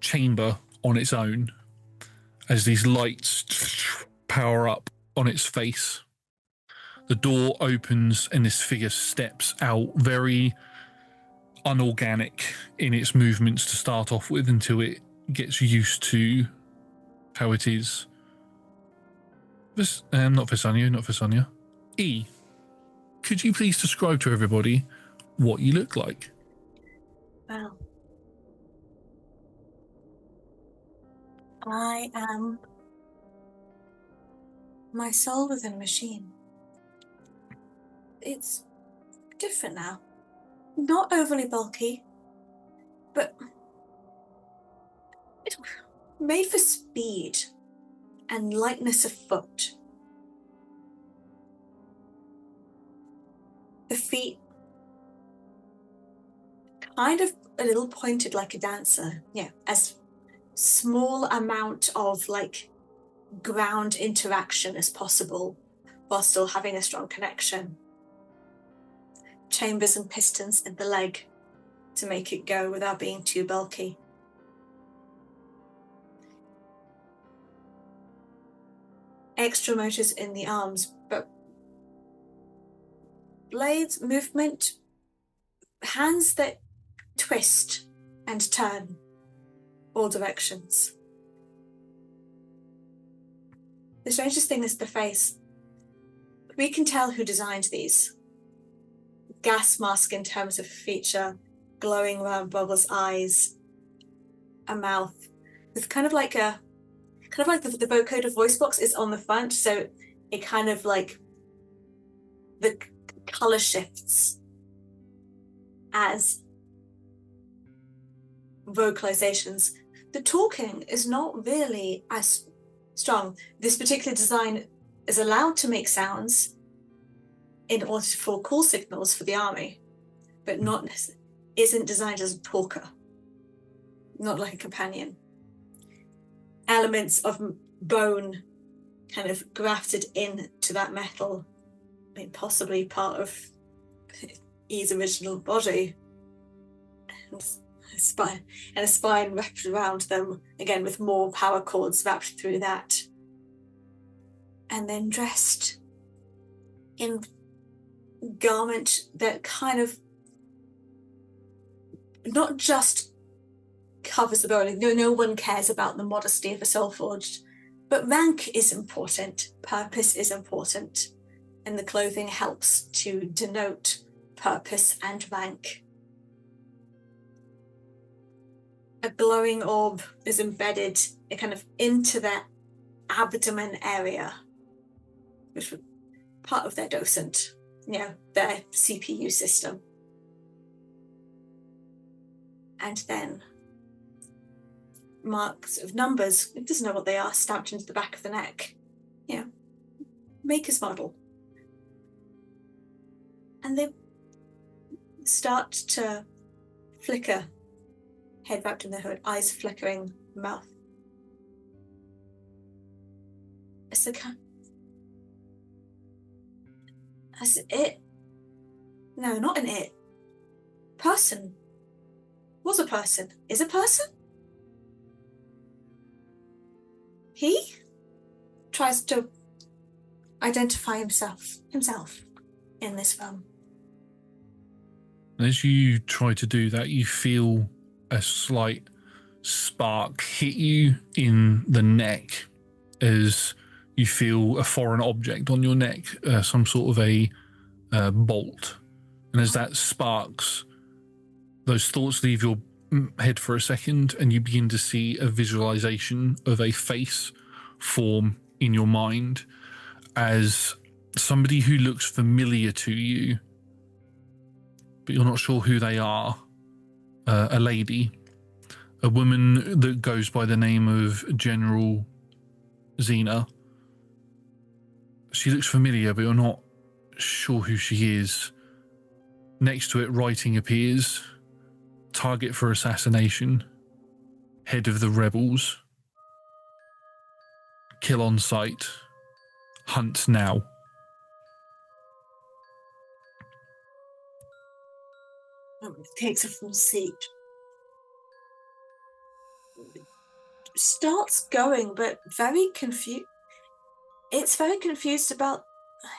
chamber on its own as these lights power up on its face. The door opens and this figure steps out, very unorganic in its movements to start off with, until it gets used to how it is. Not Visanya. E, could you please describe to everybody what you look like? Well, I am my soul within a machine. It's different now. Not overly bulky, but it's made for speed and lightness of foot. The feet kind of a little pointed like a dancer. Yeah, as small amount of like ground interaction as possible while still having a strong connection. Chambers and pistons in the leg to make it go without being too bulky. Extra motors in the arms, but blades, movement, hands that twist and turn all directions. The strangest thing is the face. We can tell who designed these. Gas mask in terms of feature, glowing round bubbles eyes, a mouth with kind of like the vocoder voice box is on the front, so it kind of like the color shifts as vocalizations the talking is not really as strong. This particular design is allowed to make sounds in order for call signals for the army, but isn't designed as a talker, not like a companion. Elements of bone kind of grafted into that metal, I mean, possibly part of E's original body, and a spine wrapped around them, again with more power cords wrapped through that, and then dressed in garment that kind of not just covers the body. No one cares about the modesty of a soul-forged, but rank is important, purpose is important, and the clothing helps to denote purpose and rank. A glowing orb is embedded kind of into their abdomen area, which was part of their docent, their CPU system. And then marks of numbers, it doesn't know what they are, stamped into the back of the neck. Maker's model. And they start to flicker, head wrapped in the hood, eyes flickering, mouth. As it. No, not an it. Person. Was a person. Is a person? He tries to identify himself in this film. As you try to do that, you feel a slight spark hit you in the neck as you feel a foreign object on your neck, some sort of a bolt. And as that sparks, those thoughts leave your head for a second, and you begin to see a visualization of a face form in your mind as somebody who looks familiar to you, but you're not sure who they are. A lady, a woman that goes by the name of General Xena. She looks familiar, but you're not sure who she is. Next to it, writing appears. Target for assassination. Head of the rebels. Kill on sight. Hunt now. Takes a full seat. Starts going, but very confused. It's very confused about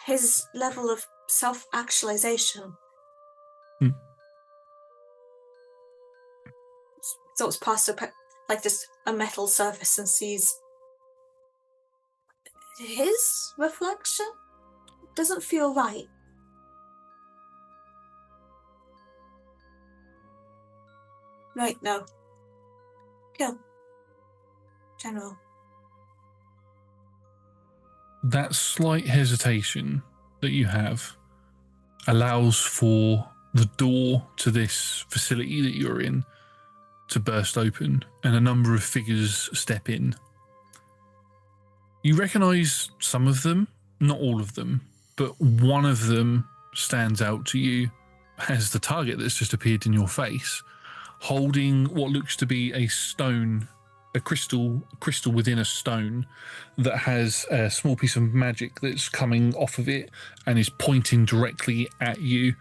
his level of self-actualization. Sorts past like just a metal surface and sees his reflection. Doesn't feel right. Right, no. Kill. General. That slight hesitation that you have allows for the door to this facility that you're in to burst open, and a number of figures step in. You recognize some of them, not all of them, but one of them stands out to you as the target that's just appeared in your face, holding what looks to be a stone, a crystal within a stone that has a small piece of magic that's coming off of it and is pointing directly at you.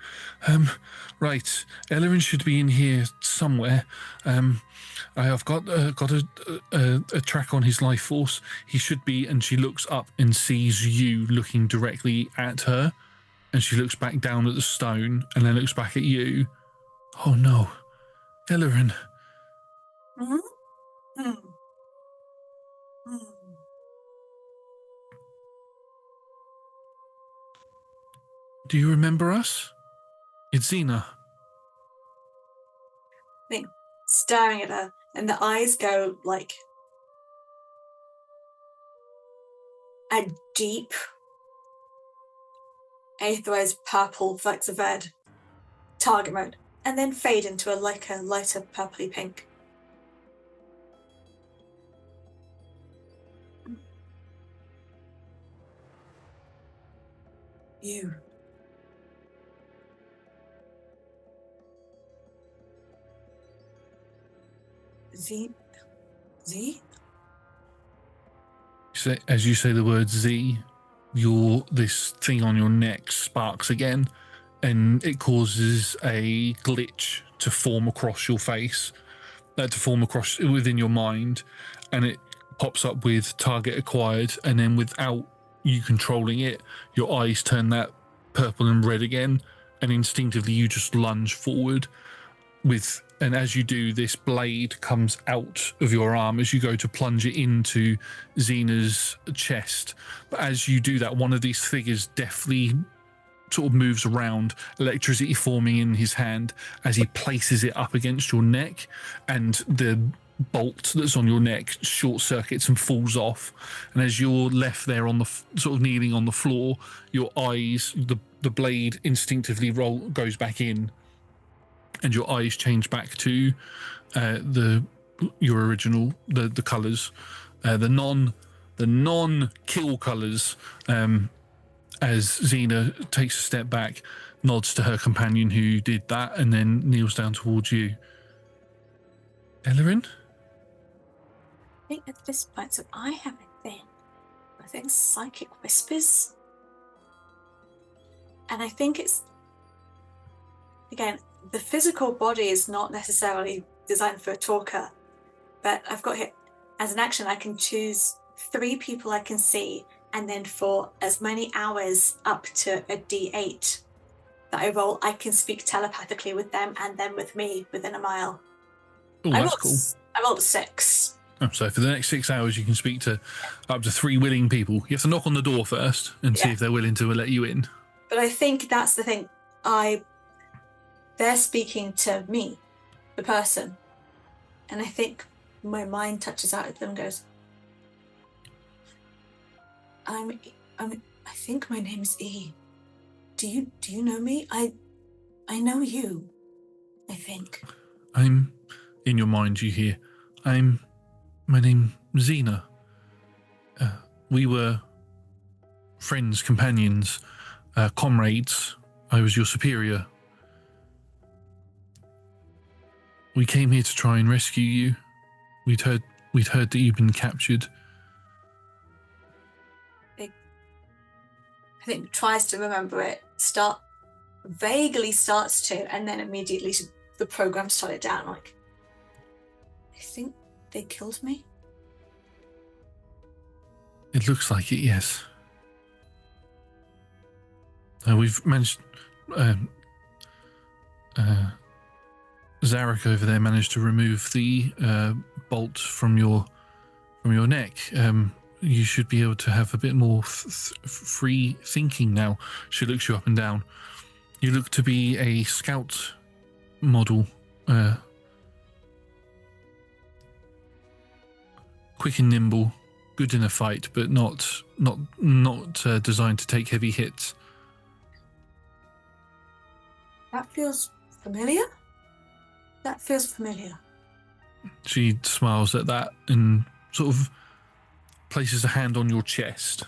Right, Elodie should be in here somewhere. I've got a track on his life force. He should be, and she looks up and sees you looking directly at her, and she looks back down at the stone and then looks back at you. Oh no, Elodie. Mm-hmm. Do you remember us? It's Xena. Staring at her, and the eyes go like a deep, aetherized purple flecks of red, target mode, and then fade into a lighter purpley pink. You. Z? Z? As you say the word Z, this thing on your neck sparks again, and it causes a glitch to form across your face, to form across within your mind, and it pops up with target acquired, and then without you controlling it, your eyes turn that purple and red again, and instinctively you just lunge forward and as you do, this blade comes out of your arm as you go to plunge it into Xena's chest. But as you do that, one of these figures deftly sort of moves around, electricity forming in his hand as he places it up against your neck, and the bolt that's on your neck short circuits and falls off. And as you're left there on the sort of kneeling on the floor, your eyes, the blade instinctively goes back in, and your eyes change back to your original the colors, the non kill colors. As Xena takes a step back, nods to her companion who did that, and then kneels down towards you. Elorine? I think at this point, so I have a thing. I think psychic whispers. And I think it's, again, the physical body is not necessarily designed for a talker, but I've got here, as an action, I can choose 3 people I can see, and then for as many hours up to a D8 that I roll, I can speak telepathically with them and then with me within a mile. Oh, that's cool. I rolled a 6. Oh, so for the next 6 hours, you can speak to up to 3 willing people. You have to knock on the door first and see if they're willing to let you in. But I think that's the thing. They're speaking to me, the person, and I think my mind touches out at them and goes, I think my name's E. Do you know me? I know you, I think. I'm in your mind, you hear. My name's Xena. We were friends, companions, comrades. I was your superior. We came here to try and rescue you. We'd heard that you'd been captured. I think tries to remember it, vaguely starts to, and then immediately the program started down. Like, I think they killed me. It looks like it, yes. We've managed. Zarek over there managed to remove the bolt from your neck. You should be able to have a bit more free thinking now. She looks you up and down. You look to be a scout model. Quick and nimble, good in a fight, but not designed to take heavy hits. That feels familiar. That feels familiar. She smiles at that and sort of places a hand on your chest,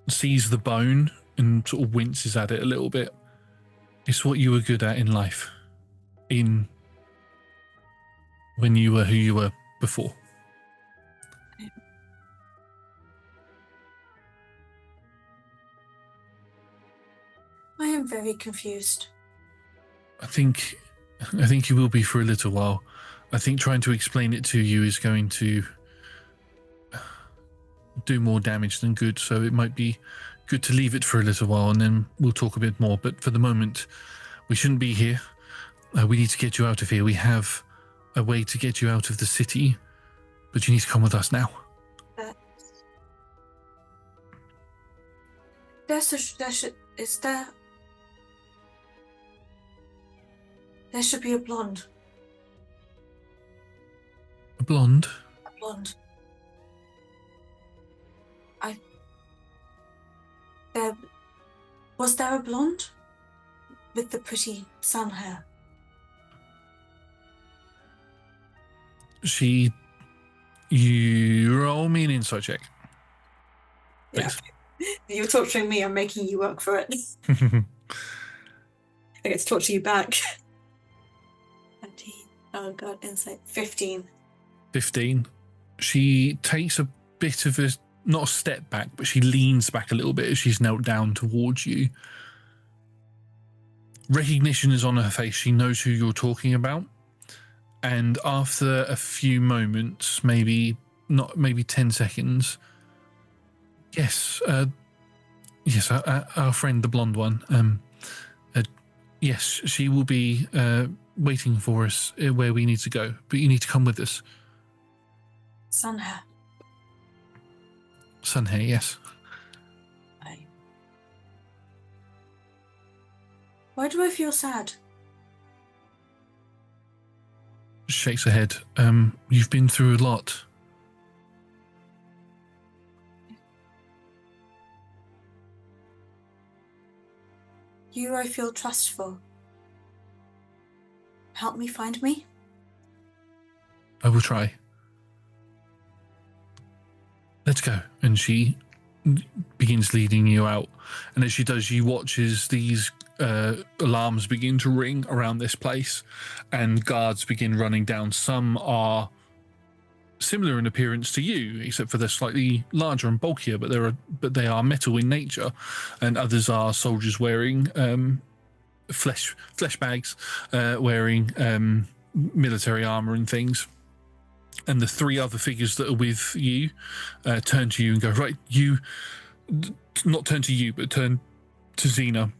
sees the bone and sort of winces at it a little bit. It's what you were good at in life, when you were who you were before. I am very confused. I think you will be for a little while. I think trying to explain it to you is going to do more damage than good, so it might be good to leave it for a little while and then we'll talk a bit more. But for the moment, we shouldn't be here. We need to get you out of here. We have a way to get you out of the city, but you need to come with us now. There should be a blonde. A blonde? A blonde. Was there a blonde? With the pretty sun hair? You roll me an insight check. Yeah. Please. You're torturing me, I'm making you work for it. I get to torture you back. 13. Oh god, insight. 15. 15. She takes a bit of a, not a step back, but she leans back a little bit as she's knelt down towards you. Recognition is on her face. She knows who you're talking about. And after a few moments, maybe 10 seconds, yes, yes, our friend, the blonde one, yes, she will be waiting for us where we need to go, but you need to come with us. Sunhair. Sunhair, yes. Why do I feel sad? Shakes her head. You've been through a lot. You I feel trustful. Help me find me? I will try. Let's go. And she begins leading you out. And as she does, you watch as these alarms begin to ring around this place and guards begin running down. Some are similar in appearance to you, except for they're slightly larger and bulkier, but they are metal in nature. And others are soldiers wearing flesh bags, wearing military armor and things. And the three other figures that are with you turn to you and go, right, you, not turn to you, but turn to Xena.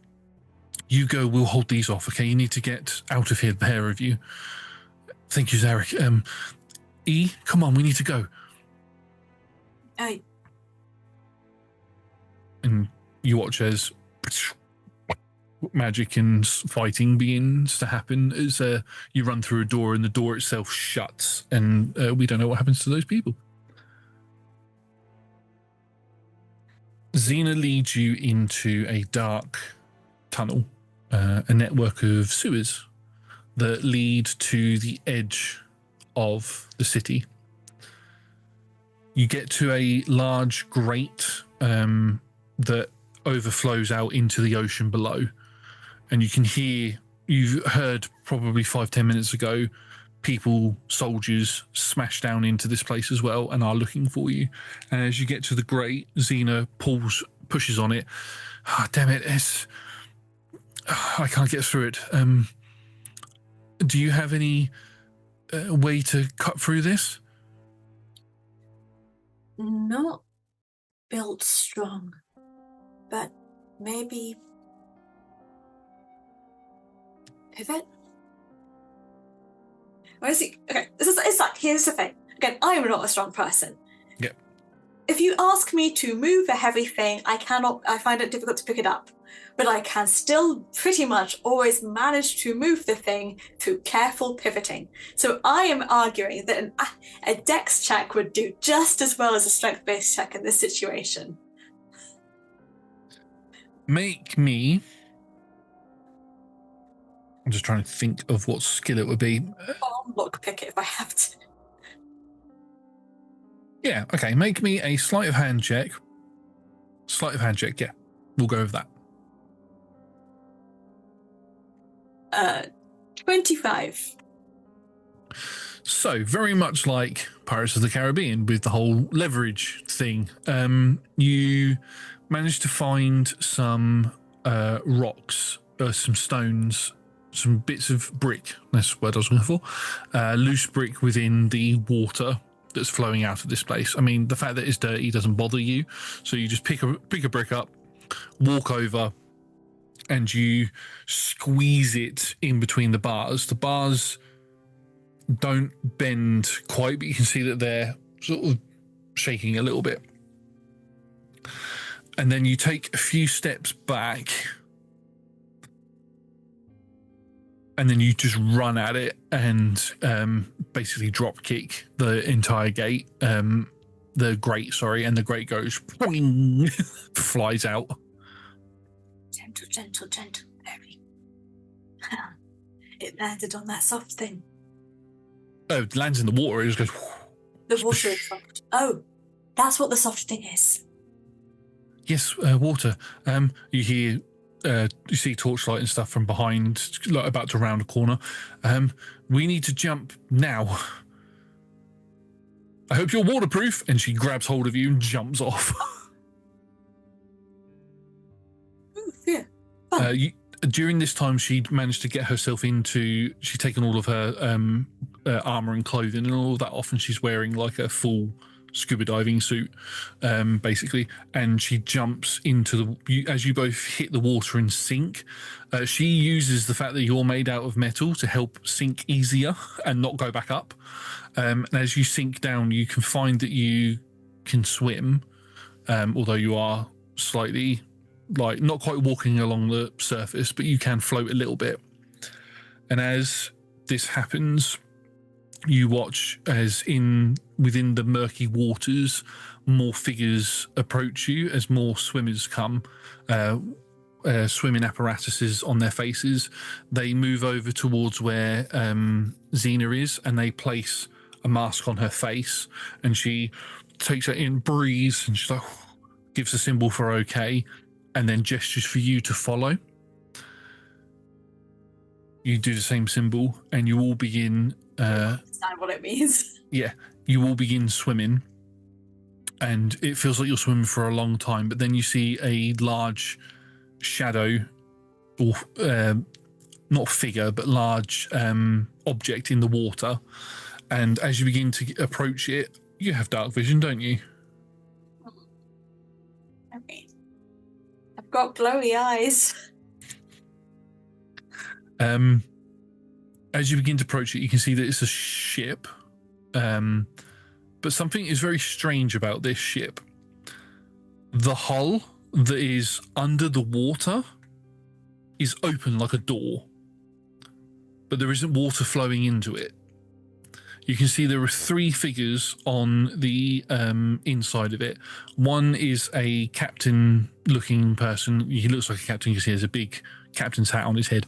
You go, we'll hold these off, okay? You need to get out of here, the pair of you. Thank you, Zarek. E, come on, we need to go. Hey. And you watch as magic and fighting begins to happen as you run through a door and the door itself shuts, and we don't know what happens to those people. Xena leads you into a dark tunnel, a network of sewers that lead to the edge of the city. You get to a large grate that overflows out into the ocean below, and you can hear, you've heard probably 5-10 minutes ago, soldiers smash down into this place as well and are looking for you. And as you get to the grate, Xena pushes on it. Damn it, I can't get through it. Do you have any way to cut through this? Not built strong, but maybe pivot? Where is he? Okay, it's like, here's the thing. Again, I am not a strong person. Yep. If you ask me to move a heavy thing, I find it difficult to pick it up. But I can still pretty much always manage to move the thing through careful pivoting. So I am arguing that a dex check would do just as well as a strength-based check in this situation. Make me... I'm just trying to think of what skill it would be. I'll lockpick it if I have to. Yeah, okay. Make me a sleight of hand check. Sleight of hand check, yeah. We'll go with that. 25. So, very much like Pirates of the Caribbean with the whole leverage thing, you managed to find some rocks, some stones, some bits of brick, that's the word I was looking for, loose brick within the water that's flowing out of this place. I mean, the fact that it's dirty doesn't bother you, so you just pick a brick up, walk over, and you squeeze it in between the bars. The bars don't bend quite, but you can see that they're sort of shaking a little bit. And then you take a few steps back, and then you just run at it and basically drop kick the entire gate, the grate, and the grate goes boing, flies out. Gentle, very. It landed on that soft thing. Oh, it lands in the water, it just goes... The water is soft. Oh, that's what the soft thing is. Yes, water. You hear, you see torchlight and stuff from behind, like about to round a corner. We need to jump now. I hope you're waterproof. And she grabs hold of you and jumps off. Yeah. During this time, she'd managed to get herself into. She'd taken all of her armor and clothing and all of that off, and she's wearing like a full scuba diving suit, basically. And she jumps into as you both hit the water and sink. She uses the fact that you're made out of metal to help sink easier and not go back up. And as you sink down, you can find that you can swim, although you are slightly. Like not quite walking along the surface, but you can float a little bit. And as this happens, you watch as within the murky waters, more figures approach you as more swimmers come, swimming apparatuses on their faces. They move over towards where Xena is, and they place a mask on her face, and she takes it in, breathes, and she's like, gives a symbol for okay, and then gestures for you to follow. You do the same symbol, and you all begin. That's not what it means. Yeah, you all begin swimming, and it feels like you're swimming for a long time. But then you see a large shadow, or not figure, but large object in the water. And as you begin to approach it, you have dark vision, don't you? Okay. I've got glowy eyes. As you begin to approach it, you can see that it's a ship. But something is very strange about this ship. The hull that is under the water is open like a door, but there isn't water flowing into it. You can see there are 3 figures on the inside of it. One is a captain-looking person. He looks like a captain. You can see there's a big captain's hat on his head.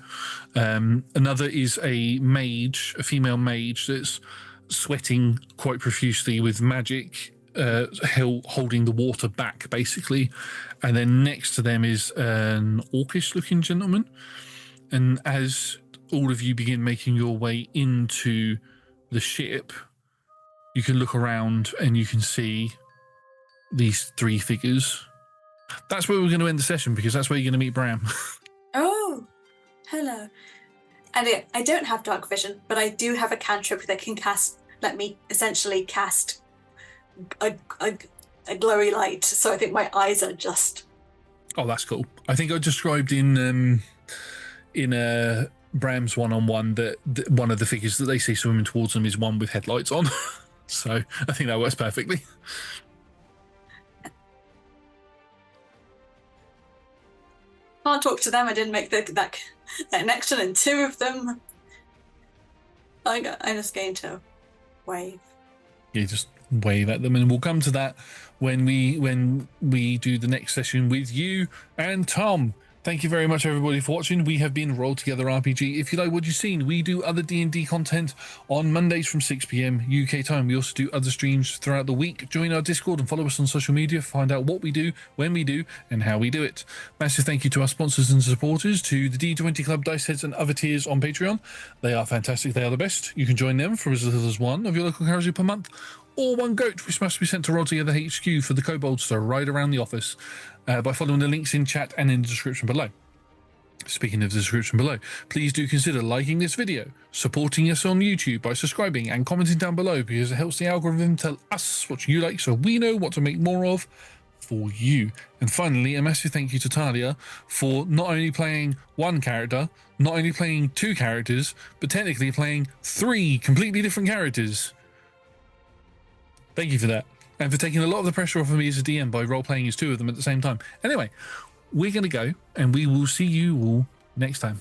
Another is a mage, a female mage that's sweating quite profusely with magic, holding the water back, basically. And then next to them is an orcish-looking gentleman. And as all of you begin making your way into the ship, you can look around and you can see these 3 figures. That's where we're going to end the session, because that's where you're going to meet Brahm. Oh, hello. And I don't have dark vision, but I do have a cantrip that can let me essentially cast a glowy light. So I think my eyes are just. Oh, that's cool. I think I described in Bram's one-on-one that one of the figures that they see swimming towards them is one with headlights on. So I think that works perfectly. Can't talk to them. I didn't make that connection, and 2 of them. I'm just going to wave. You just wave at them, and we'll come to that when we do the next session with you and Tom. Thank you very much, everybody, for watching. We have been Roll Together RPG. If you like what you've seen, we do other D&D content on Mondays from 6 p.m. UK time. We also do other streams throughout the week. Join our Discord and follow us on social media. Find out what we do, when we do, and how we do it. Massive thank you to our sponsors and supporters, to the D20 Club Dice Heads and other tiers on Patreon. They are fantastic. They are the best. You can join them for as little as 1 of your local currency per month, or 1 goat, which must be sent to Roll Together HQ for the kobolds to ride around the office, by following the links in chat and in the description below. Speaking of the description below, please do consider liking this video, supporting us on YouTube by subscribing and commenting down below, because it helps the algorithm tell us what you like so we know what to make more of for you. And finally, a massive thank you to Talia for not only playing 1 character, not only playing 2 characters, but technically playing 3 completely different characters. Thank you for that. And for taking a lot of the pressure off of me as a DM by role-playing as 2 of them at the same time. Anyway, we're going to go, and we will see you all next time.